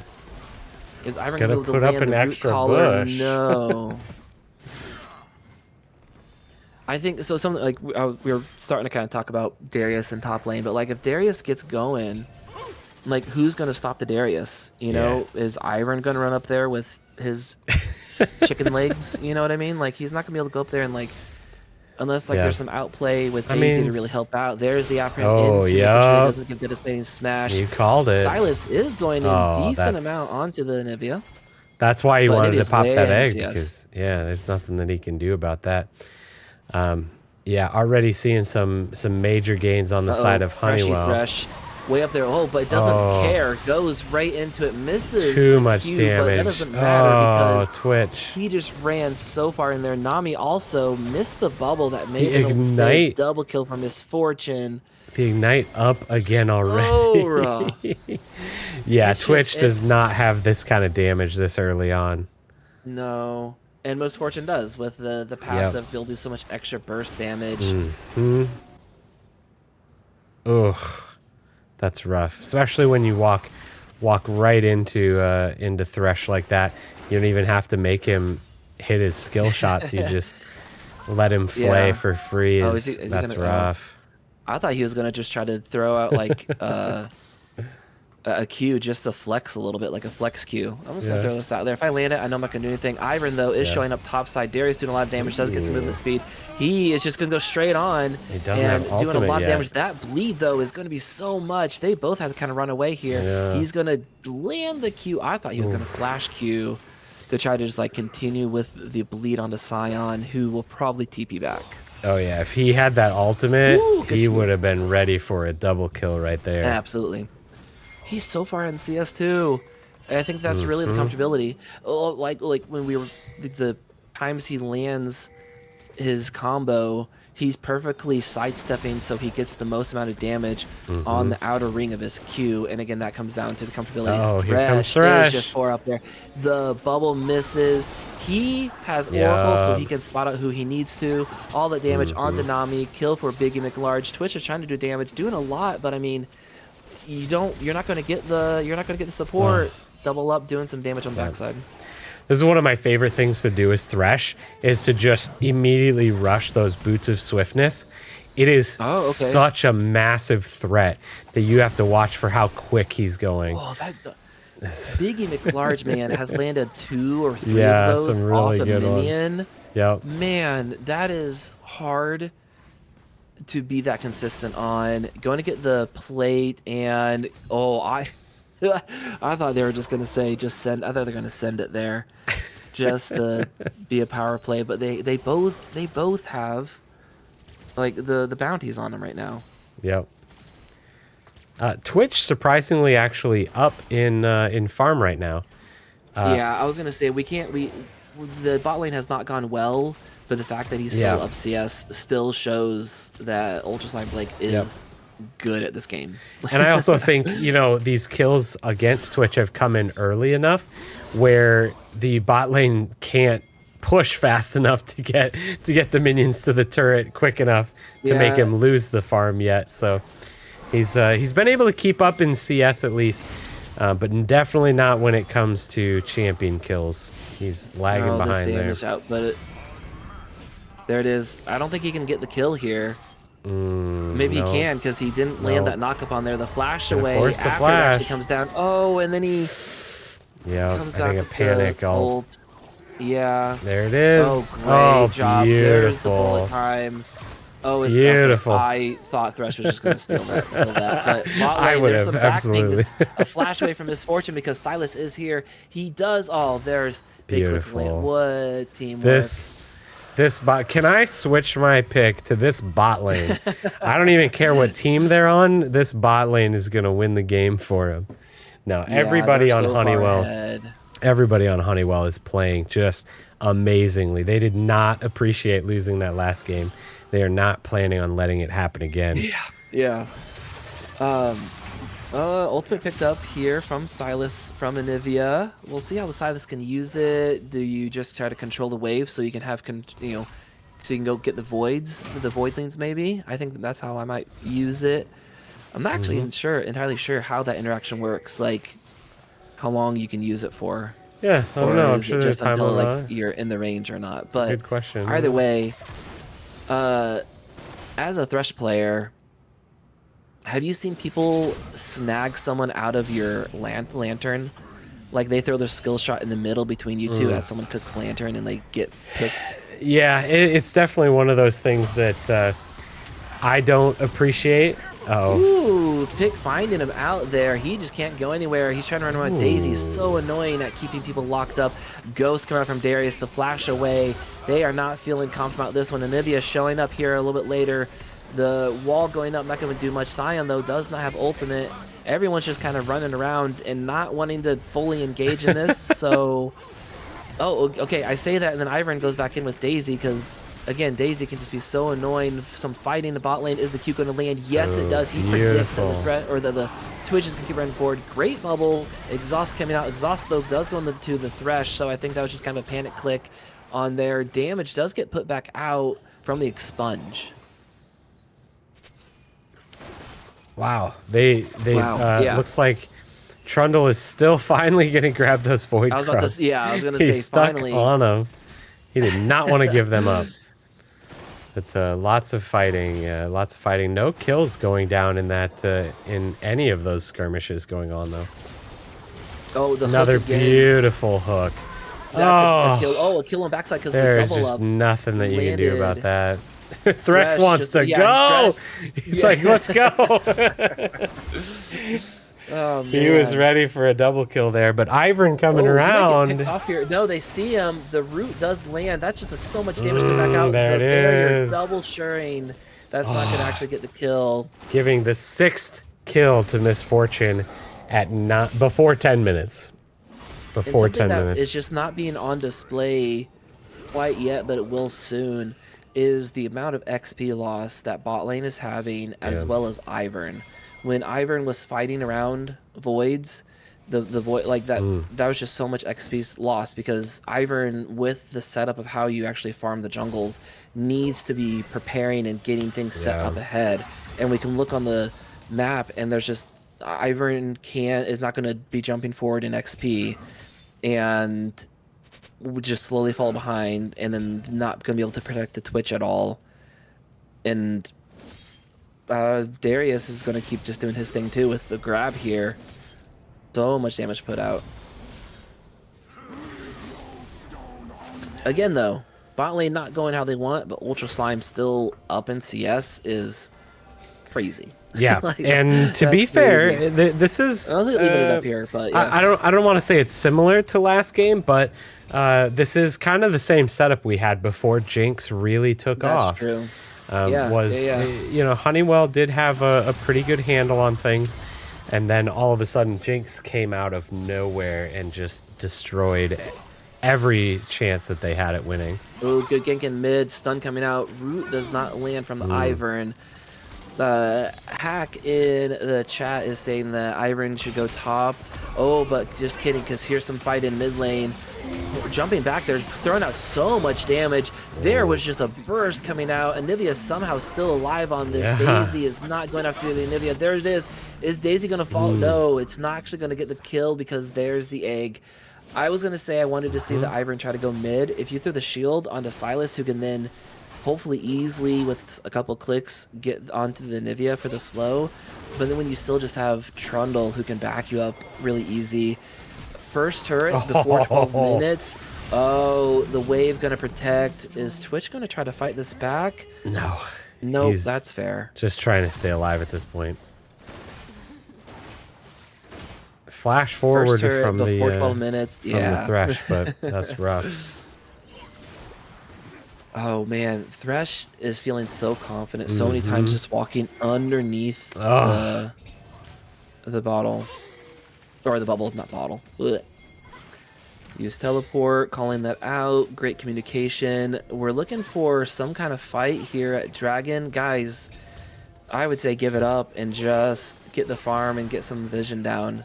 Is Ivern going to put up an extra bush? No. I think so. Something like we were starting to kind of talk about Darius in top lane, but like if Darius gets going, like who's going to stop the Darius? You know, is Ivern going to run up there with his chicken legs? You know what I mean? Like he's not going to be able to go up there and like, unless like there's some outplay with Daisy to really help out. There's the Apprehend into doesn't give devastating smash. You called it. Silas is going a decent amount onto the Nivea. That's why he wanted to pop that egg because there's nothing that he can do about that. Already seeing some major gains on the side of Honeywell. Fresh, way up there. Oh, but it doesn't care. Goes right into it. Misses. Too much damage. But that doesn't matter because Twitch. He just ran so far in there. Nami also missed the bubble that made the him Ignite double kill from Misfortune. The Ignite up again already. It's Twitch does not have this kind of damage this early on. No. And Misfortune does with the passive. They'll do so much extra burst damage. Ugh, that's rough, especially when you walk right into Thresh like that. You don't even have to make him hit his skill shots. You just let him flay for free. That's rough. I thought he was gonna just try to throw out like a Q just to flex a little bit, like a flex Q. I'm just going to throw this out there. If I land it, I know I'm not going to do anything. Ivern, though, is showing up top side. Darius doing a lot of damage, does get some movement speed. He is just going to go straight on and doing a lot of damage. That bleed, though, is going to be so much. They both have to kind of run away here. He's going to land the Q. I thought he was going to flash Q to try to just like continue with the bleed onto Sion, who will probably TP back. Oh, yeah. If he had that ultimate, he would have been ready for a double kill right there. Absolutely. He's so far in CS too. I think that's really the comfortability. Like when we were the times he lands his combo, he's perfectly sidestepping so he gets the most amount of damage on the outer ring of his Q. And again, that comes down to the comfortability. Oh, here comes Thresh. Is just 4 up there. The bubble misses. He has Oracle, so he can spot out who he needs to. All the damage onto Nami. Kill for Biggie McLarge. Twitch is trying to do damage, doing a lot, but I mean, you're not going to get the support. Double up, doing some damage on the backside. This is one of my favorite things to do as Thresh, is to just immediately rush those Boots of Swiftness. It is such a massive threat that you have to watch for how quick he's going. Oh, Biggie McLarge, man, has landed 2 or 3 of those some really off a good minion. Ones. Yep. Man, that is hard to be that consistent on. Going to get the plate, and I thought they were just going to say I thought they were going to send it there just to be a power play, but they both have like the bounties on them right now. Yep. Twitch surprisingly actually up in farm right now. I was going to say the bot lane has not gone well, but the fact that he's still up CS still shows that Ultraslime Blake is good at this game. And I also think, these kills against Twitch have come in early enough where the bot lane can't push fast enough to get the minions to the turret quick enough to make him lose the farm yet. So he's been able to keep up in CS at least, but definitely not when it comes to champion kills. He's lagging behind there. There it is. I don't think he can get the kill here. Maybe he can because he didn't land that knock up on there. The flash away after it actually comes down. Oh, and then he comes I think a panic ult. Yeah. There it is. Oh, great job. Beautiful. There's the bullet time. Oh, it's beautiful. I thought Thresh was just going to steal that. But I would have, absolutely. A flash away from Misfortune because Silas is here. He does. Oh, there's beautiful. What teamwork. This bot. Can I switch my pick to this bot lane? I don't even care what team they're on. This bot lane is going to win the game for him. No, everybody on Honeywell. Everybody on Honeywell is playing just amazingly. They did not appreciate losing that last game. They are not planning on letting it happen again. Yeah. Ultimate picked up here from Silas from Anivia. We'll see how the Silas can use it. Do you just try to control the wave so you can have, so you can go get the voids, the voidlings maybe? I think that's how I might use it. I'm not actually entirely sure how that interaction works, like how long you can use it for. Yeah, I don't know. I'm Is sure it there's just time until on like you're in the range or not? But good question. either way, as a Thresh player, have you seen people snag someone out of your lantern? Like they throw their skill shot in the middle between you two as someone clicks lantern and they get picked. Yeah, it's definitely one of those things that I don't appreciate. Oh. Ooh, Pick finding him out there. He just can't go anywhere. He's trying to run around with Daisy. He's so annoying at keeping people locked up. Ghost coming out from Darius, the flash away. They are not feeling confident about this one. Anivia showing up here a little bit later. The wall going up, not going to do much. Sion, though, does not have ultimate. Everyone's just kind of running around and not wanting to fully engage in this. So, oh, okay, I say that, and then Ivern goes back in with Daisy because, again, Daisy can just be so annoying. Some fighting in the bot lane. Is the Q going to land? Yes, it does. He predicts that the threat, or the Twitch is going to keep running forward. Great bubble. Exhaust coming out. Exhaust, though, does go into the Thresh, so I think that was just kind of a panic click on there. Damage does get put back out from the Expunge. Wow, they yeah. Looks like Trundle is still finally getting to grab those void I was crabs. I was gonna say He's stuck finally on them. He did not want to give them up. But lots of fighting. No kills going down in that in any of those skirmishes going on though. Oh, another beautiful hook. That's a kill. Oh, a kill on backside because the double up. There's just nothing that you can do about that. Thresh wants to go. He's like, let's go. Oh, he was ready for a double kill there, but Ivern coming around. He might get picked off here. No, they see him. The root does land. That's just so much damage coming back out. There the it barrier is. Double shuring. That's not going to actually get the kill. Giving the 6th kill to Misfortune at before 10 minutes. Before 10 minutes. It's just not being on display quite yet, but it will soon. Is the amount of XP loss that bot lane is having, as well as Ivern. When Ivern was fighting around voids, the void like that, that was just so much XP lost because Ivern, with the setup of how you actually farm the jungles, needs to be preparing and getting things set up ahead. And we can look on the map, and there's just Ivern is not going to be jumping forward in XP, and would just slowly fall behind, and then not going to be able to protect the Twitch at all. And Darius is going to keep just doing his thing too with the grab here. So much damage put out. Again, though, bot lane not going how they want, but Ultra Slime still up in CS is crazy. Yeah, like, and to be fair, this is. I'll leave it up here, but yeah. I don't want to say it's similar to last game, but this is kind of the same setup we had before Jinx really took off. That's true. You know, Honeywell did have a pretty good handle on things, and then all of a sudden Jinx came out of nowhere and just destroyed every chance that they had at winning. Oh, good gank in mid, stun coming out. Root does not land from the Ivern. The hack in the chat is saying that Ivern should go top. Oh, but just kidding, because here's some fight in mid lane. Jumping back there, throwing out so much damage. There was just a burst coming out. Anivia somehow still alive on this. Daisy is not going after the Anivia. There it is. Is Daisy going to fall? No, it's not actually going to get the kill because there's the egg. I was going to say I wanted to see the Ivern try to go mid. If you throw the shield onto Silas, who can then hopefully easily with a couple clicks get onto the Anivia for the slow, but then when you still just have Trundle who can back you up really easy. First turret before 12 minutes. Oh, the wave gonna protect. Is Twitch gonna try to fight this back? No. Nope, that's fair. Just trying to stay alive at this point. Flash forward from the 12 minutes. From the Thresh, but that's rough. Oh man, Thresh is feeling so confident so many times just walking underneath the bottle. Or the bubble, not bottle. Ugh. Use teleport, calling that out. Great communication. We're looking for some kind of fight here at Dragon. Guys, I would say give it up and just get the farm and get some vision down.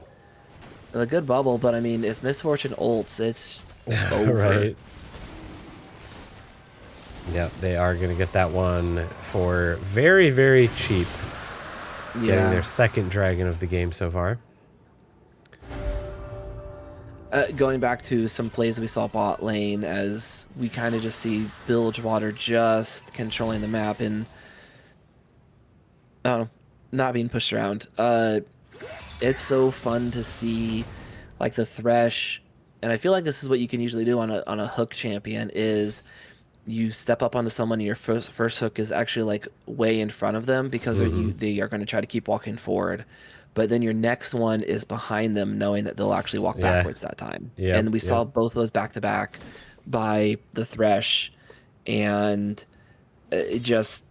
A good bubble, but I mean, if Misfortune ults, it's over. Right. Yep, they are going to get that one for very, very cheap. Yeah. Getting their second dragon of the game so far. Going back to some plays we saw bot lane, as we kind of just see Bilgewater just controlling the map and not being pushed around. It's so fun to see, like, the Thresh, and I feel like this is what you can usually do on a hook champion, is you step up onto someone and your first hook is actually like way in front of them because they are going to try to keep walking forward. But then your next one is behind them, knowing that they'll actually walk backwards that time. Yep, and we saw both of those back to back by the Thresh, and it just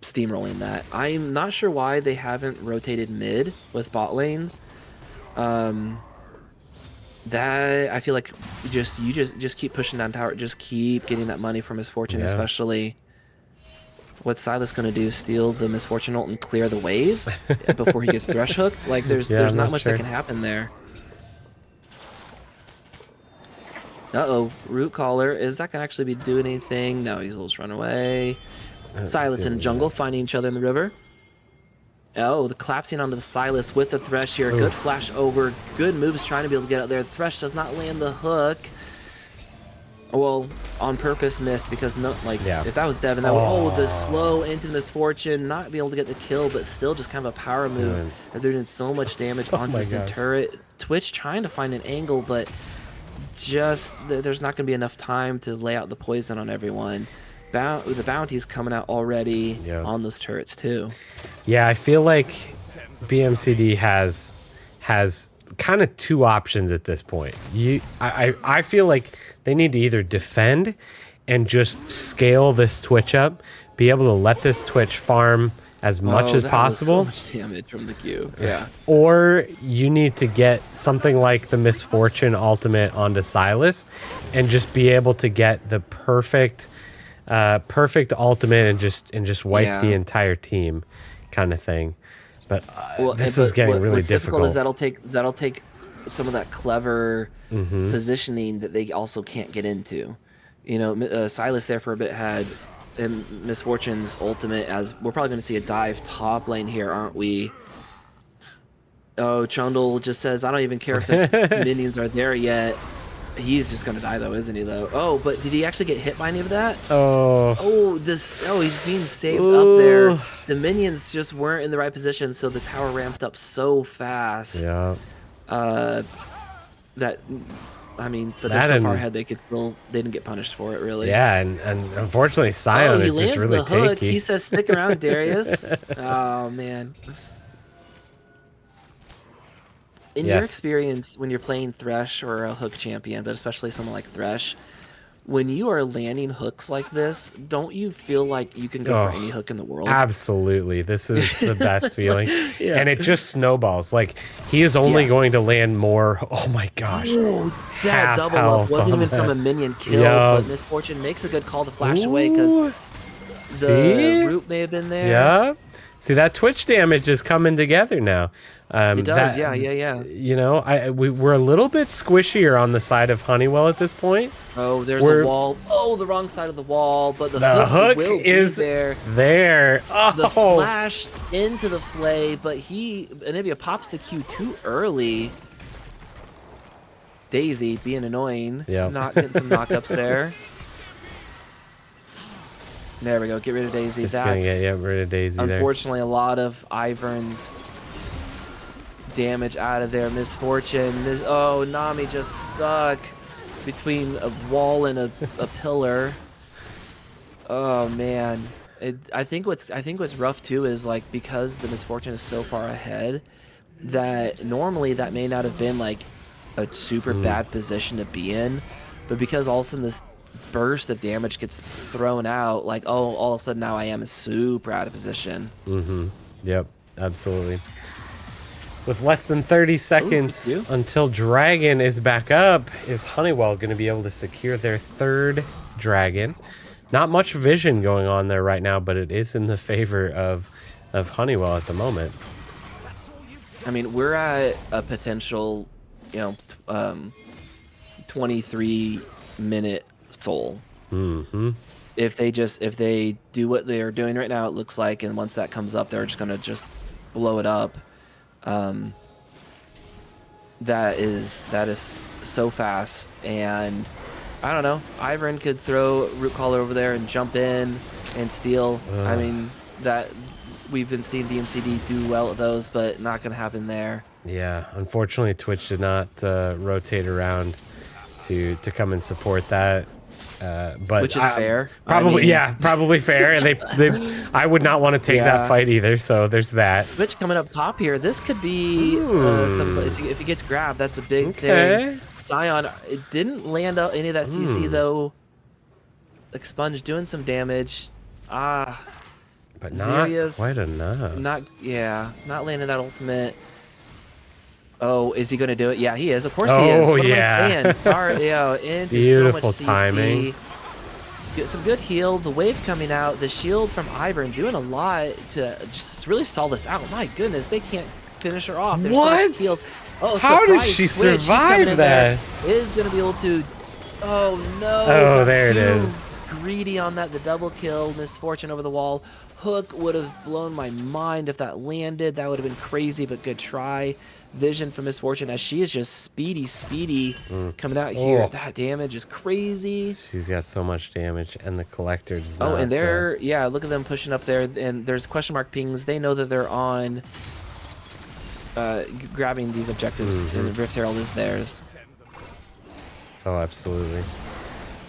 steamrolling that. I'm not sure why they haven't rotated mid with bot lane. That I feel like you just keep pushing down tower, just keep getting that money from Misfortune, especially. What's Silas gonna do? Steal the Misfortune ult and clear the wave before he gets Thresh hooked? Like there's not much that can happen there. Uh-oh, Root Caller. Is that gonna actually be doing anything? No, he'll just run away. Silas and Jungle finding each other in the river. Oh, the collapsing onto the Silas with the Thresh here. Good flash over. Good moves trying to be able to get out there. Thresh does not land the hook. Well, on purpose missed because if that was Devin, that would the slow into Misfortune, not be able to get the kill, but still just kind of a power move as they're doing so much damage onto this new turret. Twitch trying to find an angle, but just there's not going to be enough time to lay out the poison on everyone. The bounty's coming out already on those turrets too. Yeah, I feel like BMCD has kind of two options at this point. I feel like they need to either defend and just scale this Twitch up, be able to let this Twitch farm as much as possible. Was so much damage from the Q. Yeah. Or you need to get something like the Misfortune ultimate onto Silas and just be able to get the perfect ultimate and just wipe the entire team kind of thing. But this is getting really difficult. Is that'll take some of that clever positioning that they also can't get into. You know, Silas there for a bit had Misfortune's ultimate, as we're probably going to see a dive top lane here, aren't we? Oh, Trundle just says, I don't even care if the minions are there yet. He's just going to die though, isn't he though? Oh, but did he actually get hit by any of that? He's being saved up there. The minions just weren't in the right position, so the tower ramped up so fast. Yeah. But they're so far ahead they didn't get punished for it really. Yeah, and unfortunately Sion is just really tanky. He says stick around, Darius. Oh man. In your experience, when you're playing Thresh or a hook champion, but especially someone like Thresh, when you are landing hooks like this, don't you feel like you can go for any hook in the world? Absolutely. This is the best feeling. And it just snowballs. Like, he is only going to land more. Oh my gosh. Ooh, that double up wasn't even from a minion kill, but Misfortune makes a good call to flash away because the root may have been there. Yeah. See, that Twitch damage is coming together now. It does, yeah. You know, we're a little bit squishier on the side of Honeywell at this point. Oh, there's a wall. Oh, the wrong side of the wall, but the hook is there. Oh. The flash into the flay, but Anivia pops the Q too early. Daisy being annoying. Yeah. Not getting some knockups there. There we go. Get rid of Daisy. Just gonna get rid of Daisy. Unfortunately, a lot of Ivern's damage out of there. Misfortune. Nami just stuck between a wall and a pillar. Oh man. I think what's rough too is like because the Misfortune is so far ahead that normally that may not have been like a super bad position to be in, but because all of a sudden this burst of damage gets thrown out, like, all of a sudden now I am super out of position. Yep, absolutely. With less than 30 seconds until Dragon is back up, is Honeywell going to be able to secure their third Dragon? Not much vision going on there right now, but it is in the favor of Honeywell at the moment. I mean, we're at a potential, 23-minute soul. Mm-hmm. If they do what they're doing right now, it looks like, and once that comes up, they're just gonna just blow it up. That is so fast, and I don't know. Ivern could throw Root Caller over there and jump in and steal. I mean, that we've been seeing BMCD do well at those, but not gonna happen there. Yeah, unfortunately, Twitch did not rotate around to come and support that. But Which is fair. Probably, probably fair. And I would not want to take that fight either. So there's that. Twitch coming up top here. This could be if he gets grabbed. That's a big thing. Scion, it didn't land out any of that CC though. Expunge doing some damage. But not quite enough. Not landing that ultimate. Oh, is he going to do it? Yeah, he is. Of course he is. What am I saying? Sorry, into beautiful so much CC. Timing. Get some good heal. The wave coming out. The shield from Ivern doing a lot to just really stall this out. My goodness, they can't finish her off. There's so much heals. Oh, how did she survive that? Is going to be able to. Oh no! Oh, there it is. Greedy on that. The double kill. Misfortune over the wall. Hook would have blown my mind if that landed. That would have been crazy, but good try. Vision from Misfortune as she is just speedy coming out here. That damage is crazy. She's got so much damage, and the collector does not. Oh, and they're look at them pushing up there, and there's question mark pings. They know that they're on grabbing these objectives, and Rift Herald is theirs. Oh, absolutely.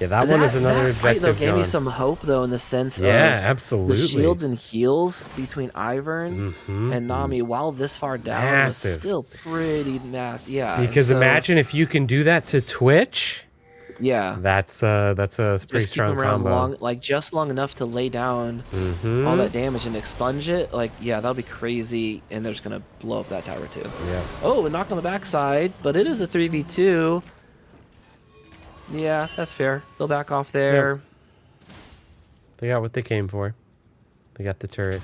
Yeah, that one is another objective. Fight, though, gave me some hope, though, in the sense of absolutely. The shields and heals between Ivern and Nami, while this far down, was still pretty massive. Yeah, because imagine if you can do that to Twitch. Yeah, that's a pretty strong combo. Just long enough to lay down all that damage and expunge it. That'll be crazy, and they're just gonna blow up that tower too. Yeah. Oh, knocked on the backside, but it is a 3v2. Yeah, that's fair. They'll back off there. Yep. They got what they came for. They got the turret.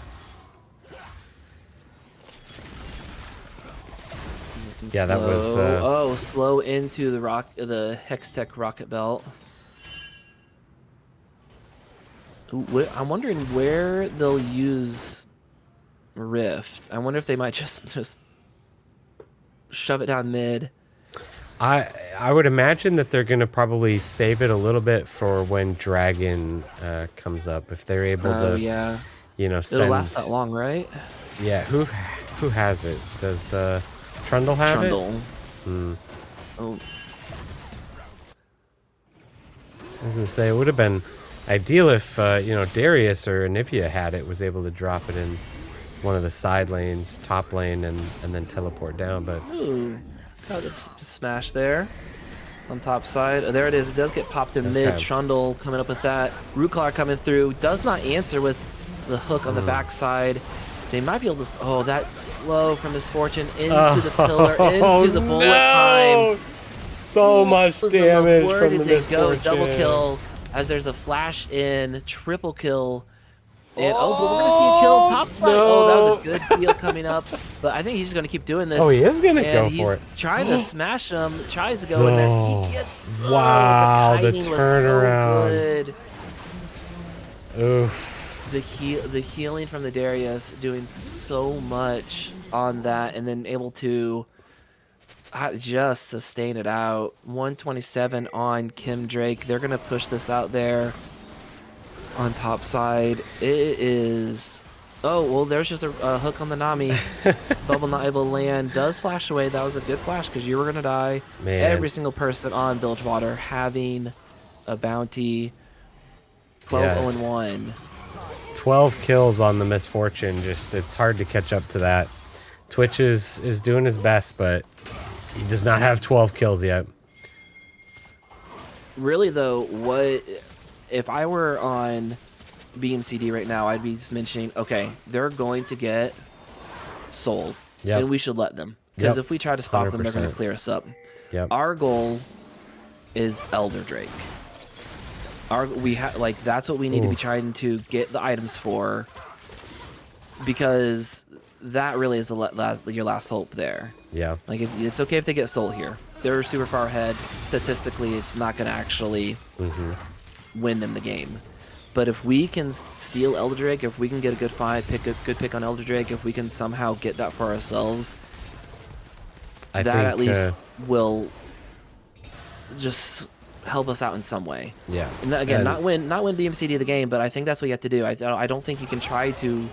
Yeah, that was slow into the Hextech rocket belt. I'm wondering where they'll use Rift. I wonder if they might just shove it down mid. I would imagine that they're going to probably save it a little bit for when Dragon comes up. If they're able to, send... It'll last that long, right? Yeah, who has it? Does Trundle have it? Oh. I was going to say, it would have been ideal if, Darius or Anivia had it, was able to drop it in one of the side lanes, top lane, and then teleport down, but... Ooh. Oh, smash there on top side. There it is. It does get popped in mid. Trundle coming up with that. Rootclaw coming through. Does not answer with the hook on the backside. They might be able to... Oh, that slow from Misfortune into the pillar, into the bullet time. So much damage from the Misfortune. Double kill as there's a flash in. Triple kill. And, but we're going to see a kill top side. No. That was a good deal coming up. But I think he's just going to keep doing this. Oh, he is going to go for it. He's trying to smash him. Tries to go in there. He gets... Wow, the turnaround. So good. Oof. The healing from the Darius doing so much on that. And then able to just sustain it out. 127 on Kim Drake. They're going to push this out there. On top side, it is... Oh, well, there's just a hook on the Nami. Bubble not able to land. Does flash away. That was a good flash because you were going to die. Man. Every single person on Bilgewater having a bounty. 12-0-1. 12 kills on the Misfortune. Just, it's hard to catch up to that. Twitch is doing his best, but he does not have 12 kills yet. Really, though, what... If I were on BMCD right now, I'd be mentioning, okay, they're going to get sold, and we should let them. Because if we try to stop 100%. Them, they're going to clear us up. Our goal is Elder Drake. That's what we need to be trying to get the items for. Because that really is your last hope there. Yeah. Like, if it's okay if they get Soul here. They're super far ahead. Statistically, it's not going to actually win them the game. But if we can steal Eldritch, if we can get a good fight, good pick on Eldritch, if we can somehow get that for ourselves, I that think, at least will just help us out in some way. Yeah. And again, not win BMCD the game, but I think that's what you have to do. I don't think you can try to.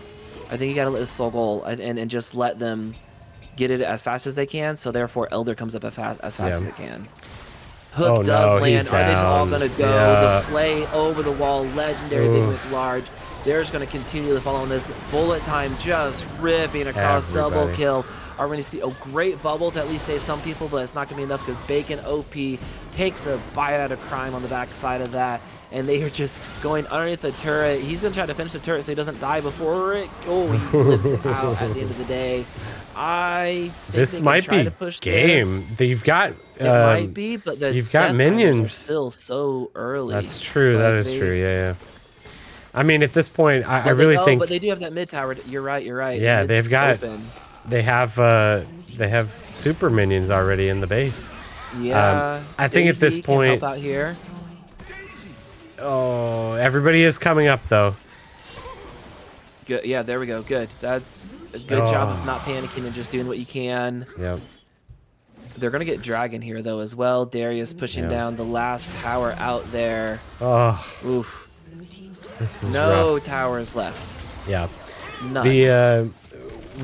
I think you got to let this sole goal and just let them get it as fast as they can. So therefore, Elder comes up as fast as it can. Hook does land. Are they just all going to go? Yeah. The play over the wall, legendary Big Mick Large. They're just going to continue to follow on this. Bullet time just ripping across, double kill. Are we going to see a great bubble to at least save some people, but it's not going to be enough because Bacon OP takes a bite out of crime on the back side of that, and they are just going underneath the turret. He's going to try to finish the turret so he doesn't die before it. Oh, he lives it out at the end of the day. I think this might be game. You've got it might be, but you've got minions are still so early. That's true. That is true. Yeah. I mean, at this point, I really think. But they do have that mid tower. You're right. Yeah, they've got. Open. They have super minions already in the base. Yeah. I think at this point. Help out here. Oh, everybody is coming up though. Good. Yeah, there we go. Good. That's a good job of not panicking and just doing what you can. Yep. They're gonna get Dragon here though as well. Darius pushing down the last tower out there. Oh. Oof. This is no rough. Towers left. Yeah. None.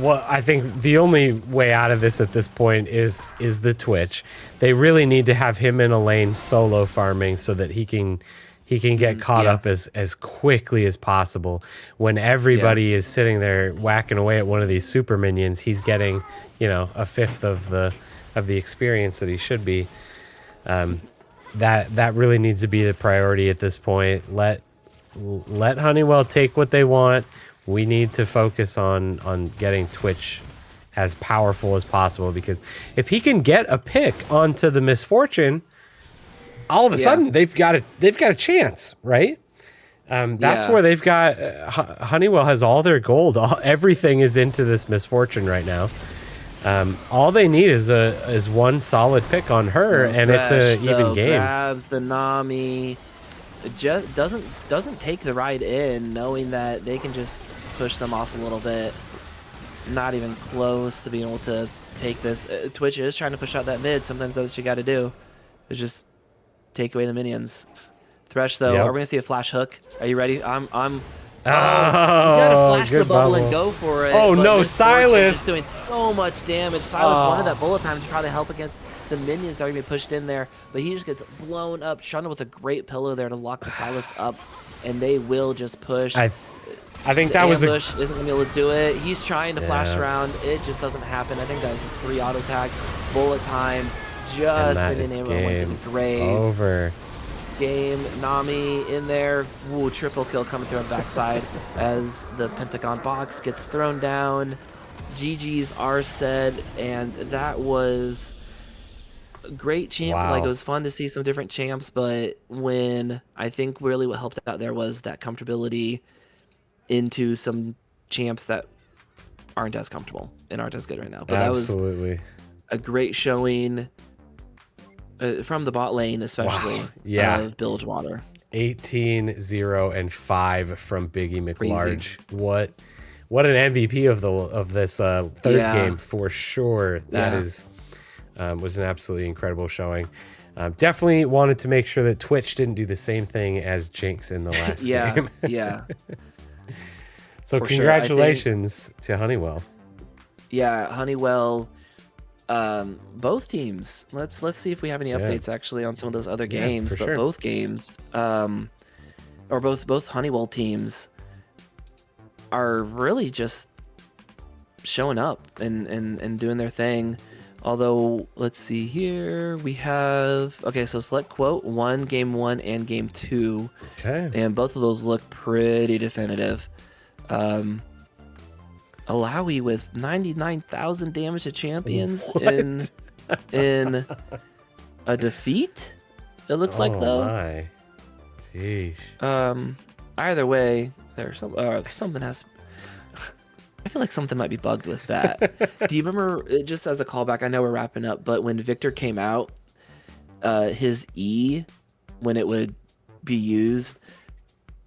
I think the only way out of this at this point is the Twitch. They really need to have him in a lane solo farming so that he can get caught up as quickly as possible. When everybody is sitting there whacking away at one of these super minions, he's getting, a fifth of the experience that he should be. That really needs to be the priority at this point. Let Honeywell take what they want. We need to focus on getting Twitch as powerful as possible, because if he can get a pick onto the Misfortune, all of a sudden they've got a chance, right? That's where they've got Honeywell has all their gold. Everything is into this Misfortune right now. All they need is one solid pick on her, and it's an even game. Grabs the Nami. Just doesn't take the ride in, knowing that they can just push them off a little bit. Not even close to being able to take this. Twitch is trying to push out that mid. Sometimes that's what you got to do. Is just take away the minions. Thresh though, are we gonna see a flash hook? Are you ready? I'm. you gotta flash the bubble and go for it. Oh no, Silas is doing so much damage. Silas wanted that bullet time to try to help against the minions that are gonna be pushed in there, but he just gets blown up. Shunda with a great pillow there to lock the Silas up, and they will just push. I think that was a ambush isn't gonna be able to do it. He's trying to flash around. It just doesn't happen. I think that was 3 auto tags. Bullet time. Just in the name of went to the grave. Over. Game. Nami in there. Ooh, triple kill coming through on the backside as the Pentagon box gets thrown down. GG's are said, and that was a great champ. Wow. Like, it was fun to see some different champs, but when I think really what helped out there was that comfortability into some champs that aren't as comfortable and aren't as good right now. But absolutely, that was a great showing from the bot lane, especially. Wow. Yeah, of Bilgewater. 18-0-5 from Biggie McLarge. What an MVP of this third game for sure. That is was an absolutely incredible showing. Definitely wanted to make sure that Twitch didn't do the same thing as Jinx in the last game. So for congratulations to Honeywell. Yeah, Honeywell. Both teams. Let's see if we have any updates actually on some of those other games. But both games, or both Honeywell teams, are really just showing up and doing their thing. Although, let's see here, we have so select quote 1, game 1, and game 2. Okay. And both of those look pretty definitive. Alawi with 99,000 damage to champions in a defeat. It looks like though. My. Jeez. Either way, there's something has. feel like something might be bugged with that. Do you remember, just as a callback, I know we're wrapping up, but when Victor came out, his E, when it would be used,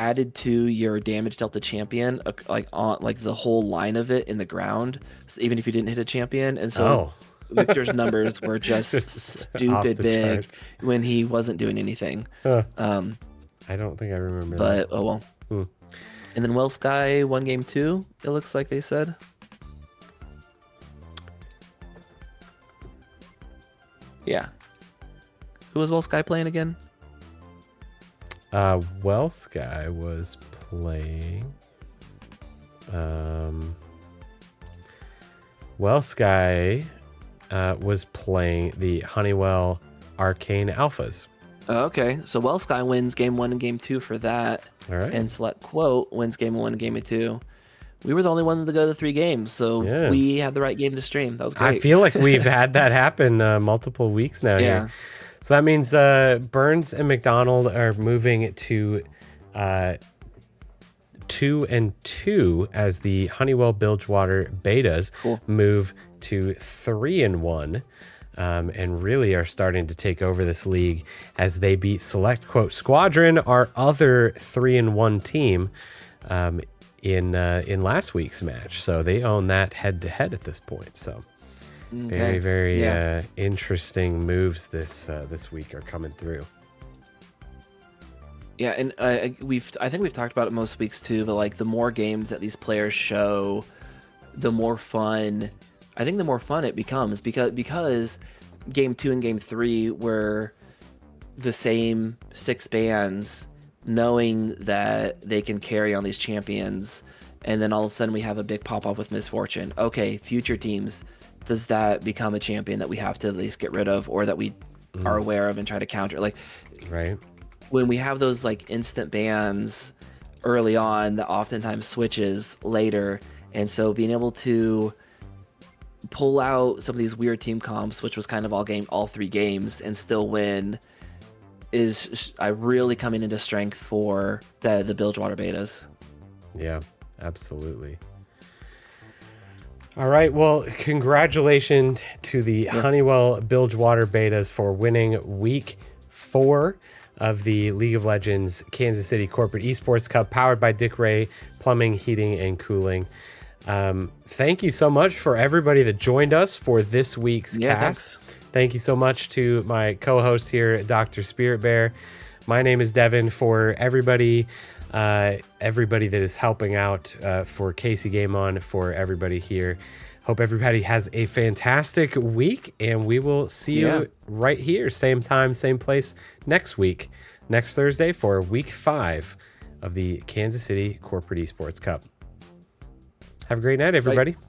added to your damage dealt to champion, like on like the whole line of it in the ground, so even if you didn't hit a champion. And so Victor's numbers were just stupid big charts when he wasn't doing anything. I don't think I remember that. But oh well. And then Well Sky won game 2, it looks like they said. Yeah. Who was Well Sky playing again? Well Sky was playing. Well Sky was playing the Honeywell Arcane Alphas. Okay, so Well Sky wins game 1 and game 2 for that. All right. And Select Quote wins game 1 and game 2. We were the only ones to go to 3 games, so we had the right game to stream. That was great. I feel like we've had that happen multiple weeks now here. So that means Burns and McDonald are moving to 2-2 as the Honeywell Bilgewater Betas move to 3-1. And really are starting to take over this league as they beat Select Quote Squadron, our other 3-1 team, in last week's match. So they own that head-to-head at this point. So very interesting moves this week are coming through. Yeah, and I think we've talked about it most weeks too. But like the more games that these players show, the more fun. I think the more fun it becomes because game 2 and game 3 were the same 6 bands, knowing that they can carry on these champions, and then all of a sudden we have a big pop-up with Misfortune. Okay, future teams, does that become a champion that we have to at least get rid of, or that we are aware of and try to counter? Like, right, when we have those like instant bans early on, that oftentimes switches later, and so being able to pull out some of these weird team comps, which was kind of all 3 games, and still win, is really coming into strength for the Bilgewater Betas. Yeah, absolutely. All right, well, congratulations to the Honeywell Bilgewater Betas for winning week 4 of the League of Legends Kansas City Corporate Esports Cup, powered by Dick Ray Plumbing, Heating, and Cooling. Thank you so much for everybody that joined us for this week's cast. Thanks. Thank you so much to my co-host here, Dr. Spirit Bear. My name is Devin. For everybody that is helping out, for Casey Game On, for everybody here. Hope everybody has a fantastic week, and we will see you right here, same time, same place next week, next Thursday for week 5 of the Kansas City Corporate Esports Cup. Have a great night, everybody. Bye.